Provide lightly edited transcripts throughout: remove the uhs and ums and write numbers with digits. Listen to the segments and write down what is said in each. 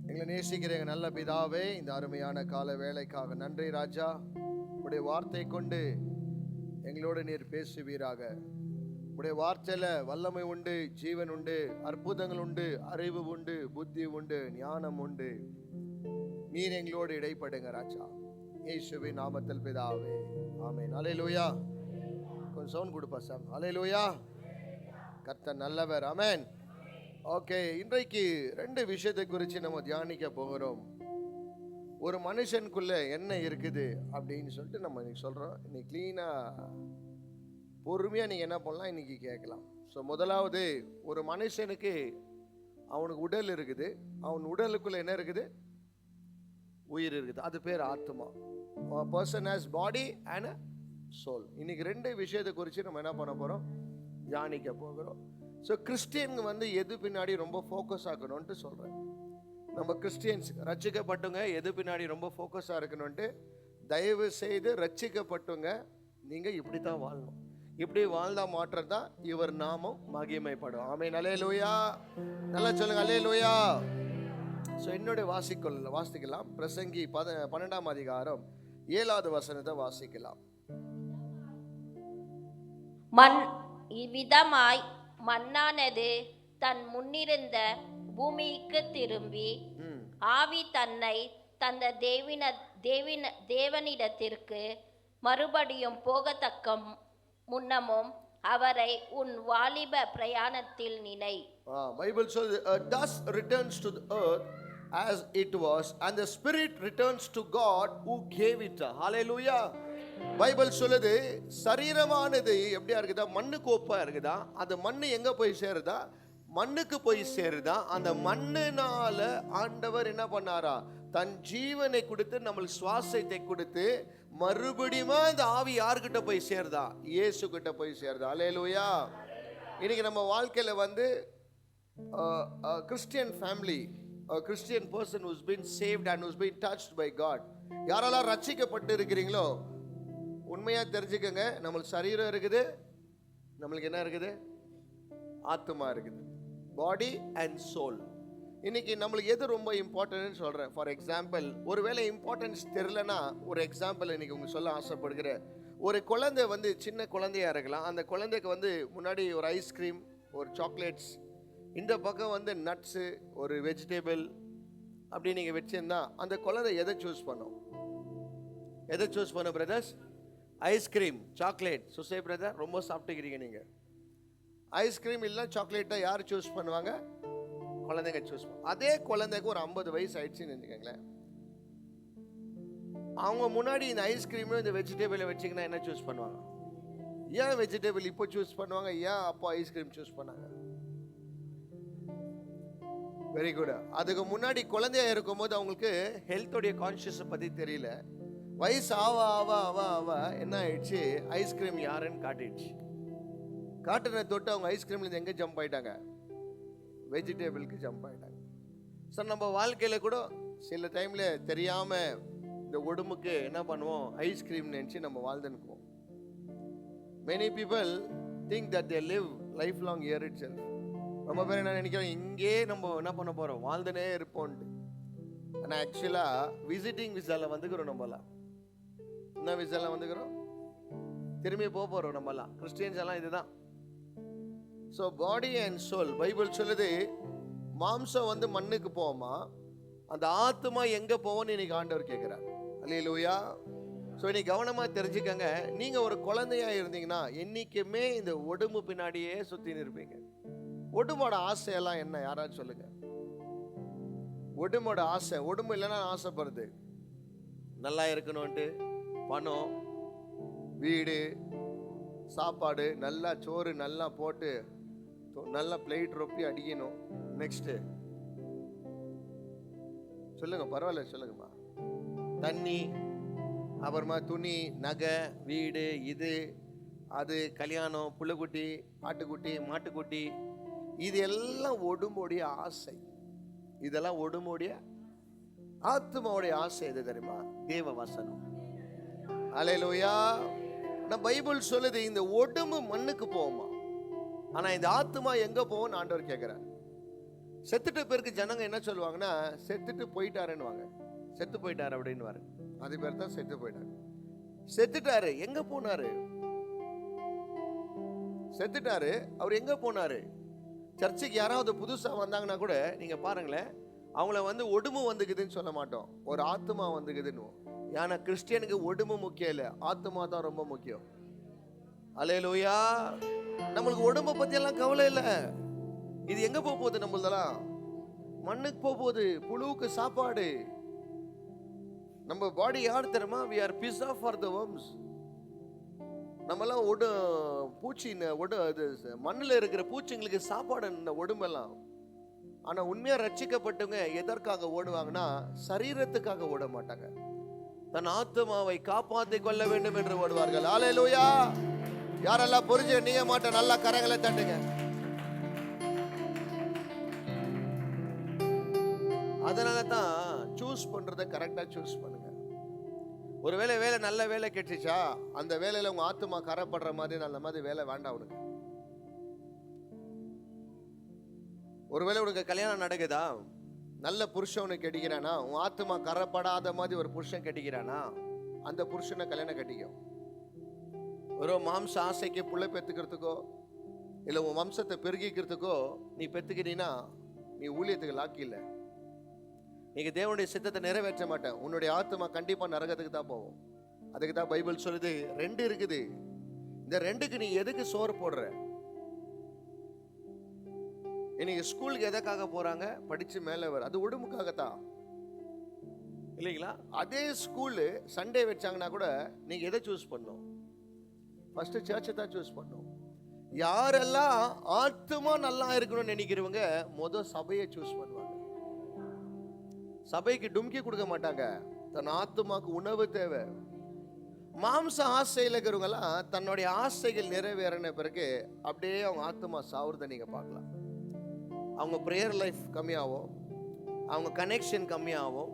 எங்களை நேசிக்கிற எங்கள் நல்ல பிதாவே, இந்த அருமையான கால வேலைக்காக நன்றி ராஜா. உடைய வார்த்தை கொண்டு எங்களோடு நீர் பேசுவீராக. உடைய வார்த்தையில வல்லமை உண்டு, ஜீவன் உண்டு, அற்புதங்கள் உண்டு, அறிவு உண்டு, புத்தி உண்டு, ஞானம் உண்டு. நீர் எங்களோடு இடைப்படுங்க ராஜா. இயேசுவின் நாமத்தில் பிதாவே, ஆமென். அல்லேலூயா. கொஞ்சம் சவுண்ட் கொடுப்பா சாம். அல்லேலூயா. கர்த்தர் நல்லவர். ஆமென். ஓகே, இன்றைக்கு ரெண்டு விஷயத்தை குறித்து நம்ம தியானிக்க போகிறோம். ஒரு மனுஷனுக்குள்ள என்ன இருக்குது அப்படின்னு சொல்லிட்டு நம்ம இன்னைக்கு சொல்கிறோம். இன்னைக்கு க்ளீனாக பொறுமையாக நீங்கள் என்ன பண்ணலாம் இன்னைக்கு கேட்கலாம். ஸோ முதலாவது, ஒரு மனுஷனுக்கு அவனுக்கு உடல் இருக்குது. அவன் உடலுக்குள்ள என்ன இருக்குது? உயிர் இருக்குது. அது பேர் ஆத்மா. Person has body and soul. இன்னைக்கு ரெண்டு விஷயத்தை குறித்து நம்ம என்ன பண்ண போகிறோம்? தியானிக்க போகிறோம். ஸோ கிறிஸ்டியனுங்க வந்து எது பின்னாடி ரொம்ப ஃபோக்கஸ் ஆகணும்ன்ட்டு சொல்கிறேன். நம்ம கிறிஸ்டியன்ஸ் ரட்சிக்கப்பட்டுங்க எது பின்னாடி ரொம்ப ஃபோக்கஸாக இருக்கணும்ன்ட்டு, தயவு செய்து ரட்சிக்கப்பட்டுங்க நீங்கள் இப்படி தான் வாழணும். இப்படி வாழ்ந்தா மாற்றம் தான் இவர் நாமம் மகிமைப்படும். ஆமென். அல்லேலூயா. நல்லா சொல்லுங்க, அல்லேலூயா. ஸோ என்னுடைய வாசிக்கலாம். பிரசங்கி 12ஆம் அதிகாரம் 7வது வசனத்தை வாசிக்கலாம். இவ்விதமாய் மண்ணானது தன் முன்னிருந்த பூமிக்கு திரும்பி, ஆவி தன்னை தந்த தேவனிடத்திற்கு மறுபடியும் போகத்தக்க முன்னமும் அவரை உன் வாலிப பிரயாணத்தில் நினை. பைபிள் சொல்லுது, dust returns to the earth as it was, and the spirit returns to God who gave it. Hallelujah. Bible சொல்லுது, சரீரமானது எப்படியா இருக்குதா? மண்ணுக்கு ஒப்பா இருக்குதா? அந்த மண்ணு எங்க போய் சேருதா? மண்ணுக்கு போய் சேருதா? அந்த மண்ணுனால ஆண்டவர் என்ன பண்ணாரா? தன் ஜீவனை கொடுத்து, நம்மளுக்கு சுவாசத்தை கொடுத்து, மறுபடியும் அந்த ஆவி யார்கிட்ட போய் சேருதா? இயேசு கிட்ட போய் சேருதா. அல்லேலூயா. இன்னைக்கு நம்ம வாழ்க்கையில வந்து Christian family, Christian person who's been saved and who's been touched by God, யாரெல்லாம் ரட்சிக்கப்பட்டு இருக்கிறீங்களோ உண்மையா தெரிஞ்சுக்கங்க, நம்மளுக்கு சரீரம் இருக்குது, நம்மளுக்கு என்ன இருக்குது? ஆத்மா இருக்குது. Body and soul. இன்னைக்கு நம்மளுக்கு எது ரொம்ப இம்பார்ட்டன்ட்னு சொல்றேன். ஃபார் எக்ஸாம்பிள், ஒருவேளை இம்பார்ட்டன்ஸ் தெரியலனா ஒரு எக்ஸாம்பிள் இன்னைக்கு உங்களுக்கு சொல்ல ஆசைப்படுகிறேன். ஒரு குழந்தை வந்து சின்ன குழந்தையா இருக்கலாம். அந்த குழந்தைக்கு வந்து முன்னாடி ஒரு ஐஸ்கிரீம், ஒரு சாக்லேட்ஸ், இந்த பக்கம் வந்து நட்ஸு, ஒரு வெஜிடபிள் அப்படி நீங்கள் வச்சிருந்தா அந்த குழந்தை எதை சூஸ் பண்ணும்? எதை சூஸ் பண்ணும் பிரதர்ஸ்? Ice cream, chocolate. சுசே பிரதர், ரொம்ப சாப்பிட்டுக்கிறீங்க நீங்கள். ஐஸ்கிரீம் இல்லை சாக்லேட்டை யார் சூஸ் பண்ணுவாங்க? குழந்தைங்க சூஸ் பண்ணுவாங்க. அதே குழந்தைக்கு ஒரு 50 வயசு ஆயிடுச்சுன்னு நினைச்சுக்கங்களேன். அவங்க முன்னாடி இந்த ஐஸ்கிரீமும் இந்த வெஜிடபிளை வச்சிங்கன்னா என்ன சூஸ் பண்ணுவாங்க? ஏன் வெஜிடபிள் இப்போ சூஸ் பண்ணுவாங்க? ஏன் அப்போ ஐஸ்கிரீம் சூஸ் பண்ணாங்க? Very good. அதுக்கு முன்னாடி குழந்தையா இருக்கும்போது அவங்களுக்கு ஹெல்த்தோடைய கான்ஷியஸை பற்றி தெரியல. வயசு ஆவ என்ன ஆயிடுச்சு? ஐஸ்கிரீம் யாருன்னு காட்டிடுச்சு. காட்டுன தொட்டு அவங்க ஐஸ்கிரீம்லேருந்து எங்கே ஜம்ப் ஆயிட்டாங்க? வெஜிடபிளுக்கு ஜம்ப் ஆயிட்டாங்க. சார், நம்ம வாழ்க்கையில் கூட சில டைமில் தெரியாமல் இந்த உடம்புக்கு என்ன பண்ணுவோம்? ஐஸ்கிரீம் நினச்சி நம்ம வாழ்ந்துனுக்குவோம். Many people think that they live life long year itself. ரொம்ப பேர் என்ன நினைக்கிறோம்? இங்கே நம்ம என்ன பண்ண போகிறோம்? வாழ்ந்துனே இருப்போன்ட்டு. ஆனால் ஆக்சுவலாக விசிட்டிங் விசாவில் வந்துக்கிறோம். நம்மளாம் என்ன விசாவில் வந்துக்கிறோம்? திரும்பி போகிறோம் நம்மளாம். கிறிஸ்டியன்ஸ் எல்லாம் இதுதான். So body and soul. Bible சொல்லுது, மாம்சம் வந்து மண்ணுக்கு போவோமா, அந்த ஆத்மா எங்கே போவோன்னு இன்னைக்கு ஆண்டவர் கேட்குறார். அல்லேலூயா. ஸோ இன்னைக்கு கவனமாக தெரிஞ்சுக்கங்க. நீங்கள் ஒரு குழந்தையா இருந்தீங்கன்னா என்றைக்குமே இந்த உடம்பு பின்னாடியே சுற்றின்னு இருப்பீங்க. உடம்போட ஆசையெல்லாம் என்ன? யாராவது சொல்லுங்க. உடம்போட ஆசை, உடம்பு இல்லைன்னா ஆசைப்படுறது நல்லா இருக்கணும்ட்டு, பணம், வீடு, சாப்பாடு, நல்லா சோறு நல்லா போட்டு நல்லா பிளேட் ரொப்பி அடிக்கணும். நெக்ஸ்ட் சொல்லுங்க, பரவாயில்ல சொல்லுங்கம்மா. தண்ணி, அப்புறமா துணி, நகை, வீடு, இது அது, கல்யாணம், புள்ளைக்குட்டி, ஆட்டுக்குட்டி, மாட்டுக்குட்டி, இது எல்லாம் உடம்புடைய ஆசை. இதெல்லாம் உடம்புடைய ஆத்மாவுடைய ஆசை. எது தெரியுமா? தேவ வசனம். அல்லேலூயா. நான் பைபிள் சொல்லுது, இந்த உடம்பு மண்ணுக்கு போகுமா, ஆனா இந்த ஆத்மா எங்க போகும் ஆண்டவர் கேட்கிறார். செத்துட்ட பேருக்கு ஜனங்க என்ன சொல்லுவாங்கன்னா, செத்துட்டு போயிட்டாருன்னுவாங்க. செத்து போயிட்டாரு அப்படின்னுவாரு. அது பேர் தான் செத்து போயிட்டாரு. செத்துட்டாரு, எங்க போனாரு? செத்துட்டாரு, அவர் எங்க போனாரு? சர்ச்சுக்கு யாராவது புதுசா வந்தாங்கன்னா கூட நீங்க பாருங்களேன், அவங்கள வந்து ஒடுமை வந்துக்குதுன்னு சொல்ல மாட்டோம், ஒரு ஆத்மா வந்துக்குதுன்னு. ஏன்னா கிறிஸ்டியனுக்கு ஒடுமை முக்கியம் இல்லை, ஆத்மா தான் ரொம்ப முக்கியம். அல்லேலூயா. நம்மளுக்கு உடம்பை பத்தி எல்லாம் கவலை இல்லை. இது எங்க போக போகுது? நம்மளதெல்லாம் மண்ணுக்கு போக போகுது, புழுவுக்கு சாப்பாடு. நம்ம பாடி யார் தெரியுமா? we are pizza for the worms. நம்மலாம் பூச்சி மண்ணில் இருக்கிற பூச்சிங்களுக்கு சாப்பாடு இந்த உடம்பெல்லாம். ஆனா உண்மையா ரட்சிக்கப்பட்டவங்க எதற்காக ஓடுவாங்கன்னா, சரீரத்துக்காக ஓட மாட்டாங்க, தன் ஆத்துமாவை காப்பாற்றிக் கொள்ள வேண்டும் என்று ஓடுவார்கள். அல்லேலூயா. யாரெல்லாம் புரிஞ்சு நீங்க மாட்ட நல்லா கரங்களை தட்டுங்க. அதனால தான் சூஸ் பண்றதை கரெக்டா சூஸ் பண்ணுங்க. ஒருவேளை வேலை நல்ல வேலை கெட்டுச்சா, அந்த வேலையில உங்க ஆத்துமா கரைப்படுற மாதிரி நல்ல மாதிரி வேலை வேண்டாம் உனக்கு. ஒருவேளை உனக்கு கல்யாணம் நடக்குதா, நல்ல புருஷன் உனக்கு கெட்டிக்கிறானா, உன் ஆத்துமா கரைப்படாத மாதிரி ஒரு புருஷன் கெட்டிக்கிறானா, அந்த புருஷனை கல்யாணம் கட்டிக்கும். ஒரு மாம்ச ஆசைக்கு புள்ள பெத்துக்கிறதுக்கோ இல்லை உன் வம்சத்தை பெருகிக்கிறதுக்கோ நீ பெத்துக்கிறீன்னா நீ ஊழியத்துக்கு லாக்கி இல்லை. நீங்க தேவனுடைய சித்தத்தை நிறைவேற்ற மாட்டேன். உன்னுடைய ஆத்மா கண்டிப்பா நரகத்துக்கு தான் போகும். அதுக்கு தான் பைபிள் சொல்லுது, ரெண்டு இருக்குது. இந்த ரெண்டுக்கு நீ எதுக்கு சோறு போடுற? இன்னைக்கு ஸ்கூலுக்கு எதற்காக போறாங்க? படிச்சு மேலே வர, அது உடம்புக்காகத்தான் இல்லைங்களா? அதே ஸ்கூலு சண்டே வச்சாங்கன்னா கூட நீங்க எதை சூஸ் பண்ணும்? ஃபர்ஸ்ட் சர்ச்சை தான் சூஸ் பண்ணும். யாரெல்லாம் ஆத்மா நல்லா இருக்கணும்னு நினைக்கிறவங்க சபையை சூஸ் பண்ணுவாங்க. சபைக்கு டும்கி கொடுக்க மாட்டாங்க, தன் ஆத்மாக்கு உணவு தேவை. மாம்ச ஆசையில் இருக்கிறவங்கலாம் தன்னுடைய ஆசைகள் நிறைவேறின பிறகு அப்படியே அவங்க ஆத்மா சாவுறதை நீங்க பார்க்கலாம். அவங்க ப்ரேயர் லைஃப் கம்மியாகும், அவங்க கனெக்ஷன் கம்மியாகும்,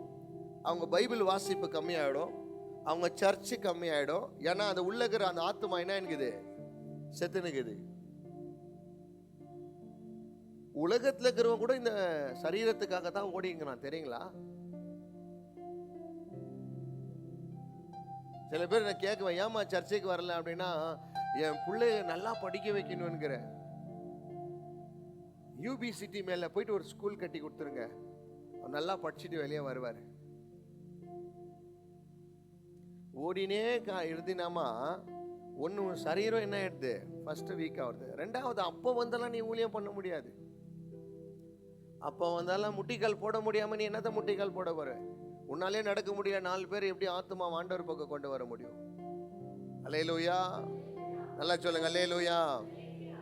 அவங்க பைபிள் வாசிப்பு கம்மியாயிடும், அவங்க சர்ச்சு கம்மியாயிடும். ஏன்னா அது உள்ள இருக்கிற அந்த ஆத்மா என்ன இருக்குது? செத்துனுக்குது. உலகத்துல இருக்கிறவங்க கூட இந்த சரீரத்துக்காக தான் ஓடிங்கிறான், தெரியுங்களா? சில பேர் நான் கேட்குவேன், ஏமா சர்ச்சைக்கு வரல அப்படின்னா, என் பிள்ளைய நல்லா படிக்க வைக்கணும்ங்கிற. யூபி சிட்டி மேல போயிட்டு ஒரு ஸ்கூல் கட்டி கொடுத்துருங்க, நல்லா படிச்சுட்டு வெளியே வருவார். ஓடினே எழுதினாமா ஒன்று சரீரம் என்ன ஆயிடுது? ஃபர்ஸ்ட் வீக் ஆகுது. ரெண்டாவது அப்போ வந்தாலும் நீ ஊழியம் பண்ண முடியாது. அப்போ வந்தாலும் முட்டிக்கால் போட முடியாம நீ என்னத்த முட்டிக்கால் போட போற? உன்னாலே நடக்க முடியல, 4 பேர் எப்படி ஆத்துமா ஆண்டவர் பக்கம் கொண்டு வர முடியும்? அல்லேலூயா. நல்லா சொல்லுங்க அல்லேலூயா.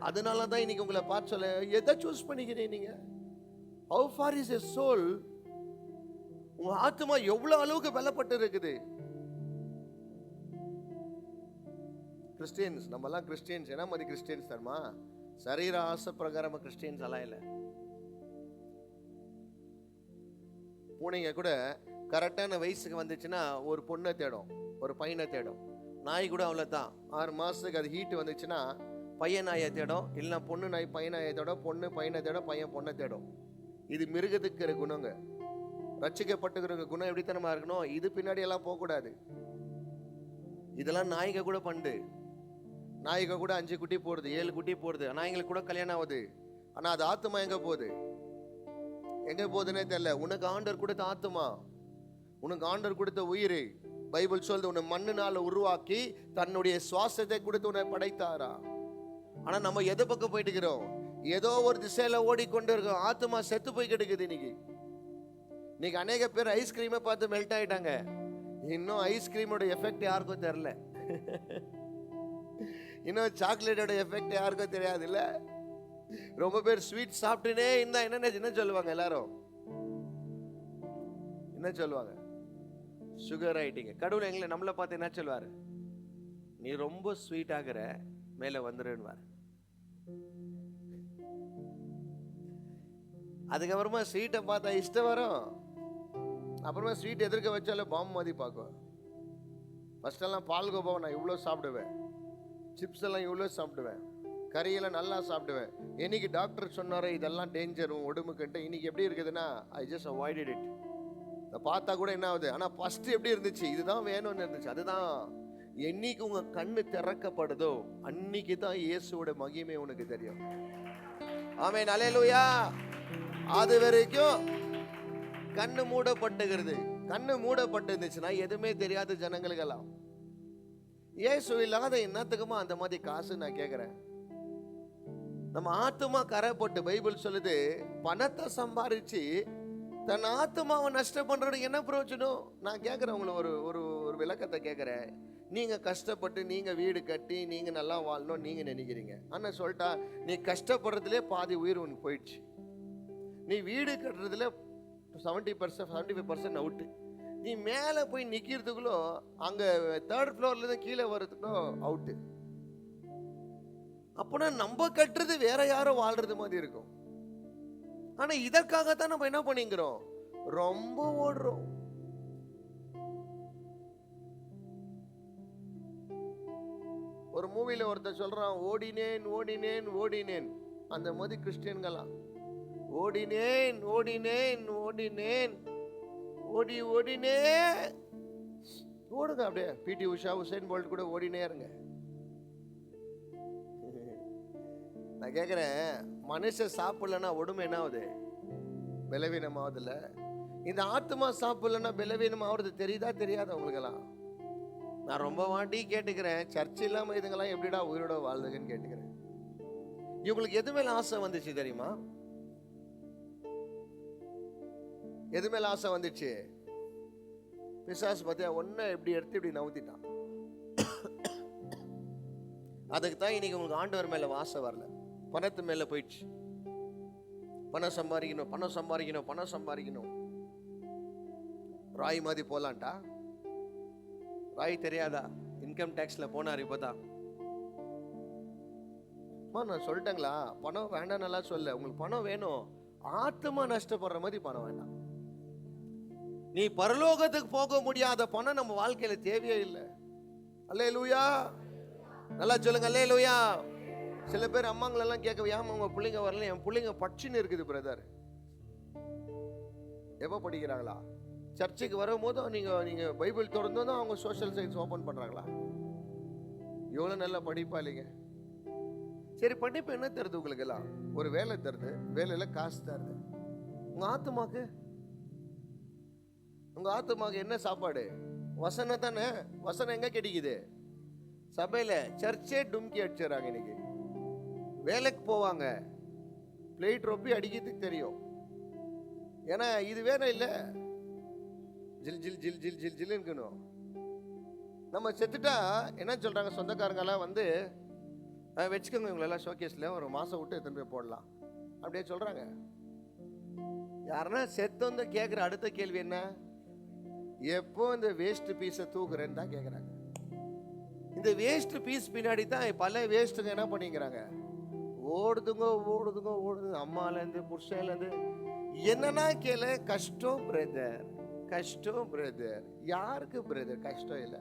அதனால தான் இன்னைக்கு உங்களை பார்த்து சொல்ல, எதை சூஸ் பண்ணிக்கிறீங்க நீங்க? how far is a soul? உங்க ஆத்துமா எவ்வளவு அளவுக்கு பலப்பட்டு இருக்குது. கிறிஸ்டியன்ஸ், நம்ம எல்லாம் கிறிஸ்டியன்ஸ். என்ன மாதிரி கிறிஸ்டியன்ஸ் தருமா? சரீர ஆசை பிரகாரமா கிறிஸ்டியன்ஸ் எல்லாம் இல்லை. பூனைங்க கூட கரெக்டான வயசுக்கு வந்துச்சுன்னா ஒரு பொண்ணை தேடும், ஒரு பையனை தேடும். நாய் கூட அவ்வளோதான், 6 மாசத்துக்கு அது ஹீட் வந்துச்சுன்னா பையன் நாயை தேடும், இல்லைன்னா பொண்ணு நாய் பையன் நாயை தேடும், பொண்ணு பையனை தேடும், பையன் பொண்ணை தேடும். இது மிருகத்துக்கு இருக்கிற குணங்க. ரட்சிக்கப்பட்டுக்கிற குணம் எப்படித்தனமா இருக்கணும்? இது பின்னாடி எல்லாம் போகக்கூடாது. இதெல்லாம் நாய்க கூட பண்டு. நாய்க கூட 5 குட்டி போடுது, 7 குட்டி போடுது, நாய்களுக்கு கூட கல்யாணம் ஆகுது. ஆனா அது ஆத்துமா எங்க போகுது? எங்க போகுதுன்னே தெரியல. உனக்கு ஆண்டவர் கொடுத்த ஆத்துமா, உனக்கு ஆண்டவர் கொடுத்த உயிர், பைபிள் சொல்லுது உன்னை மண்ணுனால உருவாக்கி தன்னுடைய சுவாசத்தை கொடுத்து உன்னை படைத்தாரா. ஆனா நம்ம எதை பக்கம் போயிட்டு இருக்கிறோம்? ஏதோ ஒரு திசையில ஓடிக்கொண்டு இருக்கோம். ஆத்துமா செத்து போய் கிடக்குது. இன்னைக்கு அநேக பேர் ஐஸ்கிரீமை பார்த்து மெல்ட் ஆயிட்டாங்க. இன்னும் ஐஸ்கிரீமோட எஃபெக்ட் யாருக்கும் தெரியல. இன்னும் சாக்லேட்டோட எஃபெக்ட் யாருக்கும் தெரியாது இல்ல. ரொம்ப பேர் ஸ்வீட் சாப்பிட்டுனே இருந்தா என்ன சொல்லுவாங்க? எல்லாரும் என்ன சொல்லுவாங்க? சுகர் ஆயிட்டீங்க. கடவுள் எங்களை நம்மளை பார்த்து என்ன சொல்வாரு? நீ ரொம்ப ஸ்வீட் ஆகிற, மேல வந்துருன்னு. அதுக்கப்புறமா ஸ்வீட்டை பார்த்தா இஷ்டம் வரும். அப்புறமா ஸ்வீட் எதிர்க்க வச்சாலும் பாம்பு மாதிரி பார்க்கும். ஃபர்ஸ்ட் எல்லாம் பால் கோபாவை நான் இவ்வளோ சாப்பிடுவேன், சிப்ஸ் எல்லாம் இவ்வளோ சாப்பிடுவேன், கறியெல்லாம் நல்லா சாப்பிடுவேன். இன்னைக்கு டாக்டர் சொன்னாரே இதெல்லாம் டேஞ்சர் உடம்புக்குன்ட்டு, இன்னைக்கு எப்படி இருக்குதுன்னா ஐ ஜஸ்ட் அவாய்டட் இட். இதை பார்த்தா கூட என்ன ஆகுது, ஆனால் ஃபர்ஸ்ட் எப்படி இருந்துச்சு, இதுதான் வேணும்னு இருந்துச்சு. அதுதான் என்னைக்கு உங்க கண்ணு திறக்கப்படுதோ அன்னைக்கு தான் இயேசுவோட மகிமை உனக்கு தெரியும். ஆமென், அல்லேலூயா. அது வரைக்கும் கண்ணு மூடப்பட்டுகிறது. கண்ணு மூடப்பட்டு இருந்துச்சுன்னா எதுவுமே தெரியாத ஜனங்களுக்கெல்லாம் இயேசு இல்லாத என்னத்துக்குமா அந்த மாதிரி காசு நான் கேட்கிறேன். நம்ம ஆத்துமா கரை போட்டு பைபிள் சொல்லுது, பணத்தை சம்பாரிச்சு தன் ஆத்துமாவை நஷ்டம் பண்றது என்ன பிரயோஜனம்? நான் கேட்கிறேன் உங்களை ஒரு ஒரு ஒரு விளக்கத்தை கேட்கிறேன். நீங்க கஷ்டப்பட்டு நீங்க வீடு கட்டி நீங்க நல்லா வாழணும் நீங்க நினைக்கிறீங்க. ஆனா சொல்லிட்டா நீ கஷ்டப்படுறதுலே பாதி உயிர் உனக்கு போயிடுச்சு. நீ வீடு கட்டுறதுல 70% 75% அவுட்டு. நீ மேலே போய் நிற்கிறதுக்குள்ளோ அங்கே 3rd ஃப்ளோர்லேருந்து கீழே வர்றதுக்குள்ளோ அவுட்டு. அப்போனா நம்ம கட்டுறது வேற யாரும் வாழ்றது மாதிரி இருக்கும். ஆனால் இதற்காகத்தான் நம்ம என்ன பண்ணிக்கிறோம், ரொம்ப ஓடுறோம். ஒரு மூவில ஒருத்தர் சொல்றான், ஓடினேன் ஓடினேன் ஓடினேன். அந்த மாதிரி கிறிஸ்டியன்களா ஓடினேன் ஓடினேன் ஓடினேன் ஓடி ஓடினே ஓடுங்க. அப்படியே பிடி உஷா, உசேன் போல்ட் கூட ஓடினே இருங்க. நான் கேட்குறேன், மனுஷன் சாப்பிடலன்னா உடம்பு என்ன ஆகுது, பலவீனம் ஆகுதுல்ல? இந்த ஆத்மா சாப்பிடலன்னா பலவீனம் ஆகுறது தெரியுதா தெரியாதா உங்களுக்கெல்லாம்? நான் ரொம்ப வாட்டி கேட்டுக்கிறேன், சர்ச் இல்லாமல் இதுங்கெல்லாம் எப்படிடா உயிரோட வாழ்ந்துங்கன்னு கேட்டுக்கிறேன். இவங்களுக்கு எது மேல ஆசை வந்துச்சு தெரியுமா? எது மேல ஆசை வந்துச்சு? பிசாசு பார்த்தியா ஒன்றை எப்படி எடுத்து இப்படி நவுத்திட்டான். அதுக்கு தான் இன்னைக்கு உங்களுக்கு ஆண்டவர் மேல ஆசை வரல, பணத்து மேல போயிடுச்சு. பணம் சம்பாதிக்கணும் பணம் சம்பாதிக்கணும் பணம் சம்பாதிக்கணும். ராய் மாதிரி போலான்ட்டா. ராய் தெரியாதா? இன்கம் டேக்ஸ்ல போனார் இப்பதான். நான் சொல்லிட்டேங்களா, பணம் வேண்டாம் நல்லா சொல்ல. உங்களுக்கு பணம் வேணும், ஆத்மா நஷ்டப்படுற மாதிரி பணம் வேண்டாம். நீ பரலோகத்துக்கு போக முடியாத பணம் நம்ம வாழ்க்கையில தேவையே இல்லை. அல்லேலூயா, நல்லா சொல்லுங்க அல்லேலூயா. சில பேர் அம்மாங்களெல்லாம் கேட்க, ஏமா உங்க பிள்ளைங்க வரல? என் பிள்ளைங்க பட்சின்னு இருக்குது பிரதர். எப்போ படிக்கிறாங்களா? சர்ச்சுக்கு வரும்போது நீங்க பைபிள் திறந்ததும் அவங்க சோஷியல் சயின்ஸ் ஓபன் பண்றாங்களா? எவ்வளவு நல்லா படிப்பா இல்லைங்க? சரி, படிப்பு என்ன தருது உங்களுக்கு எல்லாம்? ஒரு வேலை தருது, வேலையில காசு தருது. உங்க ஆத்துமாக்கு என்ன சாப்பாடு? வசனம் தானே. வசனம் எங்க கிடைக்குது? சபையில. சர்ச்சே டும்கி அடிச்சிடறாங்க. இன்னைக்கு வேலைக்கு போவாங்க, பிளேட் ரொப்பி அடிக்கிறதுக்கு தெரியும். ஏன்னா இது வேற இல்லை, ஜில் ஜில் ஜில் ஜில் ஜில் ஜில் இருக்கணும். நம்ம செத்துட்டா என்ன சொல்றாங்க சொந்தக்காரங்கெல்லாம் வந்து, வச்சுக்கோங்க இவங்களெல்லாம் ஷோகேஸ்ல ஒரு மாசம் விட்டு எத்தனை போய் போடலாம் அப்படியே சொல்றாங்க. யாருன்னா செத்து வந்து கேட்குற அடுத்த கேள்வி என்ன, எப்போ இந்த வேஸ்ட் பீஸை தூக்குறேன்னு தான் கேட்குறாங்க. இந்த வேஸ்ட் பீஸ் பின்னாடி தான் பல வேஸ்ட்டுங்க என்ன பண்ணிக்கிறாங்க, ஓடுதுங்க ஓடுதுங்க ஓடுதுங்க. அம்மாலேருந்து புருஷன்லேருந்து என்னன்னா கேளு, கஷ்டம் பிரதர், கஷ்டம் பிரதர். யாருக்கு பிரதர் கஷ்டம் இல்லை?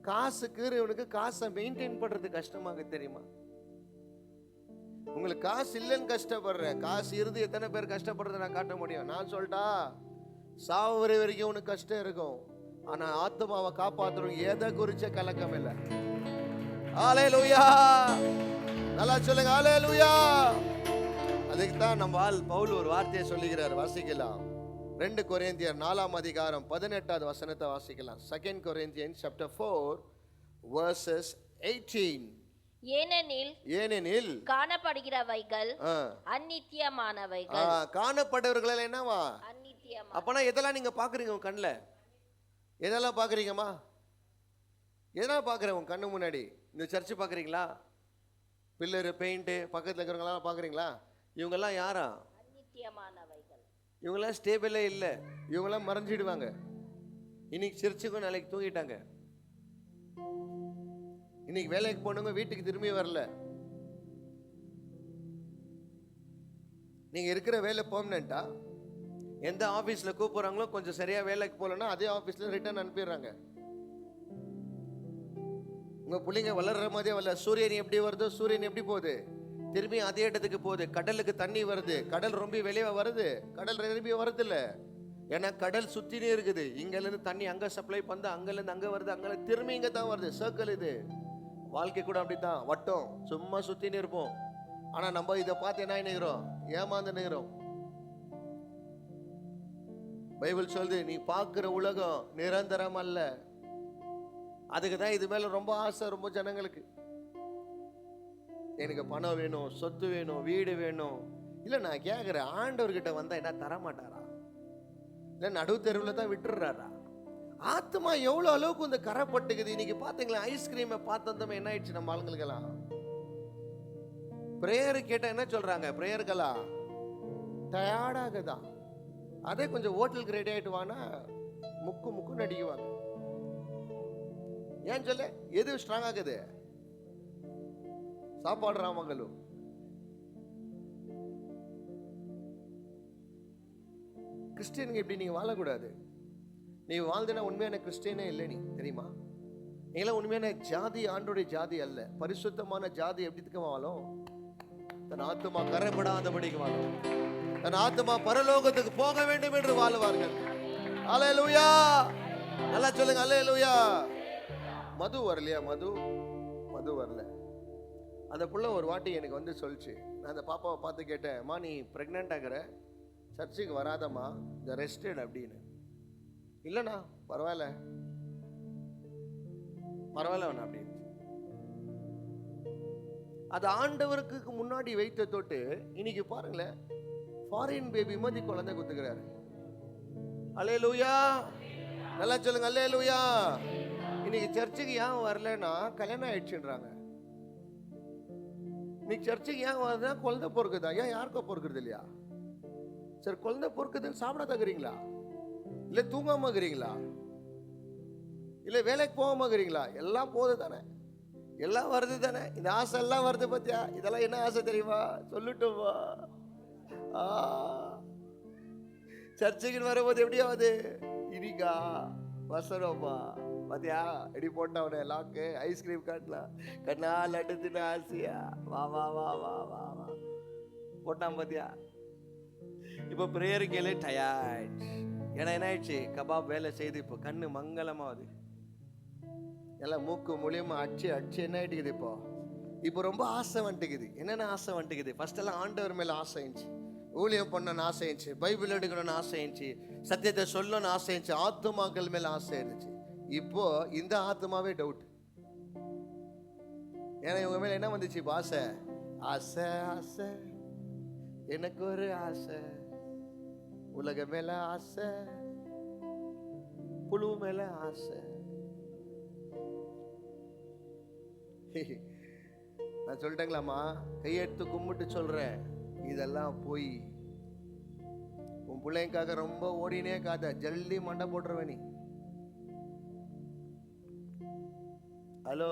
காசுக்கு இவனுக்கு காசை மெயின்டைன் பண்றது கஷ்டமாக தெரியுமா? உங்களுக்கு காசு இல்லைன்னு கஷ்டப்படுறேன், காசு இருந்து எத்தனை பேர் கஷ்டப்படுறத நான் காட்ட முடியும்? நான் சொல்லிட்டா சாவு வரை வரைக்கும் உனக்கு கஷ்டம் இருக்கும், ஆனா ஆத்மாவை காப்பாற்றணும் எதை குறிச்ச கலக்கம் இல்லை. ஹல்லேலூயா, நல்லா சொல்லுங்க ஹல்லேலூயா. அதுக்கு தான் நம்ம பவுல் ஒரு வார்த்தையை சொல்லுகிறார், வாசிக்கலாம். 2 கொரிந்தியர் 4ஆம் அதிகாரம் 18வது வசனத்தை வாசிக்கலாம். 2 Corinthians chapter 4 verses 18. ஏனெனில் காணப்படுகிறவைகள் அநித்தியமானவைகள். காணப்படுறவர்கள் என்னவா? அநித்தியமா. அப்பனா எதெல்லாம் நீங்க பாக்குறீங்க உங்க கண்ணுல? எதெல்லாம் பாக்குறீங்கம்மா? எதெல்லாம் பாக்குறேன் உங்க கண்ணு முன்னாடி? இந்த சர்ச்சு பாக்குறீங்களா? பில்லர் பெயிண்ட் பக்கத்துல இருக்கிறவங்களாம் பாக்குறீங்களா? இவங்கெல்லாம் யாரா? அநித்தியமானவைகள். இவங்கெல்லாம் ஸ்டேபிளே இல்லை, இவங்கெல்லாம் மறைஞ்சிடுவாங்க. இன்னைக்கு சிரிச்சுக்கும் நாளைக்கு தூங்கிட்டாங்க. இன்னைக்கு வேலைக்கு போனவங்க வீட்டுக்கு திரும்பி வரல. நீங்க இருக்கிற வேலை பெர்மனண்டா? எந்த ஆபீஸ்ல கூப்பிடுறாங்களோ கொஞ்சம் சரியா வேலைக்கு போலன்னா அதே ஆபீஸ்ல ரிட்டர்ன் அனுப்பிடுறாங்க. உங்க பிள்ளைங்க வளர்ற மாதிரியே வரல. சூரியன் எப்படி வருதோ சூரியன் எப்படி போகுது, திரும்பி அதே இடத்துக்கு போகுது. கடலுக்கு தண்ணி வருது, கடல் ரொம்ப வெளியே வருது, கடல் திரும்பி வருது இல்ல. ஏன்னா கடல் சுத்தினே இருக்குது. இங்கல இருந்து தண்ணி அங்க சப்ளை பண்ணு, அங்கல இருந்து அங்க வருது, அங்க திரும்பி இங்க தான் வருது. சர்க்கிள் இது. வாழ்க்கை கூட அப்படித்தான், வட்டம், சும்மா சுத்தினே இருப்போம். ஆனா நம்ம இதை பார்த்து என்ன நினைக்கிறோம், ஏமாந்து நினைக்கிறோம். பைபிள் சொல்லுது, நீ பார்க்கிற உலகம் நிரந்தரம் அல்ல. அதுக்கு தான் இது மேல ரொம்ப ஆசை ரொம்ப ஜனங்களுக்கு. எனக்கு பணம் வேணும், சொத்து வேணும், வீடு வேணும். இல்ல நான் கேட்கிறேன், ஆண்டவர்கிட்ட வந்தா என்ன தர மாட்டாரா? இல்ல நடு தெருவில் தான் விட்டுறாரா? ஆத்மா எவ்வளவு அளவுக்கு இந்த கரைப்பட்டுக்குது. இன்னைக்கு பாத்தீங்களா, ஐஸ்கிரீமை பார்த்ததுமே என்ன ஆயிடுச்சு நம்ம ஆளுங்களுக்கெல்லாம். பிரேயர் கேட்டா என்ன சொல்றாங்க, பிரேயர்களா டயர்டாகுதான். அதே கொஞ்சம் ஹோட்டலுக்கு ரெடி ஆயிட்டு வானா முக்கு முக்குன்னு அடிக்குவாங்க. ஏன் சொல்ல, எது ஸ்ட்ராங் ஆகுது? சாப்பாடு ராமங்களும். கிறிஸ்டியனுக்கு இப்படி நீங்க வாழக்கூடாது. நீ வாழ்ந்தனா உண்மையான கிறிஸ்டியனே இல்லை. நீ தெரியுமா, நீங்களாம் உண்மையான ஜாதி ஆண்டோடைய ஜாதி அல்ல. பரிசுத்தமான ஜாதி எப்படி வாழும்? தன் ஆத்துமா கரைப்படாதபடிக்கு வாழும். தன் ஆத்துமா பரலோகத்துக்கு போக வேண்டும் என்று வாழுவார்கள். அல்லேலூயா, நல்லா சொல்லுங்க அல்லேலூயா. மது வரலையா? மது வரல. அந்த புள்ள ஒரு வாட்டி எனக்கு வந்து சொல்லிச்சு. நான் அந்த பாப்பாவை பார்த்து கேட்டேன், அம்மா நீ பிரெக்னென்ட் ஆகிற, சர்ச்சுக்கு வராதம்மா, இந்த ரெஸ்டட் அப்படின்னு. இல்லைண்ணா பரவாயில்ல வேணா அப்படின்னு. அது ஆண்டவருக்கு முன்னாடி வைத்த தொட்டு இன்னைக்கு பாருங்களேன், ஃபாரின் பேபி மாதிரி குழந்தை குத்துக்கிறாரு. அல்லேலூயா, நல்லா சொல்லுங்க அல்லேலூயா. இன்னைக்கு சர்ச்சுக்கு ஏன் வரலன்னா கல்யாணம் ஆயிடுச்சுன்றாங்க. இன்னைக்கு சர்ச்சுக்கு ஏன் வருதுன்னா குழந்தை பொறுக்குதா? ஏன் யாருக்கும் பொறுக்குறது இல்லையா? சரி, குழந்தை பொறுக்குதுன்னு சாப்பிடாத இருக்கிறீங்களா? இல்ல தூங்காம இருக்கிறீங்களா? இல்ல வேலைக்கு போகாம இருக்கிறீங்களா? எல்லாம் போகுது தானே, எல்லாம் வருது தானே. இந்த ஆசை எல்லாம் வருது பத்தியா? இதெல்லாம் என்ன ஆசை தெரியுமா? சொல்லட்டுமா? சர்ச்சுக்கு வரும்போது எப்படி ஆகுது? இனிக்கா வசனமா பாத்தியா, எடி போட்டவனே லாக்கு, ஐஸ்கிரீம் காட்டலாம், கண்ணா லட்டு தின்ன ஆசையா, வா வா வா வா வா வா போட்டான் பாத்தியா. இப்போ பிரேயர் கேளு டயர்ட். ஏன்னா என்ன ஆயிடுச்சு, கபாப் வேலை செய்து இப்போ கண்ணு மங்களமாவது, எல்லாம் மூக்கு மூலியமா அடிச்சு என்ன ஆயிட்டுக்குது. இப்போ ரொம்ப ஆசை வந்துட்டுக்குது. என்னென்ன ஆசை வந்துட்டுக்குது? ஃபர்ஸ்ட் எல்லாம் ஆண்டவர் மேல ஆசை இருந்துச்சு, ஊழியம் பண்ணணும்னு ஆசை இருந்துச்சு, பைபிள் எடுக்கணும்னு ஆசை இருந்துச்சு, சத்தியத்தை சொல்லணும்னு ஆசை இருந்துச்சு, ஆத்துமாக்கள் மேல ஆசை இருந்துச்சு. இப்போ இந்த ஆத்மாவே டவுட். ஏன்னா இவங்க மேல என்ன வந்துச்சு? ஆசை ஆசை ஆசை, எனக்கு ஒரு ஆசை, உலக மேல ஆசை, புழு மேல ஆசை. நான் சொல்லிட்டேங்களாமா, கையெடுத்து கும்பிட்டு சொல்றேன், இதெல்லாம் போய் உன் பிள்ளைக்காக ரொம்ப ஓடினே காத, ஜல்லி மண்டை போட்டுருவ நீ. ஹலோ,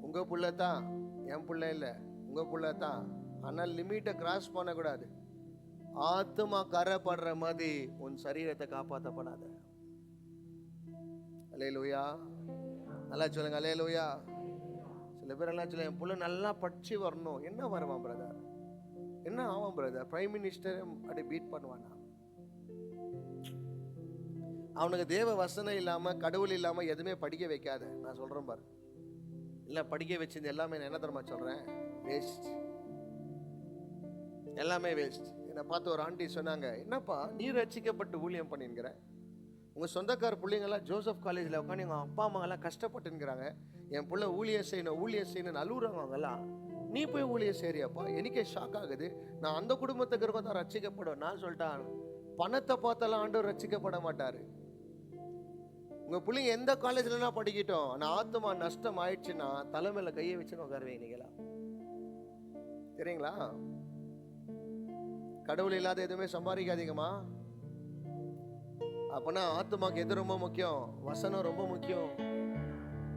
உங்க புள்ள தான், என் புள்ள இல்ல, உங்க புள்ள தான். ஆனால் லிமிட்டை கிராஸ் பண்ணக்கூடாது. ஆத்துமா கரைப்படுற மாதிரி உன் சரீரத்தை காப்பாற்றப்படாத. அல்லேலூயா, நல்லா சொல்லுங்க அல்லேலூயா. சில பேர் எல்லாம் சொல்லுங்க, என் புள்ள நல்லா படிச்சு வரணும். என்ன வருவான் பிரதர்? என்ன ஆவான் பிரதர்? பிரைம் மினிஸ்டர் அப்படி பீட் பண்ணுவானா? அவனுக்கு தேவ வசனம் இல்லாம, கடவுள் இல்லாம எதுவுமே படிக்க வைக்காத. நான் சொல்றேன் பாரு, இல்ல படிக்க வச்சிருந்து எல்லாமே என்ன தெரியுமா சொல்றேன், வேஸ்ட், எல்லாமே வேஸ்ட். என்னை பார்த்து ஒரு ஆண்டி சொன்னாங்க, என்னப்பா நீ ரட்சிக்கப்பட்டு ஊழியம் பண்ணிங்கிற, உங்க சொந்தக்கார பிள்ளைங்கெல்லாம் ஜோசப் காலேஜில் உட்காந்து எங்கள் அப்பா அம்மாங்கெல்லாம் கஷ்டப்பட்டுங்கிறாங்க, என் பிள்ளை ஊழியம் செய்யணும் அழுகுறாங்க அவங்கெல்லாம், நீ போய் ஊழியம் செய்யறியாப்பா? எனக்கே ஷாக் ஆகுது. நான் அந்த குடும்பத்துக்கு இருக்கோம் தான் ரட்சிக்கப்படும். நான் சொல்லிட்டான், பணத்தை பார்த்தாலும் ஆண்டவர் ரட்சிக்கப்பட மாட்டாரு. உங்க பிள்ளைங்க எந்த காலேஜ்லாம் படிக்கட்டும், நான் ஆத்மா நஷ்டம் ஆயிடுச்சுன்னா தலைமையில கையை வச்சுன்னு உட்காருவேன். நீங்களா தெரியுங்களா? கடவுள் இல்லாத எதுவுமே சம்பாதிக்காதீங்கம்மா. அப்பனா ஆத்மாக்கு எது ரொம்ப முக்கியம்? வசனம் ரொம்ப முக்கியம்.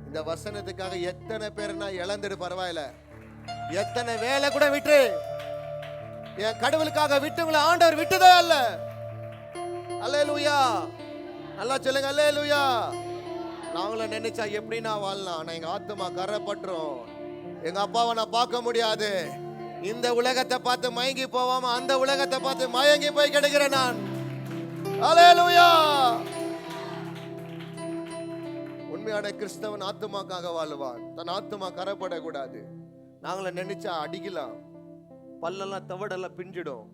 இந்த வசனத்துக்காக எத்தனை பேர் நான் இழந்துடு பரவாயில்ல, எத்தனை வேலை கூட விட்டு, என் கடவுளுக்காக விட்டுங்கள ஆண்டவர் விட்டதே அல்ல. அல்லேலூயா, நல்லா சொல்லுங்க அல்லேலூயா. நாங்களும் நினைச்சா எப்படி நான் வாழலாம், ஆனா எங்க ஆத்துமா கரைப்பட்டுரும். எங்க அப்பாவை நான் பார்க்க முடியாது. இந்த உலகத்தை பார்த்து மயங்கி போவாம அந்த உலகத்தை பார்த்து மயங்கி போய் கிடக்கிறேன் நான். அல்லேலூயா. உண்மையான கிறிஸ்தவன் ஆத்துமாக்காக வாழுவான். தன் ஆத்துமா கரைப்படக்கூடாது. நாங்களும் நினைச்சா அடிக்கலாம், பல்லெல்லாம் தவடெல்லாம் பிஞ்சிடும்,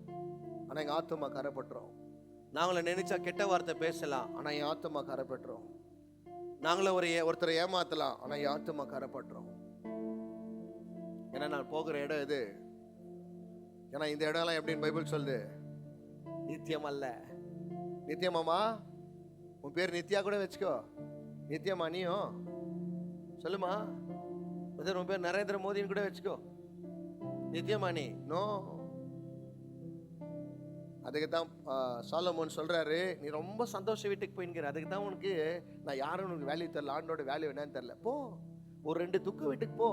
ஆனா எங்க ஆத்துமா கரைப்பட்டுரும். நாங்களும் நினைச்சா கெட்ட வார்த்தை பேசலாம், ஆனா என் ஆத்துமா கரைப்பட்டுரும். நாங்களும் ஒருத்தரை ஏமாத்தலாம், ஆனா என் ஆத்துமா கரைப்பட்டுரும். ஏன்னா நான் போகிற இடம் இது. ஏன்னா இந்த இடம்லாம் எப்படின்னு பைபிள் சொல்லுது, நித்தியம் அல்ல. நித்தியமாமா, உன் பேர் நித்யா கூட வச்சுக்கோ. நித்தியமா நீயும் சொல்லுமா. உன் பேர் நரேந்திர மோடின்னு கூட வச்சுக்கோ. நித்தியமா நீ? நோ. அதுக்கு தான் சாலமோன் சொல்றாரு, நீ ரொம்ப சந்தோஷ வீட்டுக்கு போயின்கிற. அதுக்கு தான் உனக்கு நான் யாரும் உனக்கு வேல்யூ தெரியல, ஆண்டோட வேல்யூ என்னன்னு தெரியல. போ, ஒரு 2 துக்க வீட்டுக்கு போ.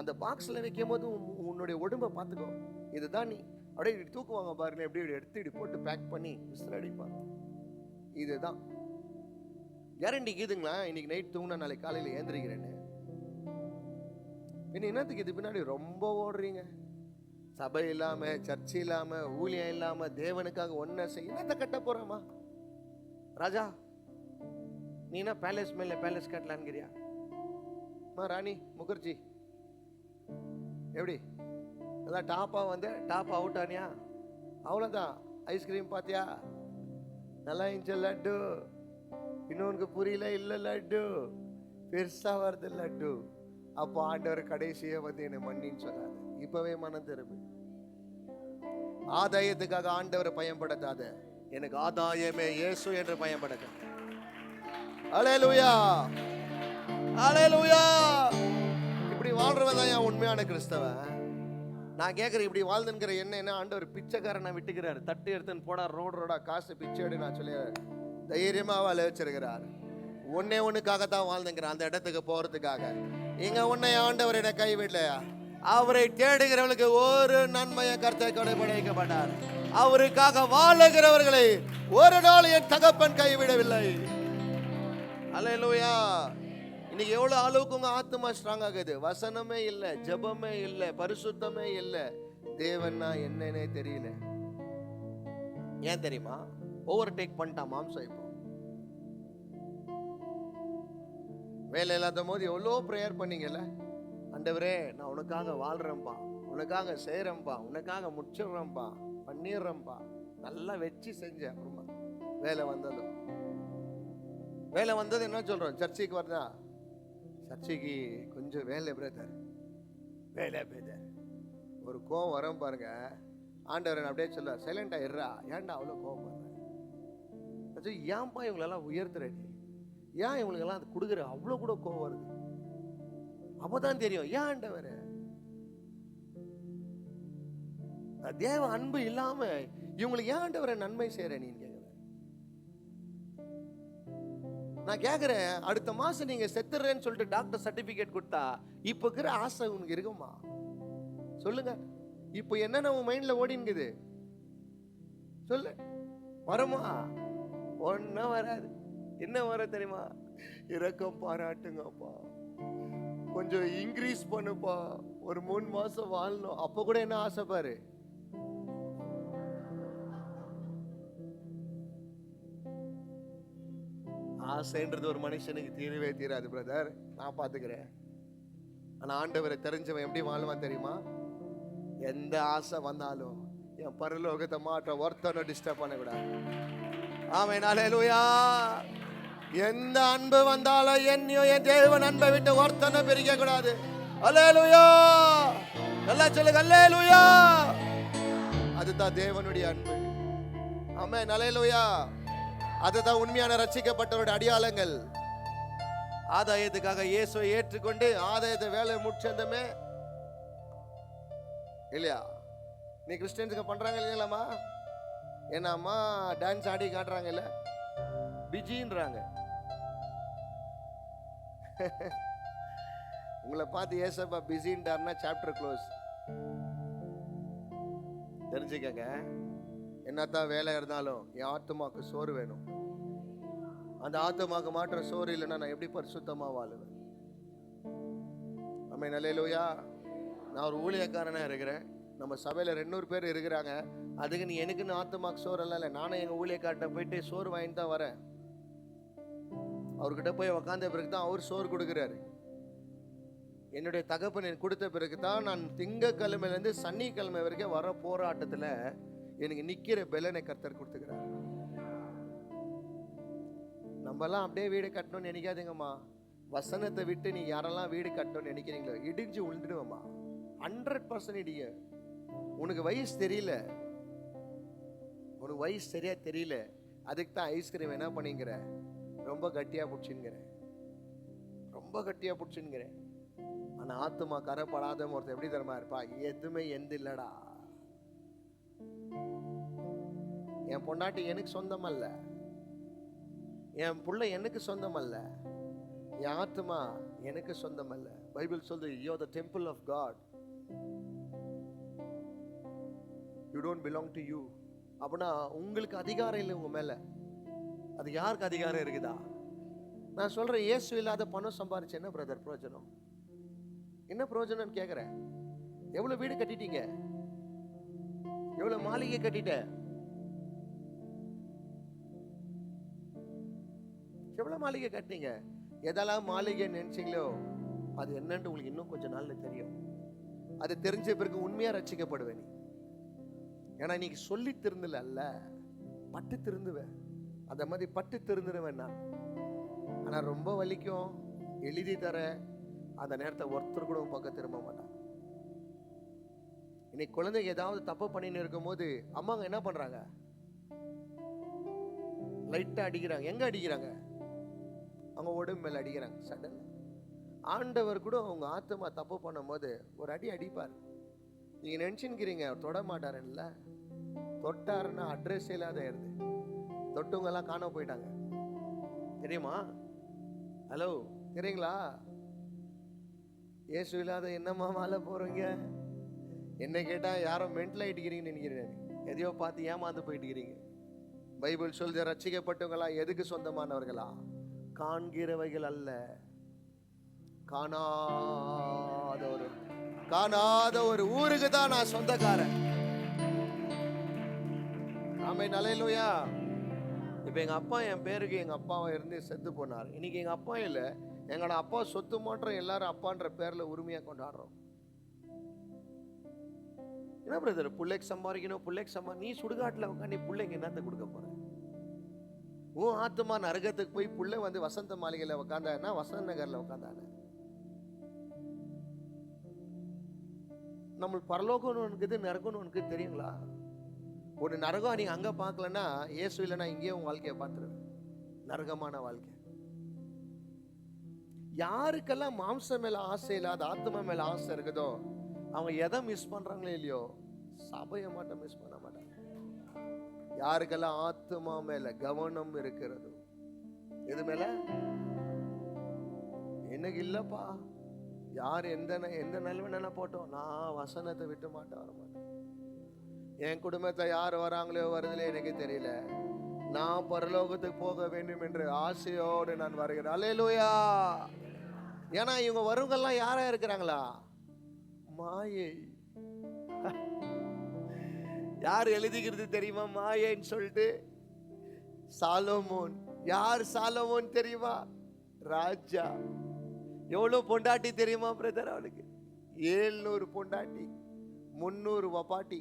அந்த பாக்ஸ்ல வைக்கும் போது உன்னுடைய உடம்பை பார்த்துக்கோ. இதுதான் நீ. அப்படியே தூக்குவாங்க பாருங்க, எப்படி எடுத்து இப்படி போட்டு பேக் பண்ணி விசில் அடிப்பாங்க. இதுதான் கேரண்டி. கீதுங்களா இன்னைக்கு நைட் தூங்கினா நாளைக்கு காலையில் ஏந்திரிக்கிறேன்னு. பின்ன என்னத்துக்கு இது பின்னாடி ரொம்ப ஓடுறீங்க? சபை இல்லாம, சர்ச்சை இல்லாம, ஊழியம் இல்லாம, தேவனுக்காக ஒன்ன செய்ய என்னத்தை கட்ட போறோமா? ராஜா நீ என்ன பேலஸ் மேல பேலஸ் கட்டலான்ங்கிறியா? ராணி முகர்ஜி எப்படி அதான் டாப்பா வந்து டாப் அவுட் ஆனியா? அவ்வளோதான். ஐஸ்கிரீம் பார்த்தியா? நல்லா இருந்துச்சு லட்டு. இன்னொன்று புரியல, இல்லை லட்டு பெருசா வருது லட்டு. அப்போ ஆண்டவர் கடைசியை வந்து என்னை மன்னின்னு சொல்லாது. இப்பவே மனம் திரும்பு. ஆதாயத்துக்காக ஆண்டவரை பயன்படுத்தாத. எனக்கு ஆதாயமே இயேசு என்று பயன்படுத்த. அல்லேலூயா, அல்லேலூயா. இப்படி வாழ்றவன் தான் என் உண்மையான கிறிஸ்தவன். நான் கேட்குறேன், இப்படி வாழ்ந்துங்கிற என்ன ஆண்டவர் பிச்சைக்காரனை விட்டுக்கிறார். தட்டு எடுத்துன்னு போடா, ரோடா காசு பிச்சை எடு நான் சொல்லி தைரியமா வாழ வச்சிருக்கிறார். ஒன்னுக்காகத்தான் வாழ்ந்துங்கிறான், அந்த இடத்துக்கு போறதுக்காக. இங்க உன்னை ஆண்டவர் என்னை கைவிடலையா? அவரை தேடுகிறவர்களுக்கு ஒரு நன்மையை கர்த்தர் கொடைபடைக்கப்பட்டார். அவருக்காக வாழுகிறவர்களை ஒரு நாள் என் தகப்பன் கைவிடவில்லை. அல்லேலூயா. இன்னைக்கு எவ்வளவு அளவுக்கு உங்க ஆத்மா ஸ்ட்ராங் ஆகுது. வசனமே இல்லை, ஜெபமே இல்லை, பரிசுத்தமே இல்லை. தேவன்னா என்னன்னே தெரியல. ஏன் தெரியுமா? ஓவர் டேக் பண்ணிட்டான் மாம்சம். இப்போ வேலை இல்லாத போது எவ்வளோ ப்ரேயர் பண்ணீங்கல்ல, ஆண்டவரே நான் உனக்காக வாழ்றேன்ப்பா, உனக்காக செய்யறேன்ப்பா, உனக்காக முடிச்சிடுறேன்ப்பா, பண்ணிடுறேன்ப்பா, நல்லா வச்சு செஞ்சேன். அப்புறமா வேலை வந்தது என்ன சொல்றோம்? சர்ச்சைக்கு வரதா? சர்ச்சைக்கு கொஞ்சம் வேலை பிரதர், வேலை பிரதர். ஒரு கோவம் வரும் பாருங்க. ஆண்டவர் அப்படியே சொல்ல, சைலண்டா இருறா, ஏன்டா அவ்வளோ கோவம் பண்ற? ஏன்பா இவங்களெல்லாம் உயர்த்துற நீ? ஏன் இவங்களுக்கெல்லாம் அது கொடுக்குற அவ்வளோ கூட கோவம் வருது? அப்பதான் தெரியும் ஏன் ஆண்டவர் தேவ அன்பு இல்லாம இவங்களுக்கு ஏன் ஆண்டவரை நன்மை செய்யற நீ கேக்குற. நான் கேக்குறேன், அடுத்த மாசம் நீங்க செத்துறேன்னு சொல்லிட்டு டாக்டர் சர்டிபிகேட் கொடுத்தா இப்ப இருக்கிற ஆசை உனக்கு இருக்குமா? சொல்லுங்க. இப்போ என்னென்ன உன் மைண்ட்ல ஓடிங்குது சொல்லு. வருமா? ஒன்னும் வராது. என்ன வர தெரியுமா? இரக்கம் பாராட்டுங்கப்பா, கொஞ்சம் இன்க்ரீஸ் பண்ணுப்பா, ஒரு 3 மாசம் வாழணும். அப்ப கூட என்ன ஆசை பாரு. ஆசைன்றது ஒரு மனுஷனுக்கு தீரவே தீராது பிரதர், நான் பாத்துக்கிறேன். ஆனா ஆண்டவரை தெரிஞ்சவன் எப்படி வாழ்வான் தெரியுமா? எந்த ஆசை வந்தாலும் என் பரலோகத்தை மாற்ற ஒருத்தனை டிஸ்டர்ப் பண்ணக்கூடாது. ஆமென், அல்லேலூயா. எந்த அன்பு வந்தாலும் என்னையும் என் தேவன் அன்பை விட்டு ஒருத்தனை பிரிக்க கூடாது. அல்லேலூயா. நல்லா சொல்லுங்க, அல்லேலூயா. அதுதான் தேவனுடைய அன்பு. ஆமென், அல்லேலூயா. அதுதான் உண்மையான ரட்சிக்கப்பட்டவருடைய அடையாளங்கள். ஆதாயத்துக்காக இயேசுவை ஏற்றுக்கொண்டு ஆதாயத்தை வேலை முடிச்சந்தமே இல்லையா? நீ கிறிஸ்டியன்ஸுக்கு பண்றாங்க இல்லையாம்மா? என்னம்மா டான்ஸ் ஆடி காட்டுறாங்க இல்ல, பிஜின்றாங்க. உங்களை பார்த்து ஏசப்பா பிஸின்றாருன்னா சாப்டர் க்ளோஸ். தெரிஞ்சுக்கங்க, என்னத்தான் வேலை இருந்தாலும் என் ஆத்துமாக்கு சோறு வேணும். அந்த ஆத்துமாக்கு மாற்ற சோறு இல்லைன்னா நான் எப்படி பரிசுத்தமா வாழுவேன்? ஆமென், அல்லேலூயா. நான் ஒரு ஊழியக்காரனா இருக்கிறேன். நம்ம சபையில 200 பேர் இருக்கிறாங்க. அதுக்கு நீ எனக்குன்னு ஆத்துமாக்கு சோறு எல்லாம் இல்லை. நானும் எங்க ஊழியக்கார்ட்ட போயிட்டு சோறு வாங்கிட்டு தான் வரேன். அவர்கிட்ட போய் உக்காந்த பிறகு தான் அவர் சோறு கொடுக்குறாரு. என்னுடைய தகப்பன் எனக்கு கொடுத்த பிறகு தான் நான் திங்கக்கிழமையிலேருந்து சனிக்கிழமை வரைக்கும் வர போராட்டத்தில் எனக்கு நிற்கிற பெலனை கர்த்தர் கொடுத்துக்கிறார். நம்மலாம் அப்படியே வீடு கட்டணும்னு நினைக்காதீங்கம்மா. வசனத்தை விட்டு நீ யாரெல்லாம் வீடு கட்டணும்னு நினைக்கிறீங்களோ இடிஞ்சு விழுந்துடுவேம்மா. 100% இடிய. உனக்கு வயசு தெரியல, உனக்கு வயசு சரியா தெரியல. அதுக்கு தான் ஐஸ்கிரீம் என்ன பண்ணிங்கிற, ரொம்ப கட்டியா பிடிச்சுங்கிற, ரொம்ப கட்டியா பிடிச்சுங்கிற. ஆனா ஆத்துமா கரைப்படாத ஒருத்தர் எப்படி தரமா இருப்பா? எதுவுமே எந்த இல்லடா. என் பொண்டாட்டி எனக்கு சொந்தம் அல்ல, என் புள்ள எனக்கு சொந்தம் அல்ல, என் ஆத்துமா எனக்கு சொந்தம் அல்ல. பைபிள் சொல்லுது, you are the temple of God, you don't belong to you. அப்படின்னா உங்களுக்கு அதிகாரம் இல்லை உங்க மேல. அது யாருக்கு அதிகாரம் இருக்குதா? நான் சொல்றேன், இயேசு இல்லாத பணம் சம்பாரிச்சு என்ன பிரதர் பிரயோஜனம்? என்ன பிரயோஜனம் கேட்கிறேன்? எவ்வளவு வீடு கட்டிட்டீங்க, எவ்வளவு மாளிகை கட்டிட்ட, எவ்வளவு மாளிகை கட்டினீங்க? எதெல்லாம் மாளிகை நினைச்சீங்களோ அது என்னன்னு உங்களுக்கு இன்னும் கொஞ்ச நாள்ல தெரியும். அது தெரிஞ்ச பிறகு உண்மையா ரட்சிக்கப்படுவேன் நீ. ஏன்னா நீங்க சொல்லி திருந்தல அல்ல, பட்டு திருந்துவேன். அந்த மாதிரி பட்டு திருந்துருவேன் நான். ஆனா ரொம்ப வலிக்கும், எழுதி தர அந்த நேரத்தை ஒருத்தர் கூட பக்கம் திரும்ப மாட்டான். இன்னைக்கு குழந்தைங்க ஏதாவது தப்பு பண்ணின்னு இருக்கும் போது அம்மாங்க என்ன பண்றாங்க? லைட்டா அடிக்கிறாங்க. எங்க அடிக்கிறாங்க? அவங்க உடம்பு மேல அடிக்கிறாங்க. சடன் ஆண்டவர் கூட அவங்க ஆத்மா தப்பு பண்ணும் போது ஒரு அடி அடிப்பார். நீங்க நினைச்சுக்கிறீங்க தொட மாட்டாருல்ல, தொட்டாருன்னா அட்ரஸ் இல்லாத இருது. தொட்டவங்க எல்லாம் காண போயிட்டாங்க தெரியுமா? ஹலோ, தெரியுங்களா? இயேசு இல்லாத என்னம்மா மாலை போறீங்க? என்ன கேட்டா யாரும் மென்டல் ஆயிட்டுக்கிறீங்கன்னு நினைக்கிறேன். எதையோ பார்த்து ஏமாந்து போயிட்டு இருக்கிறீங்க. பைபிள் சொல்ற ரட்சிக்கப்பட்டவங்களா எதுக்கு சொந்தமானவர்களா? காண்கிறவைகள் அல்ல, காணாத ஒரு ஊருக்கு தான் நான் சொந்தக்காரன். ஆமென், அல்லேலூயா. இப்ப எங்க அப்பா என் பேருக்கு எங்க அப்பாவை இருந்து செத்து போனார். இன்னைக்கு எங்க அப்பா இல்ல, எங்களோட அப்பா சொத்து மாற்றம் எல்லாரும் அப்பான்ற பேர்ல உரிமையா கொண்டாடுறோம். என்ன பிரதர், புள்ளைக்கு சம்பாதிக்கணும், புள்ளைக்கு நீ சுடுகாட்டுல உட்காந்து புள்ளைக்கு என்னத்தை கொடுக்க போற? உன் ஆத்மா நரகத்துக்கு போய் புள்ளை வந்து வசந்த மாளிகையில உட்காந்தானா வசந்த நகர்ல உட்காந்தான? நம்ம பரலோகம்னு உனக்கு நரகம்னு உனக்கு தெரியுங்களா? ஒரு நரகம் நீங்க அங்க பார்க்கலன்னா இயேசு இல்லைன்னா இங்கேயே உங்க வாழ்க்கையை பார்த்துருவேன். நரகமான வாழ்க்கை. யாருக்கெல்லாம் மாம்சம் மேல ஆசை இல்லாத ஆத்மா மேல ஆசை இருக்குதோ அவங்க எதை மிஸ் பண்றாங்களோ இல்லையோ சபையை மட்டும் மிஸ் பண்ண மாட்டாங்க. யாருக்கெல்லாம் ஆத்மா மேல கவனம் இருக்கிறதோ, எது மேல எனக்கு இல்லப்பா, யார் எந்த நிலைமை போட்டோம், நான் வசனத்தை விட்டு மாட்டேன், வர மாட்டேன். என் குடும்பத்தை யார் வராங்களோ வருதுல எனக்கு தெரியல, நான் பரலோகத்துக்கு போக வேண்டும் என்று ஆசையோடு நான் வருகிறேன். அல்லேலூயா. ஏன்னா இவங்க வருவங்கெல்லாம் யாரா இருக்கிறாங்களா? மாயை. யார் எழுதிக்கிறது தெரியுமா மாயைன்னு சொல்லிட்டு? சாலமோன். யார் சாலமோன் தெரியுமா? ராஜா. எவ்வளவு பொண்டாட்டி தெரியுமா பிரதர் அவளுக்கு? 700 பொண்டாட்டி, 300 வப்பாட்டி.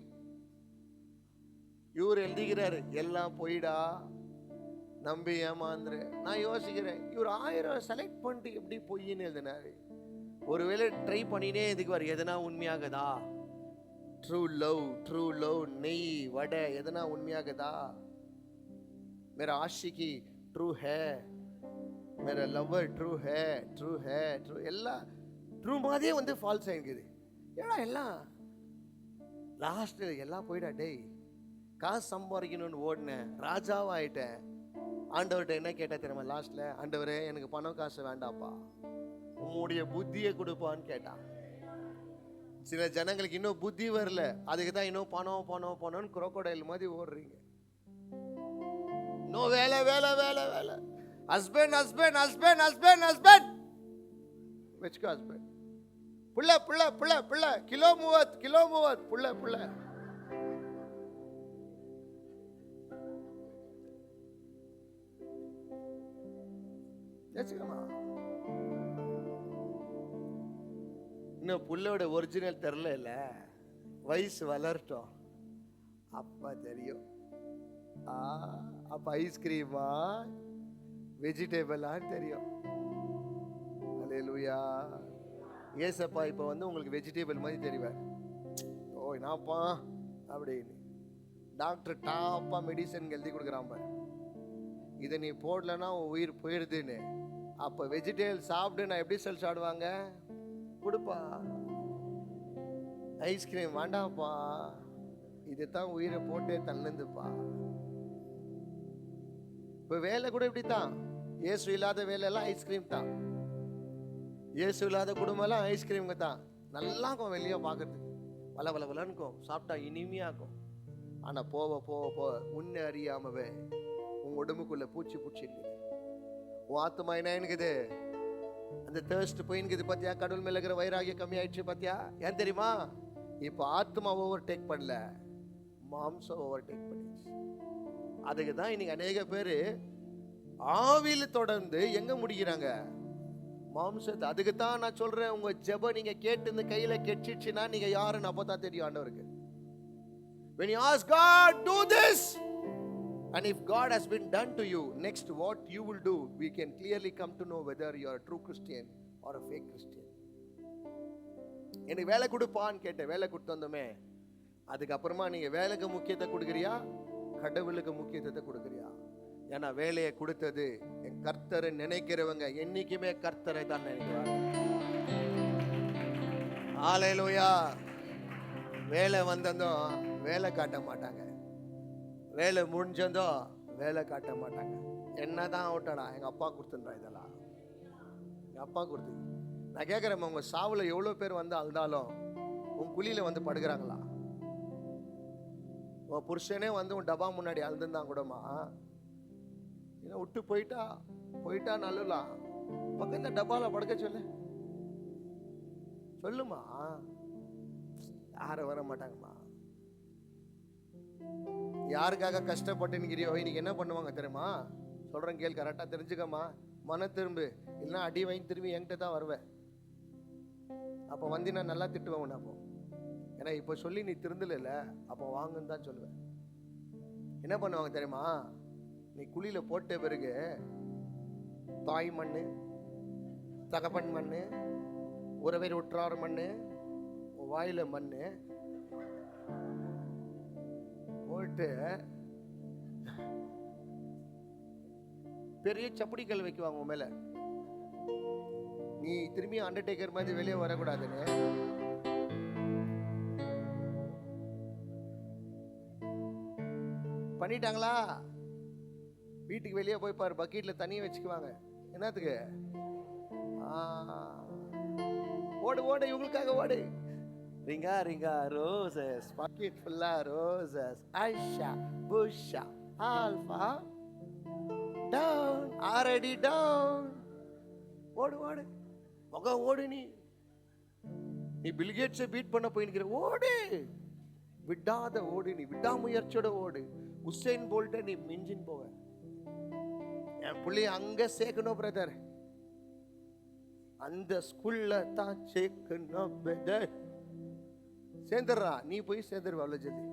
இவர் எழுதிக்கிறாரு எல்லாம் போயிடா, நம்பி ஏமாந்துரு. நான் யோசிக்கிறேன், இவர் 1000 செலக்ட் பண்ணிட்டு எப்படி பொய்ன்னு எழுதினாரு? ஒருவேளை ட்ரை பண்ணினே இதுக்கு வர எதனா உண்மையாகதா? ட்ரூ லவ் நெய் வடை எதனா உண்மையாகதா? मेरा आशिकी ट्रू है, मेरा लवर ट्रू है, ट्रू எல்லாம் ட்ரூ மாதிரியே வந்து ஃபால்ஸ் ஆகிக்குது. ஏன்னா எல்லாம் லாஸ்ட் எல்லாம் போயிடா. டேய், காசு சம்பாதிக்கணும்னு ஓடினேன், ராஜாவாயிட்டேன். ஆண்டவர்கிட்ட என்ன கேட்டா தெரியுமா லாஸ்ட்ல? ஆண்டவரே எனக்கு பணம் காசு வேண்டாப்பா, உம்முடைய புத்தியை கொடுப்பான்னு கேட்டான். சில ஜனங்களுக்கு இன்னும் புத்தி வரல, அதுக்கு தான் இன்னும் பணம்னு குரோக்கோடைல் மாதிரி ஓடுறீங்க. இன்னும் வேலை. Husband husband husband husband husband வச்சுக்கோ. ஹஸ்பண்ட் புள்ள புள்ள புள்ள புள்ள கிலோ மூவத் புள்ள புள்ள. வச்சுக்கமா. இன்னும் புள்ளோட ஒரிஜினல் தெரியல, இல்ல வயசு வளரட்டும் அப்ப தெரியும். அப்ப ஐஸ்கிரீமா வெஜிடபிளா தெரியும். அல்லேலூயா. ஏசப்பா இப்ப வந்து உங்களுக்கு வெஜிடபிள் மாதிரி தெரிவார். ஓ என்னப்பா அப்படின்னு டாக்டர் டாப்பா மெடிசன் எழுதி கொடுக்குறான் பாரு, இதை நீ போடலன்னா உன் உயிர் போயிடுதுன்னு. அப்ப வெஜிடபிள் சாப்பிட்டு நான் எப்படி செல் சாப்பிடுவாங்க? கொடுப்பா. ஐஸ்கிரீம் வேண்டாம்ப்பா, இதுதான் உயிரை போட்டே தள்ளுந்துப்பா. இப்ப வேலை கூட இப்படித்தான். இயேசு இல்லாத வேலை எல்லாம் ஐஸ்கிரீம் தான். இயேசு இல்லாத குடும்பம் எல்லாம் ஐஸ்கிரீம் தான். நல்லா இருக்கும் வெளியே பார்க்கறதுக்கு, வள வள வளன்னுக்கும், சாப்பிட்டா இனிமையா இருக்கும். ஆனா போக போக போக உன்னை அறியாமவே உன் உடம்புக்குள்ள பூச்சி இருக்குது. உன் ஆத்மா என்ன இருக்குது? அந்த தேர்ஸ்ட் போயின்குது பாத்தியா? கடவுள் மேல இருக்கிற வைராகியம் கம்மி ஆயிடுச்சு பாத்தியா? ஏன் தெரியுமா? இப்ப ஆத்மா ஓவர் டேக் பண்ணல, மாம்சம் ஓவர் டேக் பண்ணிடுச்சு. அதுக்கு தான் இன்னைக்கு அநேக பேரு ஆவியில தொடர்ந்து எங்க முடிக்கிறாங்க? மாம்சத்தை. அதுக்கு தான் நான் சொல்றேன், உங்க ஜெபம் நீங்க கேட்டு இந்த கையில கெட்டுச்சுன்னா நீங்க யாருன்னு அப்பதான் தெரியும் ஆண்டவருக்கு. When you ask God, do this, and if God has been done to you, next what you will do, we can clearly come to know whether you are a true Christian or a fake Christian. எனக்கு வேலை கொடுப்பான்னு கேட்டேன், வேலை கொடுத்து வந்தோமே. அதுக்கப்புறமா நீங்க வேலைக்கு முக்கியத்தை கொடுக்குறியா, கடவுளுக்கு முக்கியத்துவத்தை கொடுக்குறியா? ஏன்னா வேலையை கொடுத்தது என் கர்த்தரை நினைக்கிறவங்க என்னைக்குமே கர்த்தரை தான் நினைக்கிறாங்க. ஹல்லேலூயா. வேலை வந்ததும் வேலை காட்ட மாட்டாங்க, வேலை முடிஞ்சதும் வேலை காட்ட மாட்டாங்க. என்னதான் ஓட்டடா எங்க அப்பா கொடுத்துன்றா, இதெல்லாம் எங்க அப்பா கொடுத்து. நான் கேட்கிறேன், உங்க சாவுல எவ்வளவு பேர் வந்து அழுதாலும் உன் குழியில வந்து படுக்கிறாங்களா? உன் புருஷனே வந்து உன் டபா முன்னாடி அழுதுந்தான் கூடமா விட்டு போயிட்டா நல்லலாம். பக்கத்துல டப்பால படுக்க சொல்லுமா. யாரும் வர மாட்டாங்கம்மா. யாருக்காக கஷ்டப்பட்டு நிக்கிறியோ இன்னைக்கு என்ன பண்ணுவாங்க தெரியுமா? சொல்றேன் கேள், கரெக்டா தெரிஞ்சுக்கம்மா. மன திரும்பு, இல்லைன்னா அடி வாங்கி திரும்பி என்கிட்ட தான் வருவேன். அப்போ வந்து நான் நல்லா திட்டுவேன் உன்னை. அப்போ ஏன்னா இப்போ சொல்லி நீ திருந்தல, அப்போ வாங்கன்னு தான் சொல்லுவேன். என்ன பண்ணுவாங்க தெரியுமா? நீ குழியில போட்ட பிறகு தாய் மண்ணு, தகப்பன் மண்ணு, உறவை உற்றார் மண்ணு, வாயில மண்ணு போட்டு பெரிய சப்படிக்கல் வைக்குவாங்க உன் மேல. நீ திரும்பி அண்டர்டேக்கர் மாதிரி வெளியே வரக்கூடாதுன்னு. பண்ணிட்டாங்களா? வீட்டுக்கு வெளியே போய் பாரு, பக்கெட்ல தண்ணி வச்சுக்குவாங்க. என்னத்துக்கு? ஓடு ஓடு, இவங்களுக்காக ஓடு. ரிங்கா ரிங்கா ரோசஸ், பக்கெட் ஃபுல்லா ரோசஸ், ஐஷா புஷா ஆல்பா டவுன், ஆல்ரெடி டவுன். ஓடு ஓடு மகா, ஓடு. நீ பில்கேட்ஸை பீட் பண்ண போயிருக்கிற, ஓடு. விடாத ஓடு, நீ விடாமுயற்சியோட ஓடு. உசேன் போல்ட்ட நீ மிஞ்சின் போவ. என் பிள்ளைய அங்க சேர்க்கணும் பிரதர், அந்த ஸ்கூல்ல தான் சேர்க்கணும் பிரதர். சேர்ந்துடுறா, நீ போய் சேர்ந்துருவ. அவ்வளவு ஜெதி.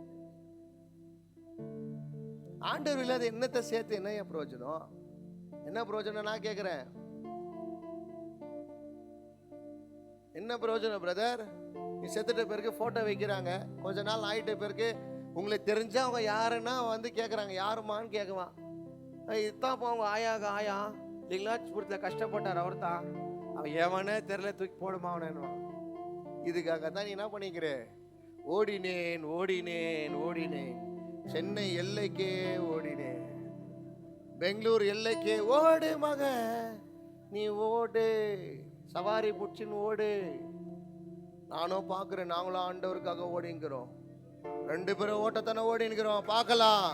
ஆண்டவர் இல்லாத என்னத்தை சேர்த்து என்ன பிரயோஜனம்? என்ன பிரயோஜனம் நான் கேட்கிறேன்? என்ன பிரயோஜனம் பிரதர்? நீ செத்துட்ட பிறகு போட்டோ வைக்கிறாங்க, கொஞ்ச நாள் ஆயிட்ட பிறகு உங்களுக்கு தெரிஞ்சா அவங்க யாருன்னா வந்து கேட்குறாங்க, யாருமான்னு கேட்குவான். இதுதான் அவங்க ஆயாக ஆயா இல்லைங்களா, கொடுத்த கஷ்டப்பட்டார் அவர் தான், அவன் எவனே தெரியல, தூக்கி போடுமா அவனு. இதுக்காக தான் நீ என்ன பண்ணிக்கிற? ஓடினேன் ஓடினேன் ஓடினேன், சென்னை எல்லைக்கே ஓடினேன், பெங்களூர் எல்லைக்கே ஓடு மக, நீ ஓடு, சவாரி புடிச்சின்னு ஓடு. நானும் பார்க்குறேன், நாங்களும் ஆண்டவருக்காக ஓடிங்கிறோம். 2 பேரும் ஓட்டத்தானே ஓடிங்கிறோம். பார்க்கலாம்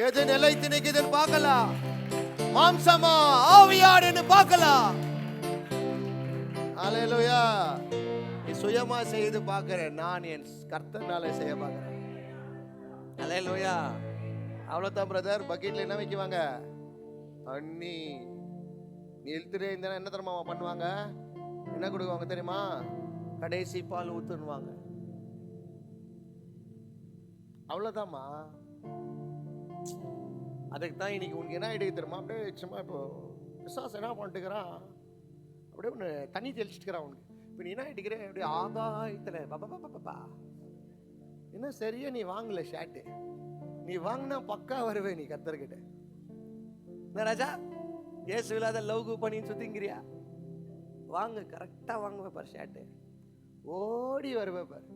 எது நிலைத்து நிற்குதுன்னு பார்க்கலாம். மாம்சமா ஆவியாடுன்னு பார்க்கலாம். ஹalleluya. நீ சுயமா செய்து பார்க்கிறேன், நான் என் கர்த்தனால செய்ய பார்க்கிறேன். ஹalleluya. அவ்வளவுதான் பிரதர். பக்கெட்ல என்ன வைக்குவாங்க? தண்ணி. நீ இழுத்துட்டே இருந்தா என்ன தெரியுமா பண்ணுவாங்க? என்ன கொடுக்குவாங்க தெரியுமா? கடைசி பால் ஊத்துவாங்க. அவ்வளவுதாம்மா. அதுக்கு தான் இன்னைக்கு உனக்கு என்ன ஐடியா தெரியுமா? அப்படியே சும்மா இப்போ விசாஸ் என்ன பண்ணிட்டுக்கிறான், அப்படியே ஒன்று தண்ணி தெளிச்சுட்டுக்கிறான் உனக்கு. இப்போ நீ என்ன ஆகிட்டுக்கிற? அப்படியே ஆகாயத்தில் பாப்பா இன்னும் சரியா நீ வாங்கல ஷர்ட்டு. நீ வாங்கினா பக்கா வருவே நீ கத்தர்கிட்ட. என்ன ராஜா ஏசு இல்லாத லவ்கு பண்ணின்னு சுத்திங்கிறியா? வாங்க, கரெக்டா வாங்குவேன் பார் ஷர்ட்டு. ஓடி வருவேன் பார்,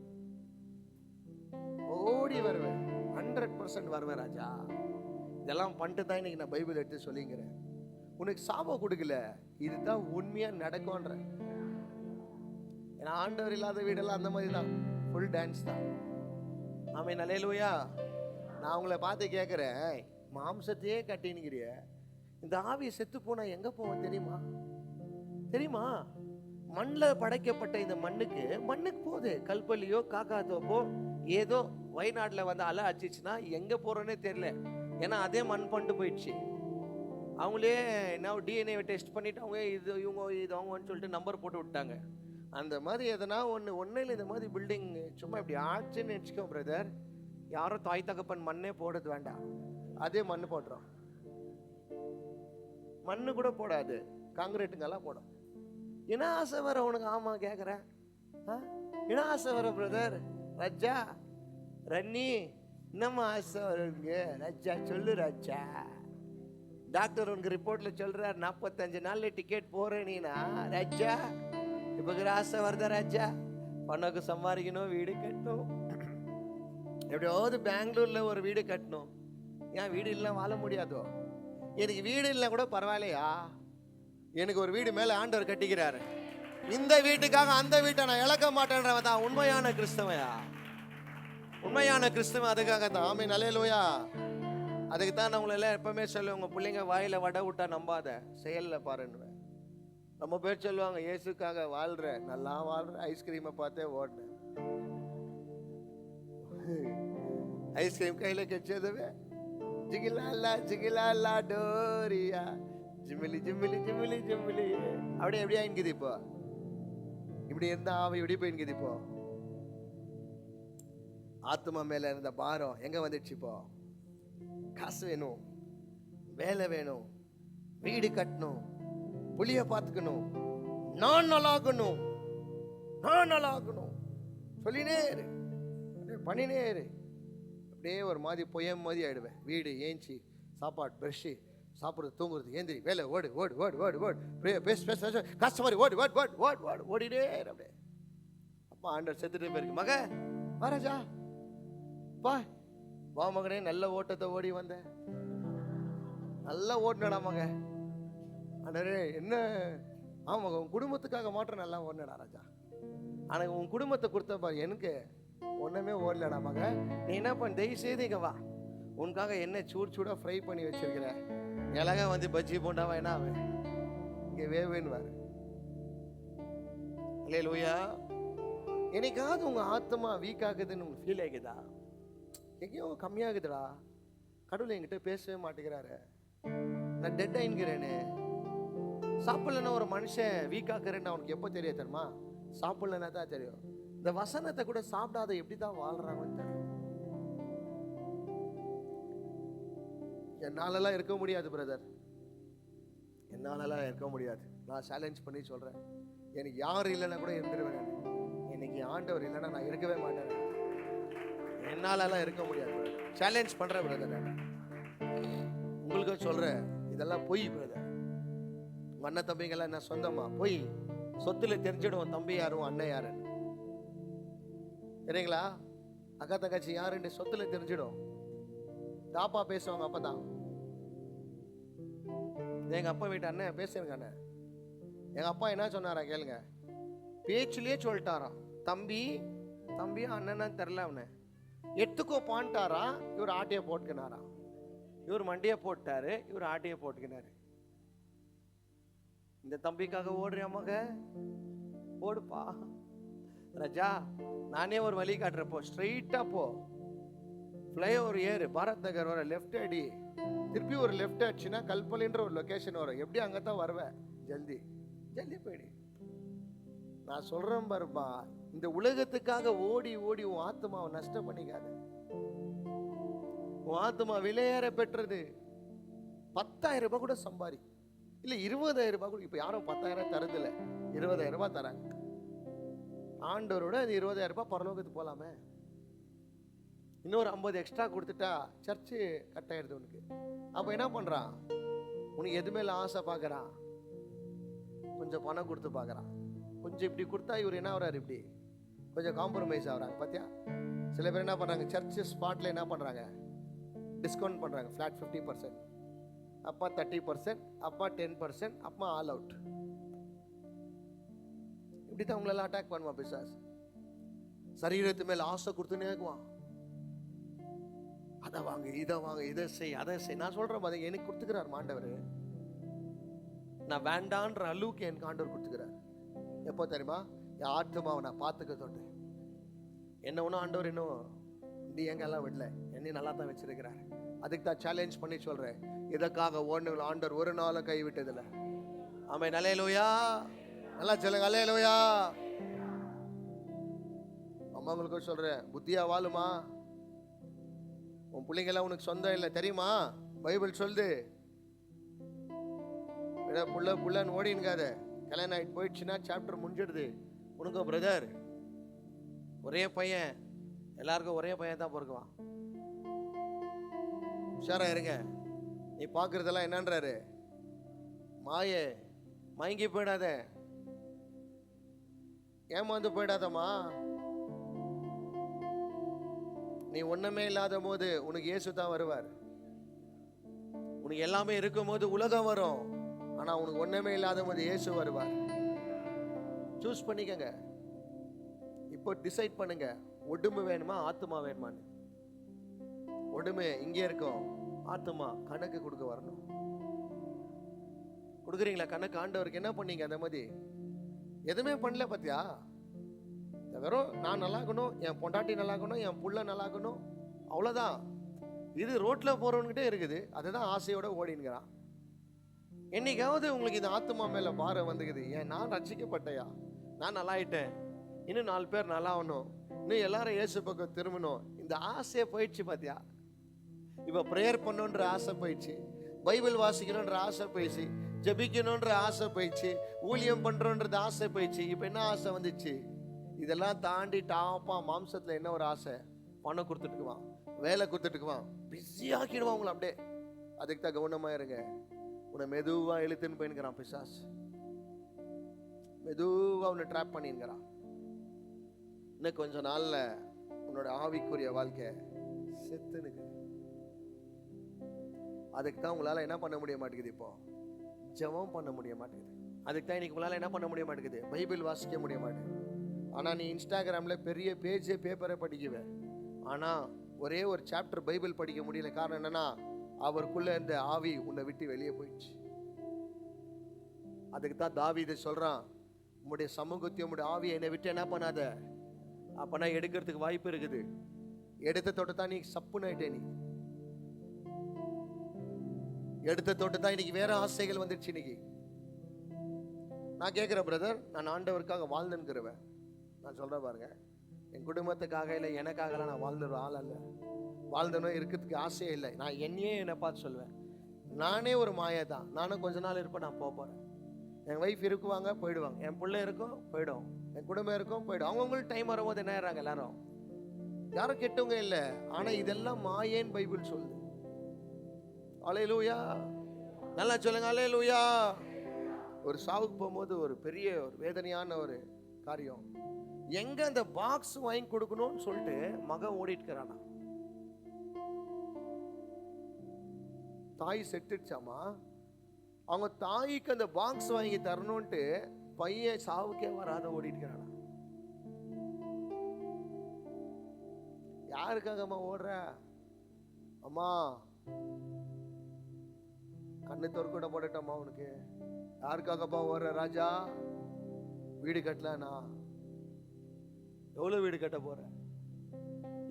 ஓடி வருவேன். 100% வருவேன் ராஜா. இதெல்லாம் பண்ணிட்டு தான் இன்னைக்கு நான் பைபிள் எடுத்து சொல்லிங்கிறேன். உனக்கு சாபம் கொடுக்கல, இதுதான் உண்மையா நடக்கும்ன்ற. ஏன்னா ஆண்டவர் இல்லாத வீடெல்லாம் அந்த மாதிரி தான், ஃபுல் டான்ஸ் தான். ஆமென், அல்லேலூயா. நான் உங்களை பார்த்து கேட்குறேன், மாம்சத்தையே கட்டினுக்கிறிய, இந்த ஆவி செத்து போனா எங்க போவோம் தெரியுமா? தெரியுமா? மண்ணில் படைக்கப்பட்ட இந்த மண்ணுக்கு போகுது. கல்பள்ளியோ காக்கா தோப்போ ஏதோ வயநாட்டில் வந்து அலை அடிச்சிச்சுன்னா எங்க போறோன்னே தெரியல. ஏன்னா அதே மண் பண்ணிட்டு போயிடுச்சு. அவங்களே என்ன டிஎன்ஏ டெஸ்ட் பண்ணிட்டு அவங்க இது இவங்க இது அவங்கன்னு சொல்லிட்டு நம்பர் போட்டு விட்டாங்க. அந்த மாதிரி எதனா ஒன்றில் இந்த மாதிரி பில்டிங் சும்மா இப்படி ஆச்சுன்னு வச்சுக்கோ பிரதர், யாரும் தாய் தகப்பன் மண்ணே போடுறது வேண்டாம், அதே மண் போடுறோம். மண்ணு கூட போடாது, காங்கிரீட்டுங்கெல்லாம் போடும். என்ன ஆசை வர உனக்கு? ஆமா கேட்குறேன். என்ன ஆசை வர பிரதர்? ரஜா ரன்னி என்னம்மா ஆசை வருங்க? ரஜா சொல்லு ராஜா. டாக்டர் உனக்கு ரிப்போர்ட்ல சொல்றாரு 45 நாள்ல டிக்கெட் போறேன் நீனா ராஜா. இப்போ ஆசை வருதா ராஜா? பணக்கு சம்பாதிக்கணும், வீடு கட்டணும், எப்படியாவது பெங்களூர்ல ஒரு வீடு கட்டணும். ஏன் வீடு இல்லைன்னா வாழ முடியாதோ? எனக்கு வீடு இல்லை கூட பரவாயில்லையா, எனக்கு ஒரு வீடு மேல ஆண்டவர் கட்டிக்கிறாரு. இந்த வீட்டுக்காக அந்த வீட்டை நான் இழக்க மாட்டேன்றவன் தான் உண்மையான கிறிஸ்தவையா, உண்மையான கிறிஸ்தவன். அதுக்காக தான். ஆமென், அல்லேலூயா. அதுக்கு தான் நான் உங்களை எல்லாம் எப்பவுமே சொல்லுவேன், உங்க பிள்ளைங்க வாயில வடை விட்டா நம்பாத, செயல்ல பாருன்னு. நம்ம பேர் சொல்லுவாங்க, இயேசுக்காக வாழ்ற, நல்லா வாழ்ற, ஐஸ்கிரீமை பார்த்தே ஓடுனேன். ஐஸ்கிரீம் கையில கெச்சதுவே ஜிகிலாலா ஜிகிலாலா டோரியா ஜிமிலி ஜிமிலி ஜிமிலி ஜிமிலி அப்படியே எப்படியா இன்குது? இப்போ இப்படி இருந்தா அவன் இப்படி போய் இன்குது. இப்போ ஆத்மா மேல இருந்த பாரம் எங்க வந்துடுச்சு? இப்போ காசு வேணும், வேலை வேணும், வீடு கட்டணும், புளிய பார்த்துக்கணும், நான் நல்லாகணும், நான் நல்லாகணும் சொல்லினே இரு, பண்ணினே இரு. அப்படியே ஒரு மாதிரி பொய்யம் மாதிரி ஆயிடுவேன். வீடு ஏஞ்சி சாப்பாடு ப்ரெஷ்ஷு சாப்பிட்றது தூங்குறது ஏந்திரி வேலை ஓடு ஓடு ஓடு ஓடு ஓடு பேச பேச கஷ்டமாரி ஓடு ஓடு ஓடு ஓடு ஓடு ஓடிட்டே அப்படியே. அப்பா ஆண்டர் செத்துட்டு போயிருக்கு. மக வராஜா பா வா மகனே, நல்ல ஓட்டத்தை ஓடி வந்த, நல்லா ஓடினடா மக. ஆண்டரே என்ன? ஆமாங்க, உன் குடும்பத்துக்காக மாற்றம் நல்லா ஓடினடா ராஜா. ஆனால் உன் குடும்பத்தை கொடுத்த பாரு, எனக்கு ஒன்றுமே ஓடலடா மக. நீ என்ன பண்ண, தயவு செய்து இங்கே வா, உனக்காக என்ன சூடாக ஃப்ரை பண்ணி வச்சிருக்கிற, இலகா வந்து பஜ்ஜி போண்டாவா என்ன அவன் இங்கே வேவேன்னுவார். அல்லேலூயா. என்னைக்காவது உங்கள் ஆத்மா வீக் ஆகுதுன்னு உங்களுக்கு ஃபீல் ஆகுதா? எங்கேயோ கம்மியாகுதுடா, கடவுள் என்கிட்ட பேசவே மாட்டேங்கிறாரு, நான் டெட் ஆயின்கிறேன்னு. சாப்பிடலன்னா ஒரு மனுஷன் வீக் ஆக்குறேன்னு அவனுக்கு எப்போ தெரிய தெரியுமா? சாப்பிடலன்னா தான் தெரியும். இந்த வசனத்தை கூட சாப்பிடாத எப்படி தான் வாழ்றாங்கன்னு தெரியும். என்னாலலாம் இருக்க முடியாது பிரதர், என்னாலலாம் இருக்க முடியாது. நான் சேலஞ்ச் பண்ணி சொல்றேன், எனக்கு யார் இல்லைன்னா கூட இருந்துருவேன். எனக்கு ஆண்டவர் இல்லைன்னா நான் இருக்கவே மாட்டேன். என்னாலலாம் இருக்க முடியாது. சேலஞ்ச் பண்றேன் பிரதர். உங்களுக்கு சொல்றேன், இதெல்லாம் பொய் பிரதர். உங்க அண்ணன் தம்பிங்கெல்லாம் என்ன சொந்தமா? பொய். சொத்துல தெரிஞ்சிடும் தம்பி யாரும் அண்ணன் யாருன்னு. சரிங்களா? அக்கா தங்கச்சி யாருன்னு சொத்துல தெரிஞ்சிடும். தாப்பா பேசுவாங்க அப்பதான். எங்க அப்பா வீட்டு அண்ணன் பேசுங்க அண்ணன். எங்க அப்பா என்ன சொன்னாரா கேளுங்க, பேச்சுலயே சொல்லிட்டாராம், தம்பி தம்பியா அண்ணனா தெரியல, அவனை எடுத்துக்கோ பான்ட்டாரா, இவர் ஆட்டைய போட்டுக்கினாரா. இவர் மண்டியை போட்டாரு, இவர் ஆட்டையை போட்டுக்கினாரு. இந்த தம்பிக்காக ஓடுறியா மக, ஓடுப்பா ராஜா, நானே ஒரு வழி காட்டுறப்போ, ஸ்ட்ரெயிட்டா போ, ஃப்ளைஓவர் ஏறு, பாரத் நகர் வர லெஃப்ட் அடி, திருப்பி ஒரு லெஃப்ட் அடிச்சுன்னா கல்பலின்ற ஒரு லொகேஷன் வரும், எப்படி அங்கதான் வருவேன், ஜல்தி ஜல்தி போயிடு. நான் சொல்றேன் பாருப்பா, இந்த உலகத்துக்காக ஓடி ஓடி உன் ஆத்மாவை நஷ்டம் பண்ணிக்காத. உன் ஆத்மா விலையேற பெற்றது. 10,000 ரூபாய் கூட சம்பாதி, இல்ல 20,000 ரூபாய் கூட. இப்ப யாரும் 10,000 தரதில்ல, 20,000 ரூபாய் தராங்க. ஆண்டவரோட அது 20,000 ரூபாய் பரலோகத்துக்கு போலாமே. இன்னொரு 50 எக்ஸ்ட்ரா கொடுத்துட்டா சர்ச்சு கட் ஆயிடுது உனக்கு. அப்ப என்ன பண்றான், உனக்கு எது மேல ஆசை பார்க்கறான், கொஞ்சம் பணம் கொடுத்து பார்க்கறான். கொஞ்சம் இப்படி கொடுத்தா இவர் என்ன ஆகிறாரு, இப்படி கொஞ்சம் காம்ப்ரமைஸ் ஆகிறாங்க. பார்த்தியா, சில பேர் என்ன பண்ணுறாங்க, சர்ச்சு ஸ்பாட்டில் என்ன பண்ணுறாங்க, டிஸ்கவுண்ட் பண்ணுறாங்க, ஃப்ளாட் 50%, அப்பா 30%, அப்பா 10%, அப்பா ஆல் அவுட். இப்படி தான் உங்களெல்லாம் அட்டாக் பண்ணுவான் பிசாஸ். சரீரத்து மேலே ஆசை கொடுத்துனே இருக்குவான். அதை வாங்க, இதை வாங்க, இதை செய், அதை செய். நான் சொல்கிறேன் பாருங்க, எனக்கு கொடுத்துக்கிறார் மாண்டவர். நான் வேண்டான்ற அளவுக்கு எனக்கு ஆண்டவர் கொடுத்துக்கிறார். எப்போ தெரியுமா, என் ஆத்மாவை நான் பார்த்துக்க தொட்டு. என்ன ஒன்றும் ஆண்டவர் இன்னும் நீ எங்கெல்லாம் விடல, என்னையும் நல்லா தான் வச்சிருக்கிறார். அதுக்கு தான் சேலஞ்ச் பண்ணி சொல்றேன், இதற்காக ஒன்று ஆண்டவர் ஒரு நாளும் கை விட்டதில்ல. ஆமென், அல்லேலூயா. நல்லா சொல்லுங்க, அல்லேலூயா. அம்மாங்களுக்கு சொல்றேன், புத்தியா வாழுமா, உன் பிள்ளைங்கெல்லாம் உனக்கு சொந்தம் இல்லை தெரியுமா, பைபிள் சொல்லுது. புள்ள புள்ளன்னு ஓடினுக்காத, கல்யாணம் ஆகிட்டு போயிடுச்சுன்னா சாப்டர் முடிஞ்சிடுது. உனக்கு பிரதர் ஒரே பையன், எல்லாருக்கும் ஒரே பையன் தான் பிறக்குவான். உஷாரா இருங்க. நீ பார்க்கறதெல்லாம் என்னன்றாரு, மாயே, மயங்கி போயிடாத, ஏமாந்து போயிடாதம்மா. நீ ஒண்ணுமே இல்லாத போது உனக்கு இயேசு தான் வருவார். உனக்கு எல்லாமே இருக்கும் போது உலகம் வரும், ஆனா உனக்கு ஒண்ணுமே இல்லாத போது இயேசு வருவார். சூஸ் பண்ணிக்கங்க. இப்போ டிசைட் பண்ணுங்க, உடம்பு வேணுமா ஆத்மா வேணுமான்னு. உடம்பு இங்கே இருக்கும், ஆத்மா கணக்கு கொடுக்க வரணும். கொடுக்குறீங்களா கணக்கு? ஆண்டவருக்கு என்ன பண்ணீங்க? அந்த மாதிரி எதுவுமே பண்ணல. பார்த்தியா, வெறும் நான் நல்லா இருக்கணும், என் பொண்டாட்டி நல்லா இருக்கணும், என் புள்ள நல்லா இருக்கணும், அவ்வளோதான். இது ரோட்ல போறவன்கிட்டே இருக்குது, அதுதான் ஆசையோட ஓடினுங்கிறான். என்னைக்காவது உங்களுக்கு இந்த ஆத்மா மேல பாரம் வந்துக்குது, ஏன் நான் ரட்சிக்கப்பட்டையா, நான் நல்லா ஆயிட்டேன், இன்னும் 4 பேர் நல்லா ஆகணும், இன்னும் எல்லாரும் இயேசு பக்கம் திரும்பணும், இந்த ஆசையை போயிடுச்சு. பார்த்தியா, இப்போ ப்ரேயர் பண்ணணுன்ற ஆசை போயிடுச்சு, பைபிள் வாசிக்கணுன்ற ஆசை போயிடுச்சு, ஜெபிக்கணுன்ற ஆசை போயிடுச்சு, ஊழியம் பண்றோன்றது ஆசை போயிடுச்சு. இப்போ என்ன ஆசை வந்துச்சு? இதெல்லாம் தாண்டி டாப்பா மாம்சத்தில் என்ன ஒரு ஆசை? பணம் கொடுத்துட்டுக்குவான், வேலை கொடுத்துட்டுக்குவான், பிஸி ஆக்கிடுவான் உங்களை அப்படியே. அதுக்கு தான் கவனமா இருங்க. உன்னை மெதுவா இழுத்துன்னு போயின்னுக்கிறான் பிசாஸ், மெதுவா உன்னை ட்ராப் பண்ணின்னுக்கிறான். இன்னும் கொஞ்ச நாள்ல உன்னோட ஆவிக்குரிய வாழ்க்கை செத்துனுக்கு. அதுக்கு தான் உங்களால என்ன பண்ண முடிய மாட்டேங்குது, இப்போ ஜெபம் பண்ண முடிய மாட்டேங்குது. அதுக்கு தான் இன்னைக்கு உங்களால என்ன பண்ண முடிய மாட்டேங்குது, பைபிள் வாசிக்க முடிய மாட்டேங்குது. ஆனா நீ இன்ஸ்டாகிராம்ல பெரிய பேஜ் பேப்பரை படிக்குவ, ஆனா ஒரே ஒரு சாப்டர் பைபிள் படிக்க முடியல. காரணம் என்னன்னா, அவருக்குள்ள இருந்த ஆவி உன்னை விட்டு வெளியே போயிடுச்சு. அதுக்கு தான் தாவீது சொல்றான், உம்முடைய சமூகத்தையும் உம்முடைய ஆவியை என்னை விட்டு என்ன பண்ணாத. அப்பனா எடுக்கிறதுக்கு வாய்ப்பு இருக்குது. எடுத்த தொட்டு தான் நீ சப்புன்னு ஆயிட்டே. நீ எடுத்த தொட்டு தான் இன்னைக்கு வேற ஆசைகள் வந்துடுச்சு. இன்னைக்கு நான் கேட்கிறேன் பிரதர், நான் ஆண்டவருக்காக வாழ்ந்துங்கிறவன். நான் சொல்றேன் பாருங்க, என் குடும்பத்துக்காக இல்லை எனக்காகலாம் நான் வாழ்ந்துடுற ஆள் அல்ல. வாழ்ந்தனும் இருக்கிறதுக்கு ஆசையே இல்லை. நான் என்னையே என்னை பார்த்து சொல்லுவேன், நானே ஒரு மாயை தான். நானும் கொஞ்ச நாள் இருப்பேன், நான் போகிறேன். என் ஒய்ஃப் இருக்குவாங்க, போயிடுவாங்க. என் பிள்ளை இருக்கும், போயிடும். என் குடும்பம் இருக்கும், போயிடும். அவங்கவுங்களுக்கு டைம் வரும்போது என்ன ஆயிடுறாங்க எல்லாரும். யாரும் கெட்டவங்க இல்லை, ஆனால் இதெல்லாம் மாயேன்னு பைபிள் சொல்லுது. அல்லேலூயா, நல்லா சொல்லுங்க அல்லேலூயா. ஒரு சாவுக்கு போகும்போது ஒரு பெரிய ஒரு வேதனையான ஒரு காரியம். எங்க அந்த பாக்ஸ் வாங்கி கொடுக்கணும்னு சொல்லிட்டு மகன் ஓடிட்டு இருக்கிறானா. தாய் செத்துடுச்சாமா, அவங்க தாய்க்கு அந்த பாக்ஸ் வாங்கி தரணும்ட்டு பையன் சாவுக்கே வராத ஓடிட்டு இருக்கிறானா. யாருக்காகம்மா ஓடுற? அம்மா கண்ணு தொற்கூட போடட்டோமா உனக்கு? யாருக்காகப்பா ஓடுற ராஜா? வீடு கட்டலனா எவ்வளவு வீடு கட்ட போற?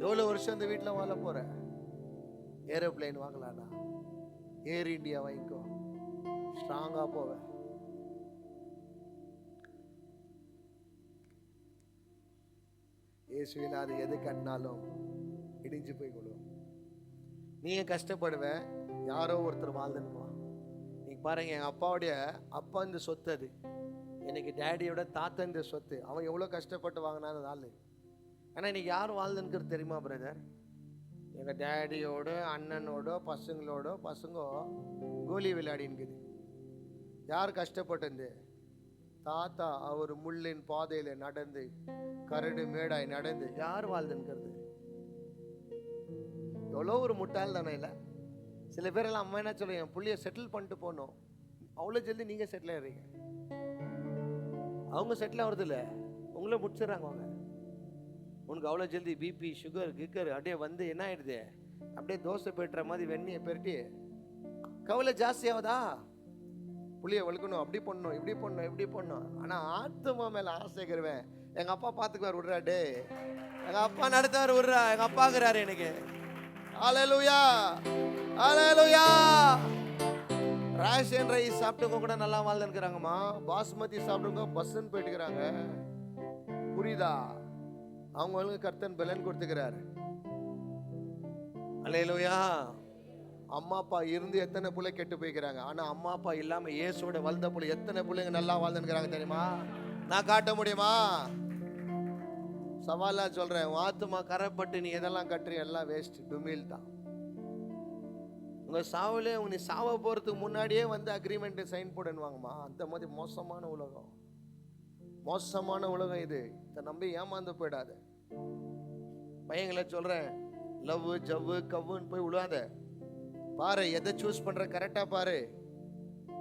எவ்வளவு வருஷம் இந்த வீட்டுல வாழ போற? ஏரோப்ளேன் வாங்கலானா? ஏர் இந்தியா வாங்கிக்கோ, ஸ்ட்ராங்கா போவ. இயேசுவின் அது எது கட்டினாலும் இடிஞ்சு போய் கொள்ளும். நீங்க கஷ்டப்படுவ, யாரோ ஒருத்தர் வாழ்ந்துக்குவான். நீங்க பாருங்க, எங்க அப்பாவுடைய அப்பா இந்த சொத்து, அது எனக்கு டேடியோட தாத்தா இந்த சொத்து. அவன் எவ்வளவு கஷ்டப்பட்டு வாங்கினான் நாள். ஆனா இன்னைக்கு யாரும் வாழ்ந்துன்னு தெரியுமா பிரதர்? எங்க டேடியோட அண்ணனோட பசங்க கோலி விளையாடின்னுக்குது. யார் கஷ்டப்பட்டது? தாத்தா அவர் முள்ளின் பாதையில நடந்து, கரடு மேடாய் நடந்து யார் வாழ்ந்துன்னுக்கிறது? எவ்வளோ ஒரு முட்டாள் தானே. இல்லை சில பேரெல்லாம் அம்மா என்ன சொல்லுங்க, என் புள்ளைய செட்டில் பண்ணிட்டு போனோம். அவ்வளோ ஜல்தி நீங்கள் செட்டில் ஆயிடுறீங்க. அவங்க செட்டில் ஆகுறது இல்லை, உங்களே முடிச்சிடறாங்க. அவங்க உனக்கு அவ்வளோ ஜல்தி பிபி சுகர் கிக்கர் அப்படியே வந்து என்ன ஆயிடுது, அப்படியே தோசை பெட்டுற மாதிரி வெண்ணியை பெருட்டி கவலை ஜாஸ்தியாவதா? புளியை வளர்க்கணும், அப்படி பண்ணணும், இப்படி பண்ணணும், இப்படி பண்ணணும். ஆனால் ஆத்மா மேலே ஆசைக்கிறவேன். எங்கள் அப்பா பார்த்துக்குவார், விட்றா டே, எங்கள் அப்பா நடத்துவார், விட்றா, எங்கள் அப்பாங்கிறாரு எனக்கு. ஹல்லேலூயா, ஹல்லேலூயா. ரேஷன் ரைஸ் சாப்பிட்டுங்க கூட நல்லா வாழ்ந்துருக்கிறாங்கம்மா. பாஸ்மதி சாப்பிடுங்க பஸ்ன்னு போயிட்டுக்கிறாங்க. புரியுதா? அவங்களுக்கு கர்த்தன் பலன் கொடுத்துக்கிறாரு. ஹல்லேலூயா. அம்மா அப்பா இருந்து எத்தனை பிள்ளை கெட்டு போய்க்கிறாங்க. ஆனா அம்மா அப்பா இல்லாம இயேசுவோட வளர்ந்த பிள்ளை எத்தனை பிள்ளைங்க நல்லா வாழ்ந்துக்கிறாங்க தெரியுமா? நான் காட்ட முடியுமா? சவாலா சொல்றேன், ஆத்துமா கரைப்பட்டு நீ எதெல்லாம் கட்டுறீ எல்லாம் வேஸ்ட், டுமில் தான். உங்க சாவுல நீ சாவ போறதுக்கு முன்னாடியே வந்து அக்ரிமெண்ட் சைன் போடுவாங்கம்மா. அந்த மாதிரி மோசமான உலகம், மோசமான உலகம் இது. இதை நம்பி ஏமாந்து போயிடாத. பையங்களை சொல்றேன், லவ் ஜவ்வு கவ்வுன்னு போய் விழுவாத. பாரு, எதை சூஸ் பண்ற கரெக்டா பாரு.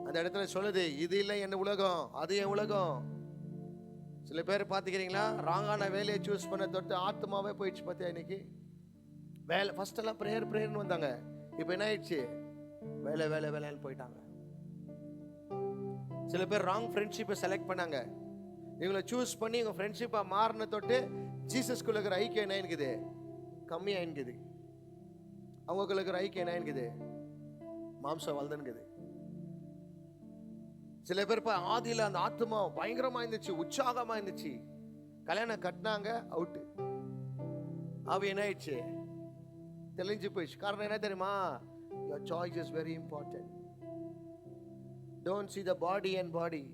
அந்த இடத்துல சொல்லுது, இது இல்லை என்ன உலகம், அது என் உலகம். சில பேர் பார்த்துக்கிறீங்களா, ராங்கான வேலையை சூஸ் பண்ண தொட்டு ஆத்மாவே போயிடுச்சு. பார்த்தியா இன்னைக்கு வேலை ஃபர்ஸ்ட் எல்லாம் ப்ரேயர்னு வந்தாங்க, இப்போ என்ன ஆயிடுச்சு, வேலை வேலை வேலைன்னு போயிட்டாங்க. சில பேர் ராங் ஃப்ரெண்ட்ஷிப்பை செலக்ட் பண்ணாங்க. இவங்களை சூஸ் பண்ணி இவங்க ஃப்ரெண்ட்ஷிப்பாக மாறின தொட்டு ஜீசஸ்குள்ள இருக்கிற ஐக்கியம் என்ன இருக்குது, கம்மியாயின்குது. அவங்களுக்கு இருக்கிற ஐக்கியம் என்ன இருக்குது, மாம்சம் வளர்ந்துன்னுக்குது. சில பேர் ஆதியில் அந்த ஆத்மா பயங்கரமா இருந்துச்சு, உற்சாகமா இருந்துச்சு. கல்யாணம் கட்டினாங்க, அவுட்டு. அவ என்ன ஆயிடுச்சு, தெளிஞ்சு போயிடுச்சு. காரணம் என்ன தெரியுமா? Your choice is very important. Don't see the body and body.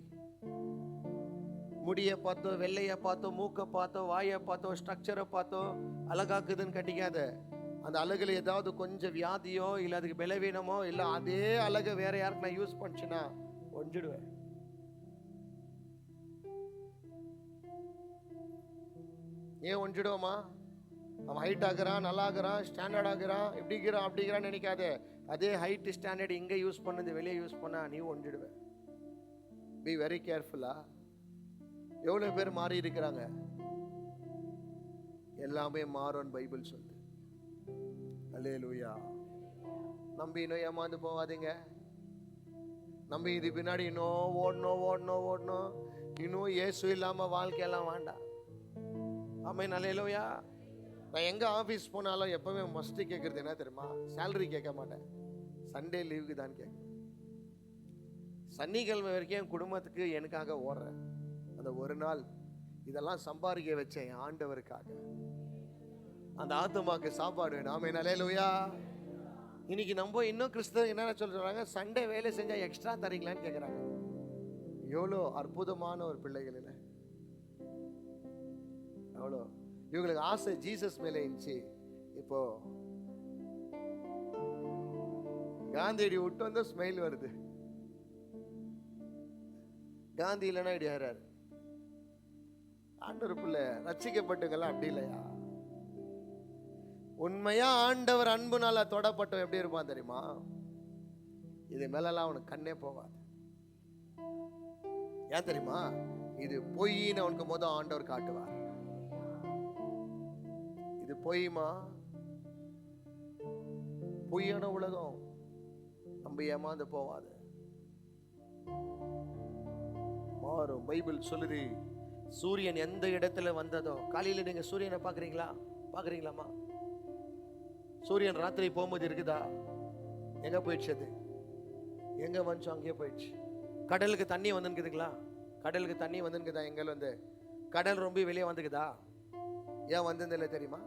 முடியை பார்த்தோ, வெள்ளையை பார்த்தோ, மூக்கை பார்த்தோ, வாயை பார்த்தோ, ஸ்ட்ரக்சரை பார்த்தோ அழகாக்குதுன்னு கட்டிக்காத. அந்த அழகுல ஏதாவது கொஞ்சம் வியாதியோ இல்லை அதுக்கு பலவீனமோ இல்லை அதே அழகை வேற யாருக்கு நான் யூஸ் பண்ணிச்சுன்னா ஒஞ்சிடுவேன். ஏன் ஒஞ்சிடுவோமா? அவன் ஹைட் ஆகுறான், நல்லா ஆகுறான், ஸ்டாண்டர்ட் ஆகுறான், இப்படிக்கிறான் அப்படிங்கிறான்னு நினைக்காத. அதே ஹைட் ஸ்டாண்டர்ட் இங்கே யூஸ் பண்ணது வெளியே யூஸ் பண்ணா நீ ஒஞ்சிடுவேன். பி வெரி கேர்ஃபுல்லா. எவ்வளவு பேர் மாறி இருக்கிறாங்க. எல்லாமே மாறும் பைபிள் சொல்லுது. அல்லேலூயா. நம்பி இன்னும் ஏமாந்து போவாதீங்க. நம்பி இது பின்னாடி இன்னும் ஓடணும். இன்னும் இயேசு இல்லாம வாழ்க்கையெல்லாம் வேண்டாம். ஆமென். அல்லேலூயா. நான் எங்க ஆபீஸ் போனாலும் எப்பவுமே மஸ்ட் கேட்கறது என்ன தெரியுமா? சேலரி கேட்க மாட்டேன், சண்டே லீவுக்கு தான் கேட்க. சனிக்கிழமை வரைக்கும் என் குடும்பத்துக்கு எனக்காக ஓடுறேன். அந்த ஒரு நாள் இதெல்லாம் சம்பாதிக்க வச்சேன் என் ஆண்டவருக்காக. அந்த ஆத்துமாக்கு சாப்பாடு வேணும். ஆமென். அல்லேலூயா. இன்னைக்கு நம்ம இன்னும் கிறிஸ்தவ என்ன சொல்றாங்க, சண்டே வேலை செஞ்சா எக்ஸ்ட்ரா தரீங்களான்னு கேட்குறாங்க. எவ்வளோ அற்புதமான ஒரு பிள்ளைகள் இல்லை, எவ்வளோ இவங்களுக்கு ஆசை ஜீசஸ் மேலே இருந்துச்சு. இப்போ காந்தியடி விட்டு வந்து ஸ்மைல் வருது. காந்தி இல்லைன்னா இப்படி ஆறாரு. ஆண்டவர் பிள்ளை ரட்சிக்கப்பட்டுங்கெல்லாம் அப்படி இல்லையா? உண்மையா ஆண்டவர் அன்புனால தொடப்பட்டவன் எப்படி இருப்பான் தெரியுமா? இது மேலெல்லாம் அவனுக்கு கண்ணே போகாது. ஏன் தெரியுமா? இது பொய்ன்னு அவனுக்கு முதல் ஆண்டவர் காட்டுவார். இது பொய்மா, பொய்யான உலகம். நம்ம நம்பி ஏமாந்து போவாது. மாறும். பைபிள் சொல்லுது, சூரியன் எந்த இடத்துல வந்ததோ, காலையில நீங்க சூரியனை பாக்குறீங்களாமா? சூரியன் ராத்திரி போகும்போது இருக்குதா? எங்க போயிடுச்சு? அது எங்க வந்துச்சோ அங்கேயே போயிடுச்சு. கடலுக்கு தண்ணி வந்துருக்குதுங்களா? கடலுக்கு தண்ணி வந்துருக்குதா? எங்கள் வந்து கடல் ரொம்ப வெளியே வந்துக்குதா? ஏன் வந்தது இல்லை தெரியுமா?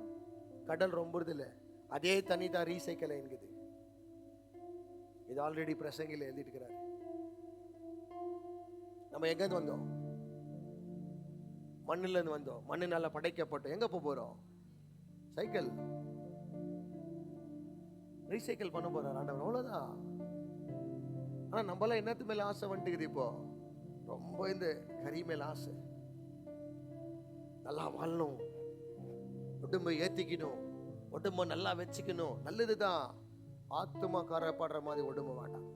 கடல் ரொம்பது இல்லை, அதே தண்ணி தான் ரீசைக்கிள் என்குது. இது ஆல்ரெடி பிரசங்கில எழுதிட்டு இருக்கிறார். நம்ம எங்கேருந்து வந்தோம்? மண்ணுல இருந்து வந்தோம். மண்ணுனால படைக்கப்பட்டோம். எங்க போறோம்? சைக்கிள் ரீசைக்கிள் பண்ண போறார் ஆண்டவர், அவ்வளவுதான். ஆனா நம்மளாம் என்னத்து மேல ஆசை வந்துட்டுக்குது இப்போ? ரொம்ப இந்த கறி மேல ஆசை. நல்லா வாழணும், உடம்பை ஏத்திக்கணும், உடம்ப நல்லா வச்சுக்கணும், நல்லதுதான். ஆத்துமா காரப்படுற மாதிரி உடம்பு வேண்டாம்.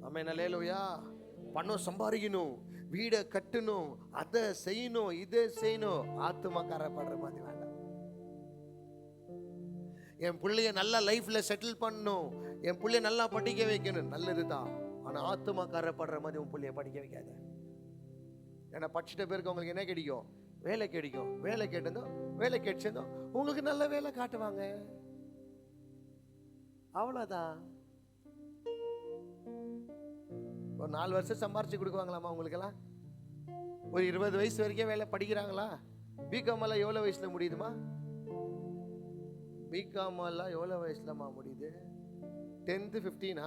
ஆமென், அல்லேலூயா. பணம் சம்பாதிக்கணும், வீடை கட்டணும், அதை செய்யணும், இதை செய்யணும், ஆத்துமா காரப்படுற மாதிரி வேண்டாம். என் பிள்ளைய நல்லா லைஃப்ல செட்டில் பண்ணணும், என் பிள்ளைய நல்லா படிக்க வைக்கணும், நல்லதுதான். ஆனா ஆத்துமா காரப்படுற மாதிரி உன் பிள்ளைய படிக்க வைக்காத. ஏன்னா படிச்சுட்ட பேருக்கு உங்களுக்கு என்ன கிடைக்கும்? வேலை கிடைக்கும். வேலை கேட்டிருந்தோம், வேலை கிடைச்சிருந்தோம், உங்களுக்கு நல்ல வேலை காட்டுவாங்க, அவ்வளவுதான். ஒரு 4 வருஷம் சம்பாரிச்சு கொடுக்குவாங்களாமா உங்களுக்கெல்லாம்? ஒரு 20 வயசு வரைக்கும் வேலை படிக்கிறாங்களா? பிகாம் எல்லாம் எவ்வளவு வயசுல முடியுதுமா? பிகாம் எல்லாம் எவ்வளவு வயசுலமா முடியுது? 10th 15,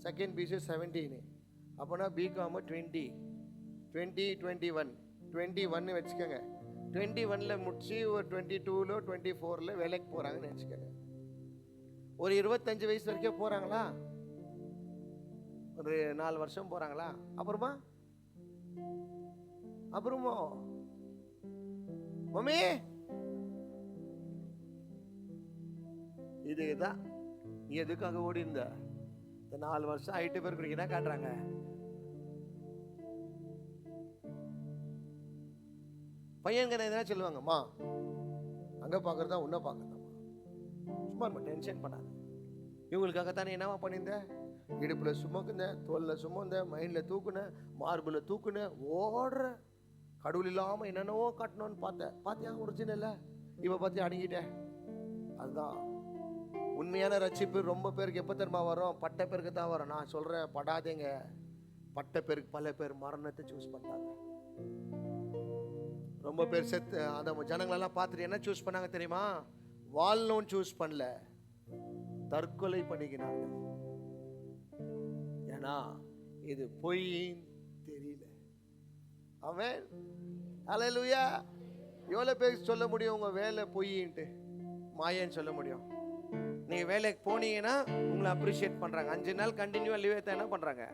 second PC 17. அப்போனா பிகாம் 20, 21 வச்சுக்கோங்க. 21ல முடிச்சு ஒரு 22ல 24ல வேலைக்கு போறாங்கன்னு வச்சுக்கோங்க. ஒரு 25 வயசு வரைக்கும் போறாங்களா? ஒரு 4 வருஷம் போறாங்களா? அப்புறமா மம்மி இதுதான் நீ எதுக்காக ஓடி இருந்த? இந்த 4 வருஷம் ஆயிட்டு பேருக்கு என்ன காட்டுறாங்க? பையன்க எதனா சொல்லுவாங்கம்மா, அங்க பாக்குறதா உன்ன பாக்குறதாம்மா, சும்மா டென்ஷன் பண்ணாத. இவங்களுக்காகத்தானே என்னவா பண்ணியிருந்த? இடுப்புல சுமக்குந்த, தோல்ல சுமந்த, மைண்ட்ல தூக்குன, மார்புல தூக்குன, ஓடுற. கடவுள் இல்லாம என்னென்னவோ காட்டணும்னு பார்த்தியா? ஒரிஜினல்ல இப்ப பார்த்தியா அடங்கிட்ட. அதுதான் உண்மையான ரட்சிப்பு. ரொம்ப பேருக்கு எப்ப தெரியுமா வரும்? பட்ட பேருக்கு தான் வரும். நான் சொல்றேன், படாதீங்க. பட்ட பேருக்கு பல பேர் மரணத்தை சூஸ் பண்ணாங்க. ரொம்ப பேர் செத்து அந்த ஜனங்களெல்லாம் பார்த்துட்டு என்ன சூஸ் பண்ணாங்க தெரியுமா? வாழணும்னு சூஸ் பண்ணல, தற்கொலை பண்ணிக்கினார்கள். ஏன்னா இது பொய்ன்னு தெரியல. ஆமென், அல்லேலூயா. எவ்வளவு பேருக்கு சொல்ல முடியும் உங்க வேலை பொய்ன்ட்டு? மாயன்னு சொல்ல முடியும். நீங்க வேலைக்கு போனீங்கன்னா உங்களை அப்ரிஷியேட் பண்றாங்க. 5 நாள் கண்டினியூவா லீவ் எடுத்தா என்ன பண்றாங்க?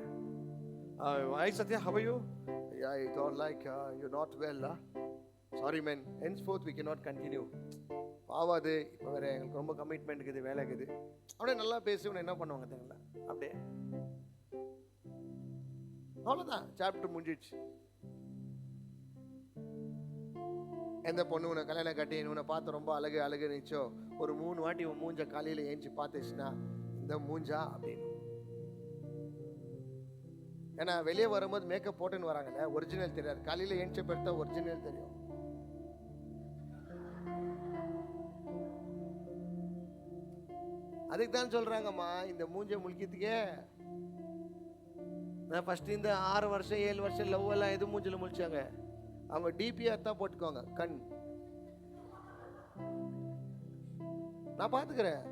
Hi Satya, how are you? Yeah, I don't like you're not well. Sorry man, henceforth we cannot continue. பாவாது இப்போ வேற எங்களுக்கு ரொம்ப கமிட்மெண்ட் இருக்குது, வேலை இருக்குது. அப்படியே நல்லா பேசி என்ன பண்ணுவாங்க தெரியுங்களா? அப்படியே அவ்வளோதான், சாப்டர் முடிஞ்சிடுச்சு. எந்த பொண்ணு உன்னை கல்யாணம் கட்டி உன்னை பார்த்து ரொம்ப அழகு நிச்சோ ஒரு 3 வாட்டி உன் மூஞ்ச காலையில் ஏஞ்சி பார்த்துச்சுன்னா இந்த மூஞ்சா அப்படின்னு. ஏன்னா வெளியே வரும்போது மேக்கப் போட்டுன்னு வராங்கல்ல, ஒரிஜினல் தெரியாது. காலையில் ஏஞ்சி பெருத்தா ஒரிஜினல் தெரியும். அதுக்கு தான் சொல்றாங்கம்மா, இந்த மூஞ்ச முழிக்கிறதுக்கே நான் ஃபர்ஸ்ட் இந்த 6 வருஷம் 7 வருஷம் லவ் எல்லாம் எது மூஞ்சில முழிச்சாங்க? அவங்க டிபிஆர் தான் போட்டுக்கோங்க. கண் நான் பாத்துக்கிறேன்.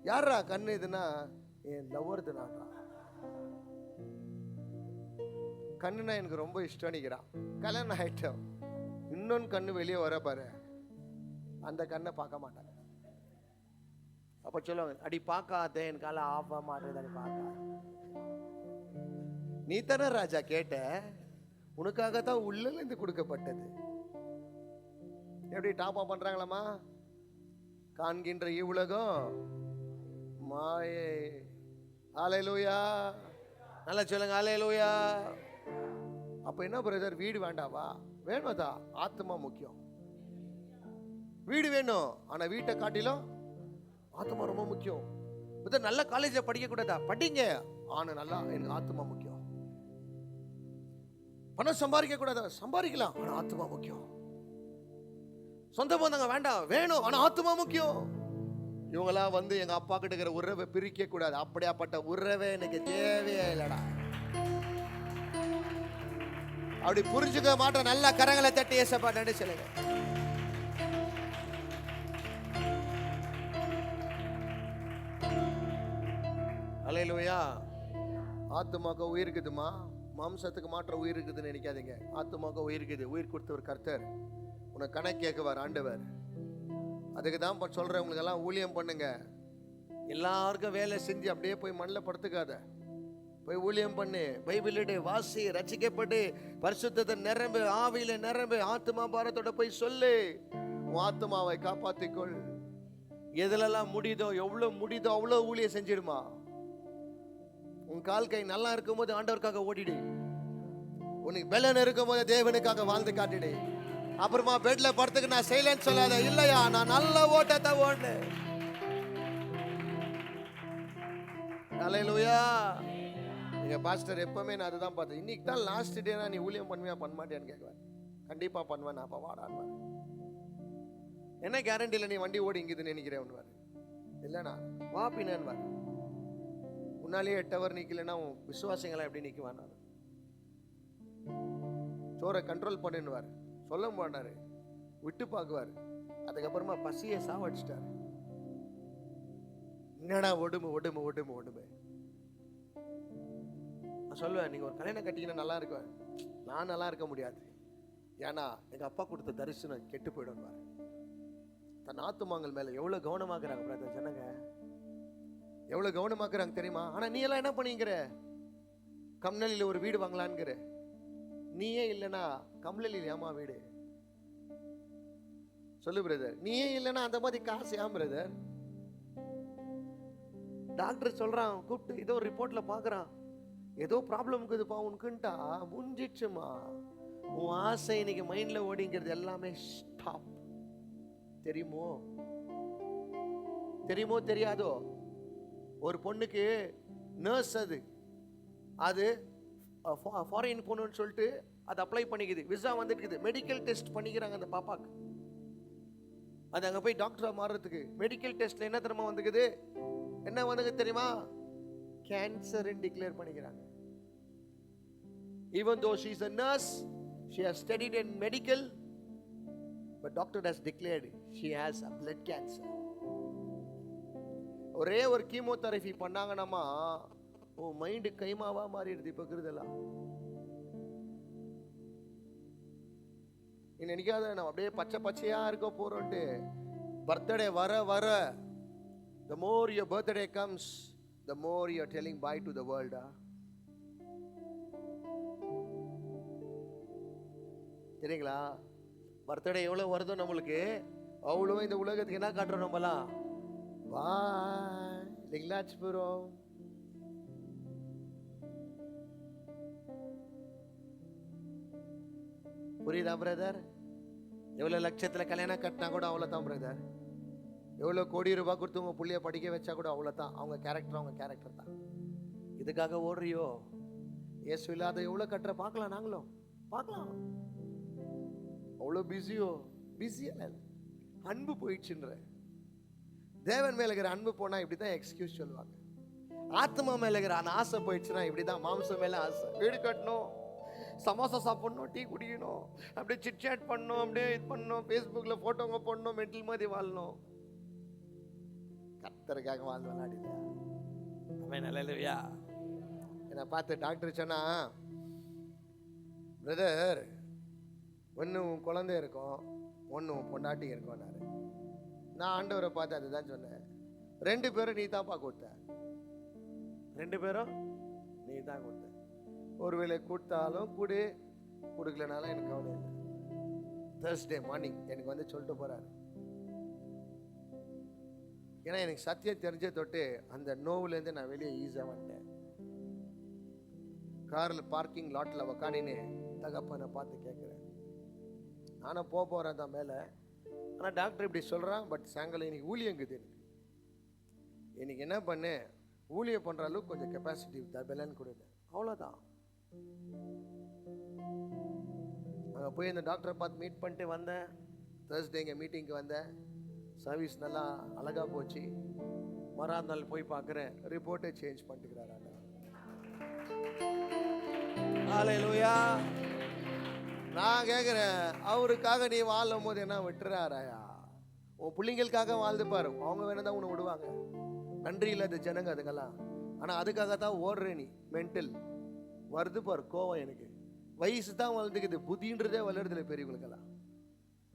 யாரா கண்ணு இதுன்னா என் லவ்வர்து நான்டா. கண்ணுனா எனக்கு ரொம்ப இஷ்டம் நிற்கிறான். கல்யாணம் ஆயிட்டோம், இன்னொன்னு கண்ணு வெளியே வர பாரு, அந்த கண்ணை பார்க்க மாட்டாங்க. அப்ப சொல்லுவாங்க, அடி பார்க்காத என் காலை ஆஃப் மாட்டேது, அடி பார்க்க. நீ தானே ராஜா கேட்ட, உனக்காகத்தான் உள்ளல இருந்து கொடுக்கப்பட்டது. எப்படி டாப்பா பண்றாங்களாமா? காண்கின்ற இவ்வுலகம் மாயே. ஹல்லேலூயா, நல்லா சொல்லுங்க ஹல்லேலூயா. அப்ப என்ன பிரதர், வீடு வேண்டாவா? வேணும்தான், ஆத்மா முக்கியம். வீடு வேணும், ஆனா வீட்டை காட்டிலும் ஆத்மா ரொம்ப முக்கியம். நல்ல காலேஜில் படிக்க கூடாதா? படிங்க, ஆனா நல்லா எனக்கு ஆத்மா முக்கியம். பணம் சம்பாதிக்க கூடாதா? சம்பாதிக்கலாம், ஆனா ஆத்மா முக்கியம். சொந்த பந்தங்க வேண்டாம், வேணும், ஆனா ஆத்மா முக்கியம். இவங்களாம் வந்து எங்க அப்பா கிட்ட இருக்கிற உறவை பிரிக்க கூடாது. அப்படியாப்பட்ட உறவே எனக்கு தேவையே இல்லடா. அப்படி புரிஞ்சுக்க மாட்டோம். நல்ல கரங்களை தட்டி ஏசப்பா நன்றி சொல்லுங்க. அல்லேலூயா. ஆத்துமாக்கு உயிர் இருக்குதுமா, மாம்சத்துக்கு மாற்ற உயிர் இருக்குதுன்னு நினைக்காதீங்க. ஆத்துமாக்கு உயிர் இருக்குது. உயிர் கொடுத்தவர் கர்த்தர். உனக்கு கணக்கு கேட்குவார் ஆண்டவர். அதுக்கு தான் சொல்றேன், உங்களுக்கு எல்லாம் ஊழியம் பண்ணுங்க. எல்லாருக்கும் வேலை செஞ்சு அப்படியே போய் மண்ணில் படுத்துக்காத. போய் ஊழியம் பண்ணு, பைபிள் எடு, வாசி, ரட்சிக்கப்பட்டு பரிசுத்தத்தை நிரம்பு, ஆவியில நிரம்பு, ஆத்மா பாரத்தோட போய் சொல்லு. உன் ஆத்மாவை காப்பாத்திக்கொள். எதுலெல்லாம் முடியுதோ, எவ்வளவு முடியுதோ அவ்வளோ ஊழியம் செஞ்சிடுமா. உன் கால் கை நல்லா இருக்கும் போது ஆண்டவருக்காக ஓடிடு. உனக்கு பெலன் இருக்கும் போது தேவனுக்காக வாழ்ந்து காட்டிடு. அப்புறமா பெட்ல படுத்துக்கு நான் செய்யலன்னு சொல்லாத. இல்லையா, நான் நல்ல ஓட்டத்தை ஓடுனேன். அல்லேலூயா. எங்க பாஸ்டர் எப்பவுமே நான் அதுதான் பார்த்தேன். இன்னைக்கு தான் லாஸ்ட் டே, நீ ஊழியம் பண்ணுவியா பண்ண மாட்டேன்னு கேட்குவேன். கண்டிப்பா பண்ணுவேன். அப்ப வாடான்னு. என்ன கேரண்டி இல்லை நீ வண்டி ஓடி இங்குதுன்னு நினைக்கிறேன். இல்லைண்ணா வா பின்னான்னு. முன்னாலேயே 8 ஹவர் நிக்கலன்னா விசுவாசிங்களா எப்படி நிக்குவான்? சோரை கண்ட்ரோல் பண்ணிடுவார். சொல்ல மாட்டாரு, விட்டு பார்க்குவார். அதுக்கப்புறமா பசியை சாவடிச்சிட்டாரு. என்னடா ஒடுமை ஒடுமை ஒடுமை ஒடுமை. நான் சொல்லுவேன், நீங்க ஒரு கல்யாணம் கட்டிங்கன்னா நல்லா இருக்குவேன். நான் நல்லா இருக்க முடியாது. ஏன்னா எங்க அப்பா கொடுத்த தரிசனம் கெட்டு போயிடுவார். தன் ஆத்துமாங்கள் மேல எவ்வளவு கவனமாக்குறாங்க பிரதர் ஜனங்க, எவ்வளவு கவனமாக்குறாங்க தெரியுமா? ஆனா நீ எல்லாம் என்ன பண்ணிக்கிற? கம்னலில ஒரு வீடு வாங்கலான்ங்கிற. நீயே இல்லைன்னா கம்னலில் ஏமா வீடு? சொல்லு பிரதர். நீயே இல்லைன்னா அந்த மாதிரி காசு ஏன் பிரதர்? டாக்டர் சொல்றான், கூப்பிட்டு ஏதோ ரிப்போர்ட்ல பாக்குறான், ஏதோ ப்ராப்ளம் இருக்குதுப்பா உனக்குன்ட்டா முடிஞ்சிடுச்சுமா. உன் ஆசை இன்னைக்கு மைண்ட்ல ஓடிங்கிறது எல்லாமே ஸ்டாப். தெரியுமோ தெரியுமோ தெரியாதோ? ஒரு பொண்ணுக்கு நர்ஸ் அது ஃபாரின் போகணும்னு சொல்லிட்டு அது அப்ளை பண்ணிக்குது. விசா வந்துட்டு மெடிக்கல் டெஸ்ட் பண்ணிக்கிறாங்க அந்த பாப்பாக்கு. அது அங்கே போய் டாக்டரா மாறுறதுக்கு மெடிக்கல் டெஸ்ட்ல என்ன தெரியுமா வந்துக்குது? என்ன வந்துக்குது தெரியுமா? கேன்சர் டிக்ளேர் பண்ணிக்கிறாங்க. Even though she is a nurse, she has studied in medical, but doctor has declared she has a blood cancer. ஒரே ஒரு கீமோதெரபி பண்ணாங்கன்னா உன் மைண்ட் கைமாவா மாறிடுது. இப்ப இருக்குதெல்லாம் நீ நினைக்காத நம்ம அப்படியே பச்சை பச்சையா இருக்க போறோம்ட்டு. பர்த்டே வர வர, the more your birthday comes, the more you are telling bye to the world. சரிங்களா? பர்த்டே எவ்வளவு வருதோ நம்மளுக்கு அவ்வளோ இந்த உலகத்துக்கு என்ன காட்டுறோம் நம்மலாம்? பாய் இல்லைங்களா? போறோம். புரியுதா பிரதர்? எவ்வளவு லட்சத்துல கல்யாணம் கட்டினா கூட அவ்வளவுதான் பிரதர். எவ்வளவு கோடி ரூபாய் கொடுத்து உங்க புள்ளைய படிக்க வச்சா கூட அவ்வளவுதான். அவங்க கேரக்டர் தான். இதுக்காக ஓடுறியோ? இயேசு இல்லாத எவ்வளவு கட்டுற பார்க்கலாம், நாங்களும் பார்க்கலாம். அவ்வளோ பிஸியோ? பிஸியா அன்பு போயிடுச்சுன்ற. தேவன் மேல இருக்கிற அன்பு போனா இப்படிதான் எக்ஸ்கியூஸ் சொல்லுவாங்க. ஆத்மா மேல இருக்கிற ஆசை போயிடுச்சுன்னா இப்படிதான். மாம்சம் மேல ஆசை, வீடு கட்டணும், சமோசா சாப்பிடணும், டீ குடிக்கணும், அப்படியே சிட் சாட் பண்ணணும், அப்படியே இது பண்ணணும், ஃபேஸ்புக்ல போட்டோங்க போடணும், மென்டல் மாதிரி வாழணும். கர்த்தருக்காக வாழ்ந்து விளையாடில அவன் நல்லலையா? என்னை பார்த்து டாக்டர் சொன்னா, பிரதர் ஒன்று உன் குழந்தை இருக்கும், ஒன்று உன் பொண்டாட்டி இருக்கும்னாரு. நான் ஆண்டவரை பார்த்து அதுதான் சொன்னேன். 2 பேரும் நீ தான்ப்பா கொடுத்த. 2 பேரும் நீ தான் கொடுத்த. ஒருவேளை கொடுத்தாலும் கொடு, கொடுக்கலனாலும் எனக்கு கவலை இல்லை. Thursday மார்னிங் எனக்கு வந்து சொல்லிட்டு போறாரு. ஏன்னா எனக்கு சத்தியம் தெரிஞ்ச தொட்டு அந்த நோவுலேருந்து நான் வெளியே ஈஸியாக வந்துட்டேன். காரில் பார்க்கிங் லாட்டில் உக்காண்டின்னு தகப்பனை பார்த்து கேட்குறேன். நானும் போகிறேன் தான் மேலே. ஆனால் டாக்டர் இப்படி சொல்கிறான், பட் சாயங்காலம் இன்னைக்கு ஊழியங்குது. எனக்கு இன்னைக்கு என்ன பண்ணு, ஊழியம் பண்ற அளவுக்கு கொஞ்சம் கெப்பாசிட்டி பெலன் கொடுங்க, அவ்வளோதான். அங்கே போய் இந்த டாக்டரை பார்த்து மீட் பண்ணிட்டு வந்தேன். தேர்ஸ்டே இங்கே மீட்டிங்க்கு வந்தேன். சர்வீஸ் நல்லா அழகாக போச்சு. மறாத நாள் போய் பார்க்குறேன், ரிப்போர்ட்டை சேஞ்ச் பண்ணிட்டுக்கிறாரு. ஹல்லேலூயா. நான் கேட்குறேன், அவருக்காக நீ வாழும் போது என்ன விட்டுறாராயா? உன் பிள்ளைங்களுக்காக வாழ்ந்து பாரு, அவங்க வேணதான் உன்னை விடுவாங்க. நன்றி இல்லாத ஜனங்க அதுக்கெல்லாம். ஆனால் அதுக்காக தான் ஓடுற நீ. மென்டல் வருது பாரு கோவம். எனக்கு வயசு தான் வளர்ந்துக்குது, புத்தின்றதே வளருதுல பெரியவங்களுக்கெல்லாம்.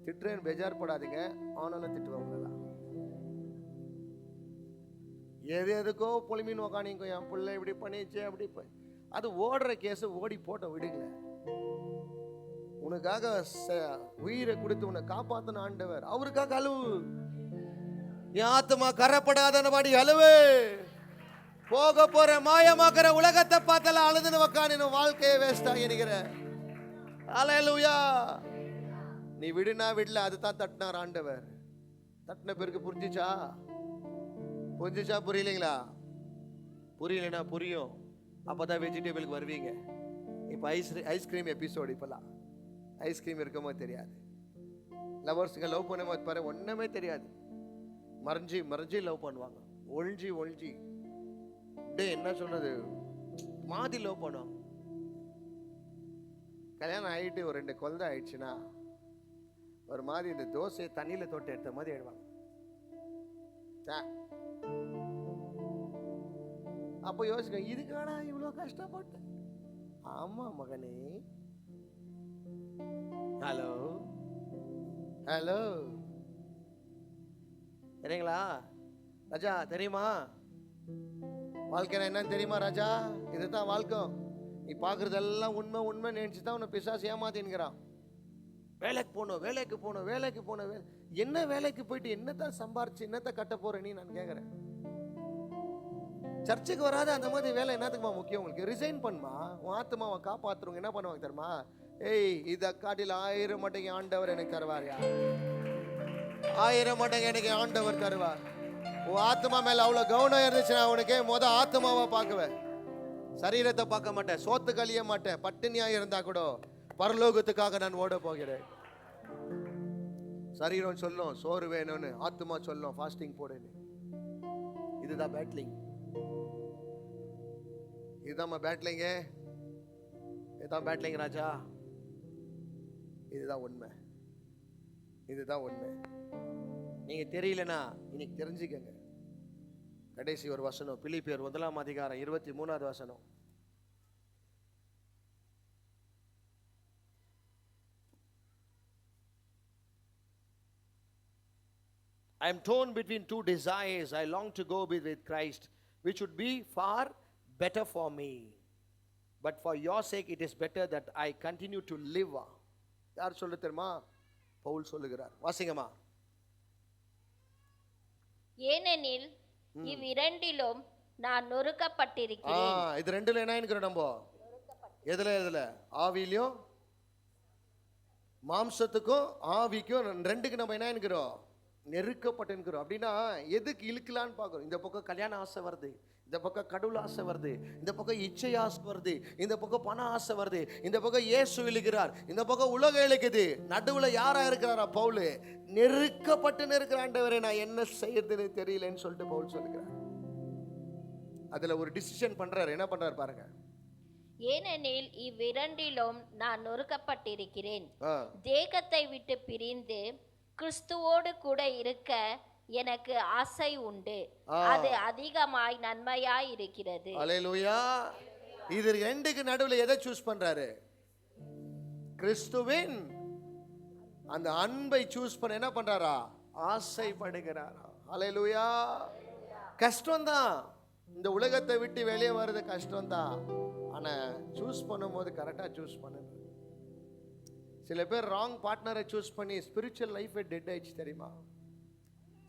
திட்டுறேன்னு பெஜார் படாதீங்க, ஆனாலும் திட்டுவாங்களெல்லாம். எதுக்கோ பொலிமின்னு உக்கானிங்கோ, என் பிள்ளை இப்படி பண்ணிச்சு அப்படி. அது ஓடுற கேஸ் ஓடி போட்ட விடுங்க. உனக்காக உயிரை கொடுத்து உன்னை காப்பாத்தின ஆண்டவர், அவருக்காக அழுவு. என் ஆத்மா கரப்படாதபடி அழுவு. போக போற மாயமாக்குற உலகத்தை பார்த்தால அழுதுன்னு உக்காந்து வாழ்க்கையை வேஸ்டா என்கிற. ஹல்லேலூயா. நீ விடுனா விடல, அதுதான் தட்டினார் ஆண்டவர். தட்டின பிறகு புரிஞ்சிச்சா? புரிஞ்சிச்சா? புரியலைங்களா? புரியலனா புரியும், அப்பதான் வெஜிடபிளுக்கு வருவீங்க. இப்போ ஐஸ்கிரீம் எபிசோடு. இப்பெல்லாம் ஐஸ்கிரீம் இருக்குமோ தெரியாது. லவர்ஸுங்க லவ் பண்ணும்போது பாரு ஒன்றுமே தெரியாது. மறைஞ்சி மறைஞ்சி லவ் பண்ணுவாங்க, ஒழிஞ்சி ஒழிஞ்சி. டே என்ன சொல்றது, மாதி லவ் பண்ணுவாங்க. கல்யாணம் ஆகிட்டு ஒரு 2 குழந்தை ஆயிடுச்சுன்னா ஒரு மாதிரி இந்த தோசை தண்ணியில் தொட்டு எடுத்த மாதிரி ஆயிடுவாங்க. அப்போ யோசிக்க, இதுக்காடா இவ்வளோ கஷ்டப்பட்டு. ஆமா மகனே. ஹலோ ஹலோ, சரிங்களா ராஜா? தெரியுமா வாழ்க்கை என்னன்னு தெரியுமா ராஜா? இதுதான் வாழ்க்கை. நீ பார்க்குறதெல்லாம் உண்மை உண்மை நினைச்சு தான் உன்னை பிசாசு ஏமாத்தின்னுக்கிறான். வேலைக்கு போகணும், வேலைக்கு போகணும், வேலைக்கு போகணும். என்ன வேலைக்கு போயிட்டு என்னத்தான் சம்பாரிச்சு என்னத்தை கட்ட போற நீ? நான் கேட்குறேன். சர்ச்சுக்கு வராத அந்த மாதிரி வேலை என்னத்துக்குமா முக்கியம் உங்களுக்கு? ரிசைன் பண்ணுமா. உன் ஆத்மாவை காப்பாத்துறவங்க என்ன பண்ணுவாங்க தெரியுமா? ஏய், இதை காட்டில் 1000 மடங்கு ஆண்டவர் எனக்கு தருவார்யா. 1000 மடங்கு எனக்கு ஆண்டவர் தருவார். உன் ஆத்மா மேல அவ்வளவு கவனம் இருந்துச்சுன்னா உனக்கே ஆத்மாவை பார்க்குவேன், சரீரத்தை பார்க்க மாட்டேன், சோத்து கழிய மாட்டேன். பட்டினியா இருந்தா கூட பரலோகத்துக்காக நான் ஓட போகிறேன். சரீரம் சொல்லும் சோறு வேணும்னு, ஆத்மா சொல்லும் ஃபாஸ்டிங் போடுன்னு. இதுதான் பேட்லிங். இதுதான் பேட்லிங்க. இதுதான் பேட்லிங் ராஜா. இதுதான் உண்மை. இதுதான் உண்மை. நீங்க தெரியலனா இன்னைக்கு தெரிஞ்சுக்கங்க. கடைசி ஒரு வசனம், பிலிப்பியர் 1 அதிகாரம் 23வது வசனம். I am torn between 2 desires. I long to go be with Christ, which would be far better for me. But for your sake it is better that I continue to live. யார் சொல்ல தெரியுமா? பவுல் சொல்லுகிறார். வாசிங்கம்மா. ஏனெனில் இவ்விரண்டிலும் நான் நொறுக்கப்பட்டிருக்கிறேன். இது ரெண்டுல என்ன இருக்கிறோம் நம்ம? எதுல? ஆவியிலும் மாம்சத்துக்கும் ஆவிக்கும் ரெண்டுக்கு நம்ம என்ன இருக்கிறோம்? நெருக்கப்பட்டு. அப்படின்னா எதுக்கு இழுக்கலான்னு பார்க்குறோம். இந்த பக்கம் கல்யாண ஆசை வருது, இந்த பக்கம் கடவுள் ஆசை வருது, இந்த பக்கம் இச்சை ஆசை வருது, இந்த பக்கம் பண ஆசை வருது, இந்த பக்கம் இயேசு இழுக்கிறார், இந்த பக்கம் உலகம் இழுக்குது. நடுவுல யாரா இருக்கிறாரா? பவுல். நெருக்கப்பட்டு இருக்கிற ஆண்டவரே, நான் என்ன செய்யறதுன்னு தெரியலன்னு சொல்லிட்டு பவுல் சொல்லுகிறார். அதுல ஒரு டிசிஷன் பண்றாரு. என்ன பண்றாரு பாருங்க. ஏனெனில் இவ்விரண்டிலும் நான் நொறுக்கப்பட்டிருக்கிறேன். தேகத்தை விட்டு பிரிந்து கிறிஸ்துவோடு கூட இருக்க எனக்கு ஆசை உண்டு, அது அதிகமாய் நன்மையாய் இருக்கிறது. அல்லேலூயா. இது ரெண்டுக்கு நடுவுல எதை சூஸ் பண்றாரு? கிறிஸ்துவின் அந்த அன்பை சூஸ் பண்ண என்ன பண்றாரா? ஆசைப்படுகிறாரா? அல்லேலூயா. கஷ்டம்தான், இந்த உலகத்தை விட்டு வெளியே வர்றது கஷ்டம்தான். ஆனா சூஸ் பண்ணும்போது கரெக்டா சூஸ் பண்ணணும். சில பேர் ராங் பார்ட்னரை சூஸ் பண்ணி ஸ்பிரிச்சுவல் லைஃபை டெட் ஆயிடுச்சு தெரியுமா?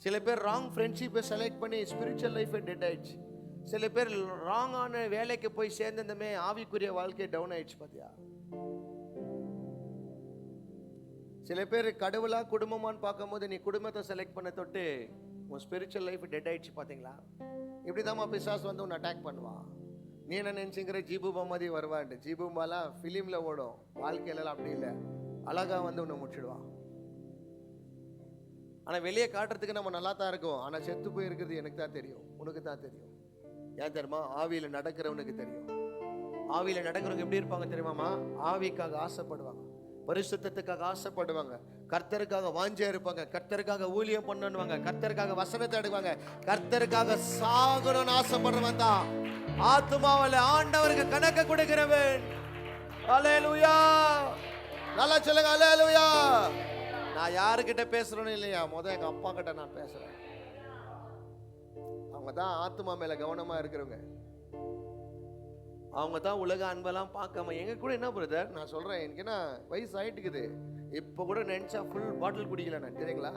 சில பேர் ராங் ஃப்ரெண்ட்ஷிப்பை செலக்ட் பண்ணி ஸ்பிரிச்சுவல் லைஃபை டெட் ஆயிடுச்சு. சில பேர் ராங்கான வேலைக்கு போய் சேர்ந்ததுமே ஆவிக்குரிய வாழ்க்கை டவுன் ஆயிடுச்சு. பாத்தியா? சில பேர் கடவுளா குடும்பமான்னு பார்க்கும்போது நீ குடும்பத்தை செலக்ட் பண்ண தொட்டு உன் ஸ்பிரிச்சுவல் லைஃப் டெட் ஆயிடுச்சு பார்த்தீங்களா? இப்படிதாம்மா பிசாசு வந்து உன்னை அட்டாக் பண்ணுவான். நீ என்ன நினச்சிங்கிற ஜீபூபா மாதிரி வருவான்ட்டு. ஜீபூபாலாம் ஃபிலிமில் ஓடும், வாழ்க்கையிலலாம் அப்படி இல்லை. அழகாக வந்து உன்னை முடிச்சிடுவான். ஆனால் வெளியே காட்டுறதுக்கு நம்ம நல்லா தான் இருக்கும். ஆனால் செத்து போய் இருக்கிறது எனக்கு தான் தெரியும், உனக்கு தான் தெரியும். ஏன் தெரியுமா? ஆவியில் நடக்கிறவனுக்கு தெரியும். ஆவியில் நடக்கிறவங்க எப்படி இருப்பாங்க தெரியுமாமா? ஆவிக்காக ஆசைப்படுவாங்க, பரிசுத்தத்துக்காக ஆசைப்படுவாங்க, கர்த்தருக்காக வாஞ்சையா இருப்பாங்க, கர்த்தருக்காக ஊழியம் பண்ணுவாங்க, கர்த்தருக்காக வசனத்தை எடுப்பாங்க, கர்த்தருக்காக சாகணும்னு ஆசைப்படுறவன் தான் ஆத்துமாவில் ஆண்டவருக்கு கணக்கு கொடுக்கிறவன். அல்லேலூயா, நல்லா சொல்லுங்க அல்லேலூயா. நான் யாருக்கிட்ட பேசுறேன்னு இல்லையா, எங்க அப்பா கிட்ட நான் பேசுறேன். அவங்க தான் ஆத்துமா மேல கவனமா இருக்கிறவங்க. அவங்க தான் உலக அன்பெல்லாம் பார்க்காம எங்க கூட. என்ன பிரதர் நான் சொல்றேன், எனக்கு என்ன வயசு ஆயிட்டுக்குது, இப்போ கூட நினைச்சா ஃபுல் பாட்டில் குடிக்கல நான், தெரியுங்களா?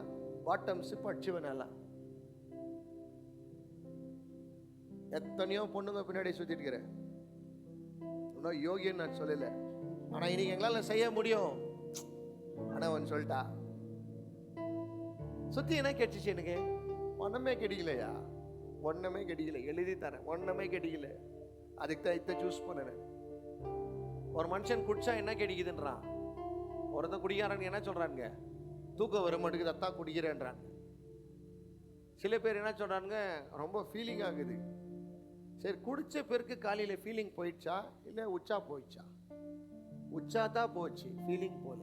பாட்டம் சிப் அடிச்சுவேன் எல்லாம். எத்தனையோ பொண்ணுங்க பின்னாடி சுத்திட்டு இருக்கிறேன். இன்னும் யோகியன்னு நான் சொல்லல, ஆனா இன்னைக்கு எங்களால செய்ய முடியும். ஆனா ஒன்னு சொல்லிட்டா, சுத்தி என்ன கிடைச்சிச்சு எனக்கு? ஒண்ணுமே கிடைக்கலையா? ஒண்ணுமே கிடைக்கல. எழுதி தரேன், ஒண்ணுமே கிடைக்கல. அதுக்கு தான் இதை சூஸ் பண்ணேன். ஒரு மனுஷன் குடிச்சா என்ன கிடைக்குதுன்றான், ஒருத்தன் குடிக்கிறான்னு என்ன சொல்றானுங்க? தூக்கம் வர மாட்டேங்குது, அத்தான் குடிக்கிறேன்றான். சில பேர் என்ன சொல்றானுங்க, ரொம்ப ஃபீலிங் ஆகுது. சரி, குடிச்ச பேருக்கு காலையில ஃபீலிங் போயிடுச்சா இல்லை உச்சா போயிடுச்சா? உச்சா தான் போச்சு, ஃபீலிங் போல.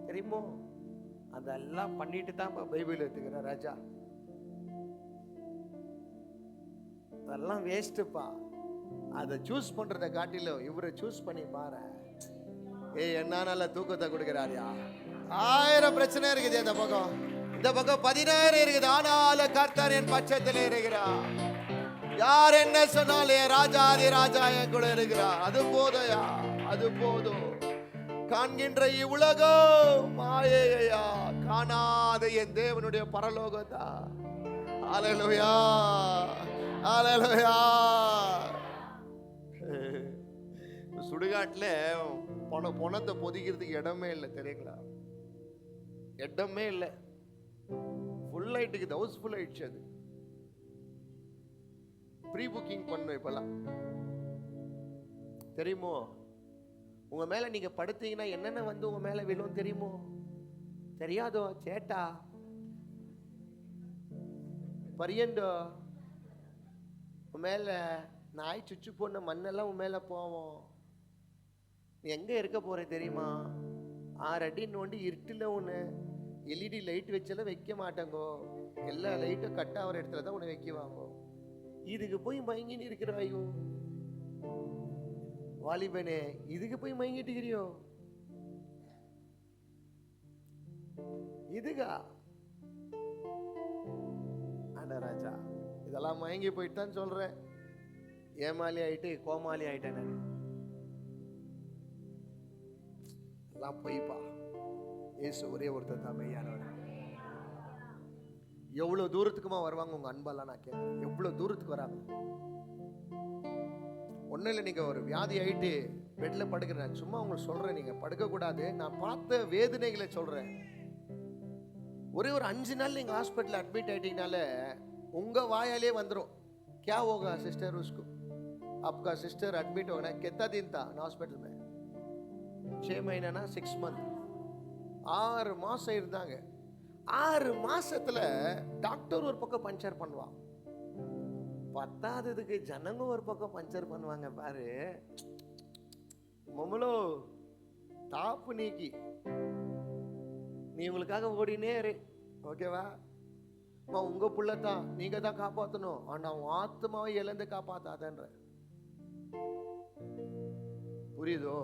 தெரியுமோ? அதெல்லாம் பண்ணிட்டு தான் பைபிள் எடுத்துக்கிற ராஜா. அதெல்லாம் வேஸ்ட்டுப்பா. அதை சூஸ் பண்றதை காட்டிலும் இவரை சூஸ் பண்ணி பாரு. என்ன நல்ல தூக்கத்தை கொடுக்கிறாரியா? 1000 பிரச்சனை இருக்குது இந்த பக்கம், இந்த பக்கம் 16 இருக்குது. ஆனாலும் கர்த்தர் என் பட்சத்தில் இருக்கிறார். யார் என்ன சொன்னாலே ராஜாதி ராஜா என் கூட இருக்கிறார். அது போதையா, அது போதும். காண்கின்ற இவ்வுலகம் மாயையா, காணாத என் தேவனுடைய பரலோகத்தா. அல்லேலூயா, அல்லேலூயா. சுடுகாட்டுல பணத்தை பொதிக்கிறதுக்கு இடமே இல்லை, தெரியுங்களா? இடமே இல்லை. ஃபுல் ஆயிட்டுக்குது, ஹவுஸ் ஃபுல் ஆயிடுச்சு. அது ப்ரீ புக்கிங் பண்ணும் இப்பெல்லாம், தெரியுமோ? உங்க மேல நீங்க படுத்தீங்கன்னா என்னென்ன வந்து உங்க மேல விழும் தெரியுமோ? தெரியாதோ? சேட்டா, பரியண்டோ, உன் மேல நாய் சுச்சு போன மண்ணெல்லாம் உன் மேல போவோம். நீ எங்க இருக்க போற தெரியுமா? 6 அடி நோண்டி இருட்டுல ஒன்று எல்இடி லைட் வச்செல்லாம் வைக்க மாட்டாங்கோ. எல்லா லைட்டும் கட் ஆகிற இடத்துல தான் உன்னை வைக்குவாங்கோ. இதுக்கு போய் மயங்கின்னு இருக்கிறாயோ வாலிபனே, இதுக்கு போய் மயங்கிட்டு இருக்கிறியோ? இதுகா ஆண்ட ராஜா, இதெல்லாம் மயங்கி போயிட்டு தான் சொல்றேன். ஏமாலி ஆயிட்டு கோமாளி ஆயிட்டேன் நான். எல்லாம் பொய்ப்பா. இயேசு ஒரே ஒருத்தர் தான் மெய்யானவர். எவ்வளவு தூரத்துக்குமா வருவாங்க உங்க அன்பெல்லாம் நான் கேட்கிறேன். எவ்வளவு தூரத்துக்கு வராங்க? ஒன்றும் இல்லை, நீங்கள் ஒரு வியாதி ஆகிட்டு பெட்டில் படுக்கிறேன், சும்மா உங்களுக்கு சொல்கிறேன், நீங்கள் படுக்கக்கூடாது. நான் பார்த்த வேதனைகளை சொல்கிறேன். ஒரே ஒரு 5 நாள் நீங்கள் ஹாஸ்பிட்டலில் அட்மிட் ஆகிட்டீங்கனால உங்கள் வாயாலே வந்துடும். क्या होगा सिस्टर, उसको आपका सिस्टर एडमिट होना कितना दिन था हॉस्पिटल में? 6 महीना 6 मंथ, 6 மாசம் இருந்தாங்க. 6 மாசத்துல டாக்டர் ஒரு பக்கம் பஞ்சர் பண்ணுவான், பத்தாததுக்கு ஜனங்க ஒரு பக்கம் பஞ்சர் பண்ணுவாங்க பாரு. மம்மளோ தாப்பு நீக்கி நீ உங்களுக்காக ஓடினே இரு, ஓகேவா? உங்க புள்ளத்தான் நீங்க தான் காப்பாற்றணும், ஆனா அவன் ஆத்மாவை இழந்து காப்பாத்தாதன்ற. புரியுதோ?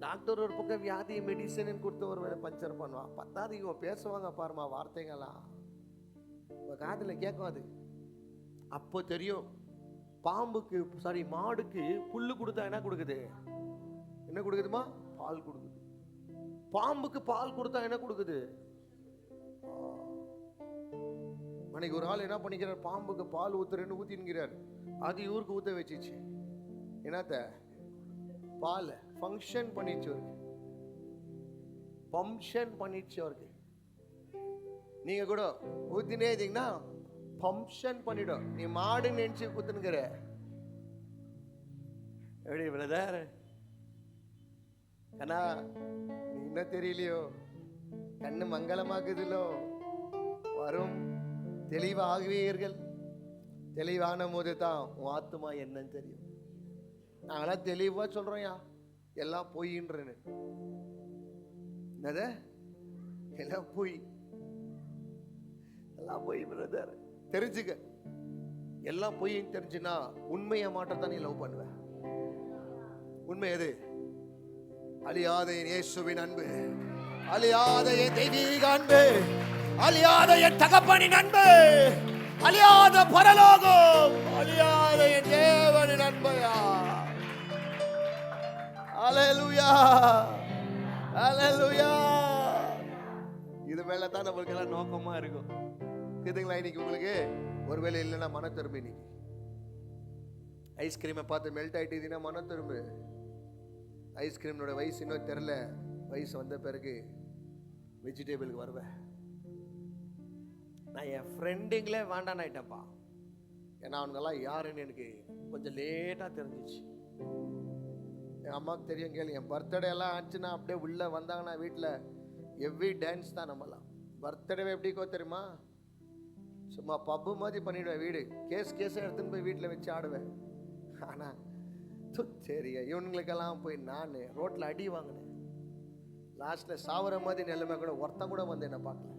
டாக்டர் ஒரு பக்கம் வியாதி மெடிசன் கொடுத்து ஒரு வேலை பஞ்சர் பண்ணுவான். பத்தாது இவன் பேசுவாங்க பாருமா வார்த்தைங்களாம், காதுல கேட்காது. அப்போ தெரியும் பாம்புக்கு மாடுக்கு புல்லு கொடுத்தா என்ன கொடுக்குது? என்ன கொடுக்குதுமா? பால் கொடுக்குது. பாம்புக்கு பால் கொடுத்தா என்ன கொடுக்குது? அன்னைக்கு ஒரு ஆள் என்ன பண்ணிக்கிறார், பாம்புக்கு பால் ஊத்துறேன்னு ஊத்தின்கிறார். அது இவருக்கு ஊத்த வச்சிச்சு. என்னத்த? பால் ஃபங்க்ஷன் பண்ணிச்சு அவருக்கு, ஃபங்க்ஷன் பண்ணிச்சு அவருக்கு. நீங்க கூட ஊத்தினே இருந்தீங்கன்னா ஃபங்க்ஷன் பண்ணிடும். நீ மாடு நினைச்சு குத்துனுங்கிற எப்படி பிரதர்? அண்ணா நீ இன்னும் தெரியலையோ, கண்ணு மங்களமாக்குதுலோ, வரும் தெளிவாகுவீர்கள். தெளிவான போது தான் உன் ஆத்துமா என்னன்னு தெரியும். நாங்களாம் தெளிவா சொல்றோம்யா, எல்லாம் பொய்ன்றேன்னு. என்னது? எல்லாம் பொய், எல்லாம் பொய் பிரதர். தெரிஞ்சுக்க, எல்லாம் பொய்ன்னு தெரிஞ்சுன்னா உண்மையை மாற்றத்தான் நீ லவ் பண்ணுவ. உண்மை எது? அழியாத என் இயேசுவின் அன்பு, அழியாத என் தெய்வீக அன்பு, அழியாத என் தகப்பனின் அன்பு, அழியாத பரலோகம், அழியாத என் தேவனின் அன்பையா. அல்லேலூயா, அல்லேலூயா. இது மேல தான் நம்மளுக்கு எல்லாம் நோக்கமா இருக்கும். இதுங்களா இன்னைக்கு உங்களுக்கு ஒருவேளை இல்லைன்னா மன திரும்பு. இன்னைக்கு ஐஸ்கிரீமை பார்த்து மெல்ட் ஆயிட்டீங்கன்னா மன திரும்பு. ஐஸ்கிரீமோட வயசு இன்னும் தெரில, வயசு வந்த பிறகு வெஜிடபிளுக்கு வருவேன். நான் என் ஃப்ரெண்டுங்களே வேண்டான்னு ஆயிட்டேன்ப்பா. ஏன்னா அவனுங்கெல்லாம் யாருன்னு எனக்கு கொஞ்சம் லேட்டாக தெரிஞ்சிச்சு. என் அம்மாவுக்கு தெரியும் கேள்வி. என் பர்த்டே எல்லாம் ஆச்சுன்னா அப்படியே உள்ளே வந்தாங்கன்னா வீட்டில் எவ்ரி டான்ஸ் தான். நம்மலாம் பர்த்டே எப்படிக்கோ தெரியுமா, சும்மா பப்பு மாதிரி பண்ணிவிடுவேன். வீடு கேஸாக எடுத்துன்னு போய் வீட்டில் வச்சு ஆடுவேன். ஆனால் சரிங்க இவனுங்களுக்கெல்லாம் போய் நான் ரோட்டில் அடி வாங்கினேன். லாஸ்ட்டில் சாவர மாதிரி நிலைமை கூட ஒருத்தன் கூட வந்து என்னை பார்க்கல.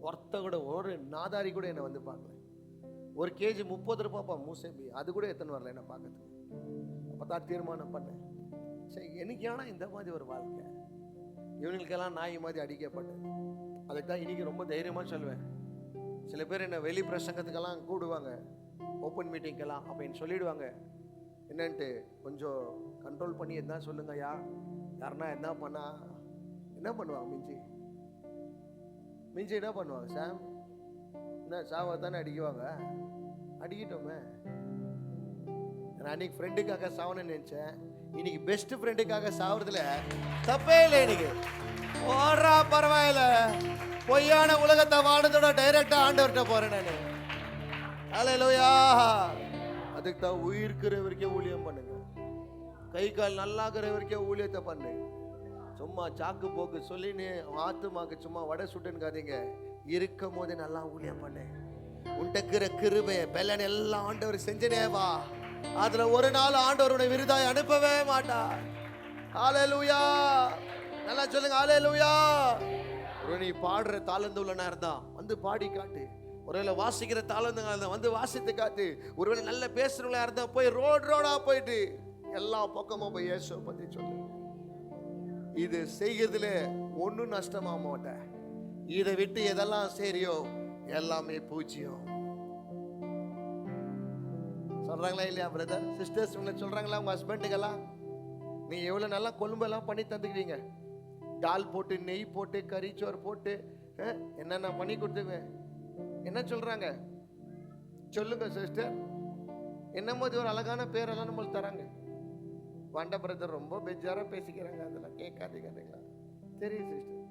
ஒருத்த கூட, ஒரு நாதாரி கூட என்னை வந்து பார்க்கல. ஒரு கேஜி 30 ரூபாப்பா மூசம்பி, அது கூட எத்தனை வரல என்னை பார்க்கறதுக்கு. அப்போ தான் தீர்மானம் பண்ணேன், சரி எனக்கு ஏன்னா இந்த மாதிரி ஒரு வாழ்க்கை. இவனுங்களுக்கெல்லாம் நாய் மாதிரி அடிக்கப்பட்டேன். அதுக்கு தான் இன்னைக்கு ரொம்ப தைரியமாக சொல்லுவேன். சில பேர் என்னை வெளி பிரசங்கத்துக்கெல்லாம் கூடுவாங்க, ஓப்பன் மீட்டிங்கெல்லாம். அப்போ என்ன சொல்லிடுவாங்க என்னன்ட்டு, கொஞ்சம் கண்ட்ரோல் பண்ணி என்ன சொல்லுங்கய்யா. யாருன்னா என்ன பண்ணா என்ன பண்ணுவாங்க? மிஞ்சி என்ன பண்ணுவாங்க? சாம் என்ன சாவை தானே அடிக்குவாங்க. அடிக்கிட்டோமே. நான் அன்னைக்கு ஃப்ரெண்டுக்காக சாவணும்னு நினைச்சேன். இன்னைக்கு பெஸ்ட் ஃப்ரெண்டுக்காக சாவறதுல தப்பே இல்லை. எனக்கு ஓடுறா பரவாயில்ல, பொய்யான உலகத்தை வாழ்ந்தோட டைரக்டா ஆண்டவர்கிட்ட போறேன் நான். அல்லேலூயா. அதுக்கு தான் உயிர்க்கிற வரைக்கும் ஊழியம் பண்ணுங்க. கை கால் நல்லாக்கிற வரைக்கும் ஊழியத்தை பண்ணு. சும்மா சாக்கு போக்கு சொல்லின்னு ஆத்துமாக்கு சும்மா வடை சுட்டுன்னு இருக்கும் போது நல்லா ஊழியம் பண்ணு. உண்டக்கிற கிருபை பெலன் எல்லாம் ஆண்டவர் செஞ்சனேவா. அதுல ஒரு நாள் ஆண்டவருடைய விருதாய் அனுப்பவே மாட்டார். அல்லேலூயா. நல்லா சொல்லுங்க அல்லேலூயா. நீ பாடுற தாளந்து உள்ளனா இருந்தா வந்து பாடி காட்டு. ஒருவேளை வாசிக்கிற தாளந்துங்க வந்து வாசித்து காட்டு. ஒருவேளை நல்ல பேசுறவங்களா இருந்தா போய் ரோடா போயிட்டு எல்லா பக்கமும் போய் இயேசுவை பத்தி சொல்லு. இது செய்கிறதுல ஒன்னும் நஷ்டமாக மாட்டேன். இதை விட்டு எதெல்லாம் சரியோ எல்லாமே பூஜ்யம். சொல்றாங்களா இல்லையா பிரதர் சிஸ்டர்ஸ்? உங்களை சொல்றாங்களா உங்க ஹஸ்பண்டுக்கெல்லாம்? நீங்க எவ்வளவு நல்லா கொழும்பெல்லாம் பண்ணி தந்துக்குவீங்க. டால் போட்டு நெய் போட்டு கறிச்சோறு போட்டு என்னென்ன பண்ணி கொடுத்துக்குவேன். என்ன சொல்றாங்க சொல்லுங்க சிஸ்டர்? என்னமோ ஒரு அழகான பேரெல்லாம் நம்மளுக்கு தராங்க. வண்ட பிரதர் ரொம்ப பெஜாரா பேசிக்கிறாங்க, அதெல்லாம் கேட்காதீங்க. தெரியும் சிஸ்டர்.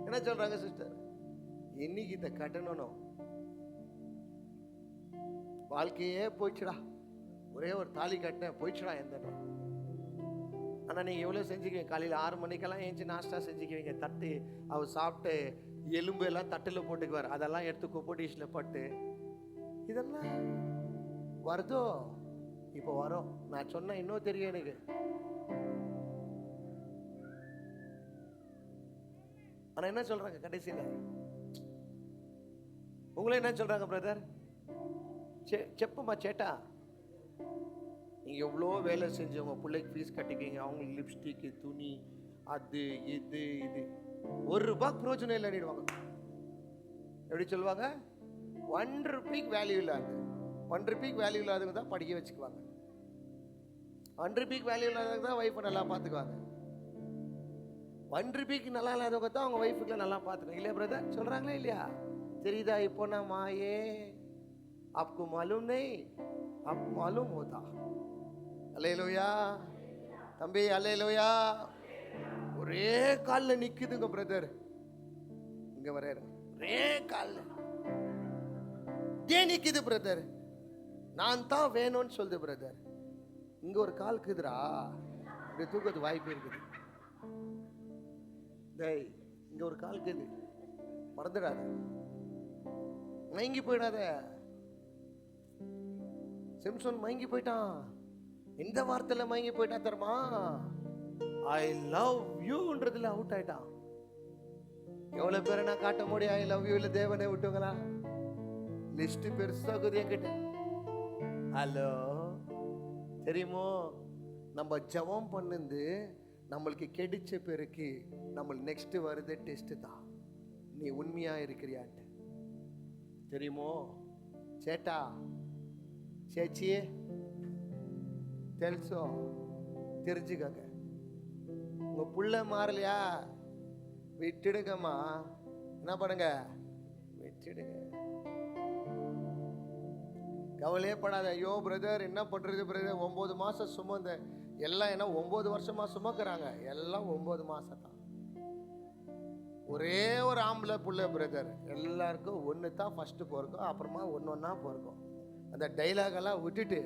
என்ன சொல்றாங்க சிஸ்டர்? இன்னைக்கு இதை கட்டணும், வாழ்க்கையே போயிடுச்சுடா. ஒரே ஒரு தாலி கட்டினேன் போயிடுச்சுடா எந்த. ஆனால் நீங்கள் எவ்வளோ செஞ்சுக்குவீங்க? காலையில் 6 மணிக்கெல்லாம் ஏஞ்சி நாஸ்டா செஞ்சுக்குவீங்க. தட்டு அவர் சாப்பிட்டு எலும்பு எல்லாம் தட்டில் போட்டுக்குவார். அதெல்லாம் எடுத்து குப்பை டிஷ்ஷில் பட்டு இதெல்லாம் வருதோ? இப்போ வரும். நான் சொன்ன இன்னும் தெரியும் எனக்கு. ஆனால் என்ன சொல்கிறாங்க கடைசியில்? உங்களே என்ன சொல்கிறாங்க பிரதர்? செப்புமா சேட்டா, நீங்கள் எவ்வளோ வேலை செஞ்சு உங்கள் பிள்ளைக்கு ஃபீஸ் கட்டிக்குவீங்க, அவங்களுக்கு லிப்ஸ்டிக்கு துணி அது இது ₹1 பிரயோஜனம் இல்லைன்னுடுவாங்க. எப்படி சொல்லுவாங்க? ₹1 வேல்யூ இல்லாது. ₹1 வேல்யூ இல்லாதவங்க தான் படிக்க வச்சுக்குவாங்க. ₹1 வேல்யூ இல்லாதவங்க தான் ஒய்ஃபை நல்லா பார்த்துக்குவாங்க. ₹1 நல்லா இல்லாதவங்க தான் அவங்க ஒய்ஃபுக்குள்ள நல்லா பார்த்துக்குவாங்க. இல்லையா பிரதர்? சொல்கிறாங்களா இல்லையா? தெரியுதா? இப்போ நான் மாயே आपको मालूम नहीं, आपको मालूम होता. அல்லேலூயா தம்பி, அல்லேலூயா. ஒரே காலில் நிக்குதுங்க பிரதர். இங்க வர ஒரே காலில் ஏன் நிக்குது பிரதர்? நான் தான் வேணும்னு சொல்லுது பிரதர். இங்க ஒரு கால் இருக்குதுரா, இப்படி தூக்கத்து வாய்ப்பு இருக்குது. டேய், இங்க ஒரு கால் இருக்குது, மறந்துடாத, மயங்கி போயிடாத. சிம்சன் மயங்கி போயிட்டான். இந்த வார்த்தையில மயங்கி போயிட்டா தருமா? ஐ லவ் யூன்றதுல அவுட் ஆயிட்டான். எவ்வளவு பேரை நான் காட்ட முடியும் ஐ லவ் யூ இல்ல தேவனை விட்டுங்களா? லிஸ்ட் பெருசா இருக்குது என்கிட்ட. ஹலோ, தெரியுமோ நம்ம ஜெபம் பண்ணுது நம்மளுக்கு கிடைச்ச பிறகு நம்மளுக்கு நெக்ஸ்ட் வருது டெஸ்ட் தான். நீ உண்மையா இருக்கிறியான்ட்டு தெரியுமோ? சேட்டா சேச்சி తెలుసో தெரிஞ்சுக்கங்க. உங்க புள்ள மாறலையா? விட்டுடுங்கம்மா. என்ன பண்ணுங்க? விட்டுடுங்க. கவலையே படாத. ஐயோ பிரதர் என்ன பண்றது பிரதர், 9 மாசம் சுமந்த எல்லாம் என்ன 9 வருஷமா சுமக்கிறாங்க, எல்லாம் 9 மாசம் தான். ஒரே ஒரு ஆம்பளை புள்ள பிரதர், எல்லாருக்கும் ஒன்று தான் ஃபர்ஸ்ட் பிறக்கும், அப்புறமா ஒன்னொன்னா பிறக்கும். அந்த டைலாக் எல்லாம் விட்டுட்டு,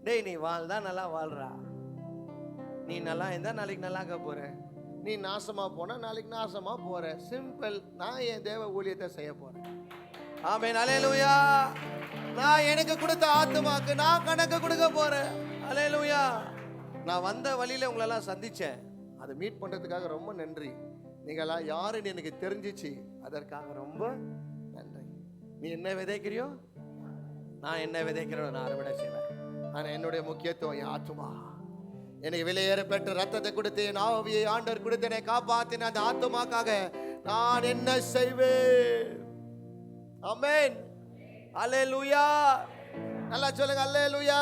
டேய் நீ வாழ்ந்தா நல்லா வாழ்றா, நீ நல்லா இருந்தா நாளைக்கு நல்லாக்க போற, நீ நாசமா போனா நாளைக்கு நாசமா போற. சிம்பிள். நான் என் தேவ ஊழியத்தை செய்ய போறேன். ஆமென், அல்லேலூயா. நான் எனக்கு கொடுத்த ஆத்துமாக்கு நான் கணக்கு கொடுக்க போறேன். அல்லேலூயா. நான் வந்த வழியில உங்களெல்லாம் சந்திச்சேன், அதை மீட் பண்றதுக்காக ரொம்ப நன்றி. நீங்களாம் யாருன்னு எனக்கு தெரிஞ்சிச்சு, அதற்காக ரொம்ப நன்றி. நீ என்ன விதைக்கிறியோ நான் என்ன விதைக்கிறோம் நான் அறுவடை செய்வேன். ஆனா என்னுடைய முக்கியத்துவம் என் ஆத்துமா. எனக்கு விலையேற பெற்ற ரத்தத்தை கொடுத்து என் ஆவியை ஆண்டவர் கொடுத்து என்னை காப்பாத்தின அந்த ஆத்துமாக்காக நான் என்ன செய்வேன்? ஆமென், அல்லேலூயா. நல்லா சொல்லுங்க, அல்லேலூயா,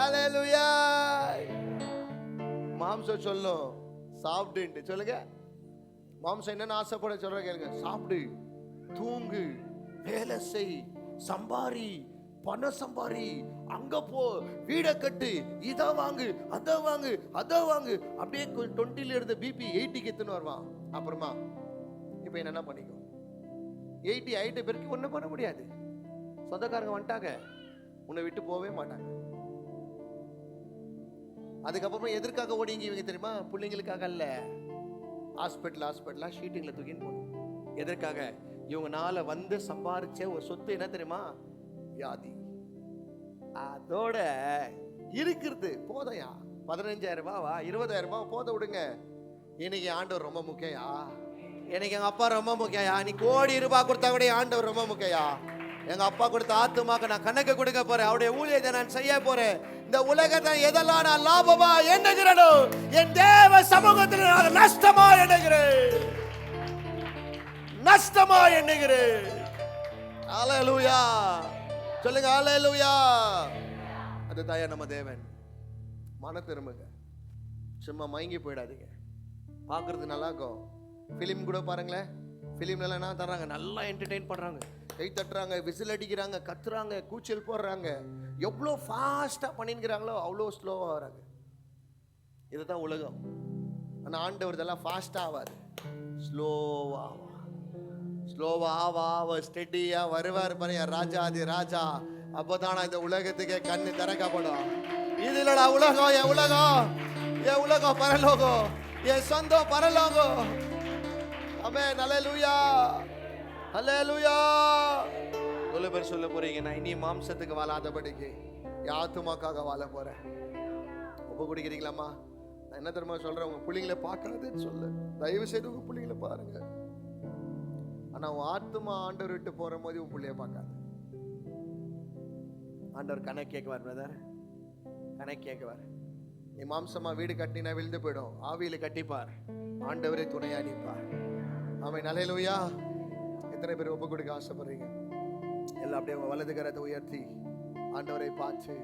அல்லேலூயா. மாம்சம் சொல்லும் சாப்பிட்டு சொல்லுங்க. மாம்சம் என்னன்னு ஆசைப்பட சொல்ற கேளுங்க. சாப்பிடு, தூங்கு, வேலை செய், சம்பாரி, பணம் சம்பாரி, அங்க போ, வீட கட்டு, இதை வாங்கு, அதை வாங்கு, அதை வாங்கு. அப்படியே 20ல இருந்த பிபி 80க்கு எத்துன்னு வருவான். அப்புறமா இப்ப என்ன பண்ணிக்கும்? 80 ஆயிட்ட பேருக்கு ஒன்றும் பண்ண முடியாது. சொந்தக்காரங்க வந்துட்டாங்க, உன்னை விட்டு போவே மாட்டாங்க. அதுக்கப்புறமா எதற்காக ஓடிங்க இவங்க தெரியுமா? பிள்ளைங்களுக்காக அல்ல. ஹாஸ்பிட்டலா ஷீட்டிங்ல தூக்கின்னு போகணும். எதற்காக? இவங்க நாளை வந்து சம்பாரிச்ச ஒரு சொத்து என்ன தெரியுமா? வியாதி. அதோட இருக்கிறது போதையா? 15,000 ரூபாவா, 20,000 ரூபாய் போத விடுங்க. இன்னைக்கு ஆண்டவர் ரொம்ப முக்கியா? எனக்கு எங்க அப்பா ரொம்ப முக்கியா? நீ கோடி ரூபாய் கொடுத்தா கூட ஆண்டவர் ரொம்ப முக்கியா? எங்க அப்பா கொடுத்த ஆத்துமாக்கு நான் கணக்கு கொடுக்க போறேன். அவருடைய ஊழியத்தை நான் செய்ய போறேன். இந்த உலகத்தை எதெல்லாம் நான் லாபமா எண்ணுகிறேனோ என் தேவ சமூகத்தில் நான் நஷ்டமா எண்ணுகிறேன், நஷ்டமா எண்ணுகிறேன். அல்லேலூயா சொல்லுங்க, அல்லேலூயா. அதுதான் நம்ம தேவன். மன திரும்புங்க, சும்மா மயங்கி போயிடாதீங்க. பார்க்கறது நல்லா இருக்கும். ஃபிலிம் கூட பாருங்களேன். ஃபிலிம்ல என்ன தர்றாங்க? நல்லா என்டர்டெயின் பண்றாங்க, கை தட்டுறாங்க, விசில் அடிக்கிறாங்க, கத்துறாங்க, கூச்சல் போடுறாங்க. எவ்வளோ ஃபாஸ்டா பண்ணிக்கிறாங்களோ அவ்வளோ ஸ்லோவா வராங்க. இதுதான் உலகம். ஆனா ஆண்டவர் இதெல்லாம் ஃபாஸ்டா ஆகாது, ஸ்லோவா ஆவா ஸ்டெடியா வருவார் பாருங்க ராஜாதி ராஜா. அப்போதானா இந்த உலகத்துக்கு கண்ணு திறக்கப்படும். இது இல்லடா உலகம், என் உலகம், என் உலகம் பரலோகம், என் சொந்தம் பரலோகம். ஆமென், அல்லேலூயா, அல்லேலூயா. எவ்வளவு பேர் சொல்ல போறீங்க, நான் இனி மாம்சத்துக்கு வாழாதபடிக்கு என் ஆத்துமாக்காக வாழ போறேன். ஒப்பு குடிக்கிறீங்களாமா? நான் என்ன தெரியுமா சொல்றேன்? உங்க பிள்ளைங்களை பார்க்காதுன்னு சொல்ல, தயவு செய்து உங்க பிள்ளைங்களை பாருங்க. ஆனா உன் ஆத்துமா ஆண்டவர் விட்டு போற போது உன் பிள்ளைய பார்க்காது. ஆண்டவர் கணக்கு கேட்குவார் பிரதர், கணக்கு கேட்குவார். நீ மாம்சமா வீடு கட்டினா விழுந்து போயிடும், ஆவியில கட்டிப்பார், ஆண்டவரே துணையா நிற்பார். ஆமென், அல்லேலூயா. எத்தனை பேர் ஒப்பு கொடுக்க ஆசைப்படுறீங்க? எல்லாம் அப்படியே உங்க வலது கரத்தை உயர்த்தி ஆண்டவரை பார்த்து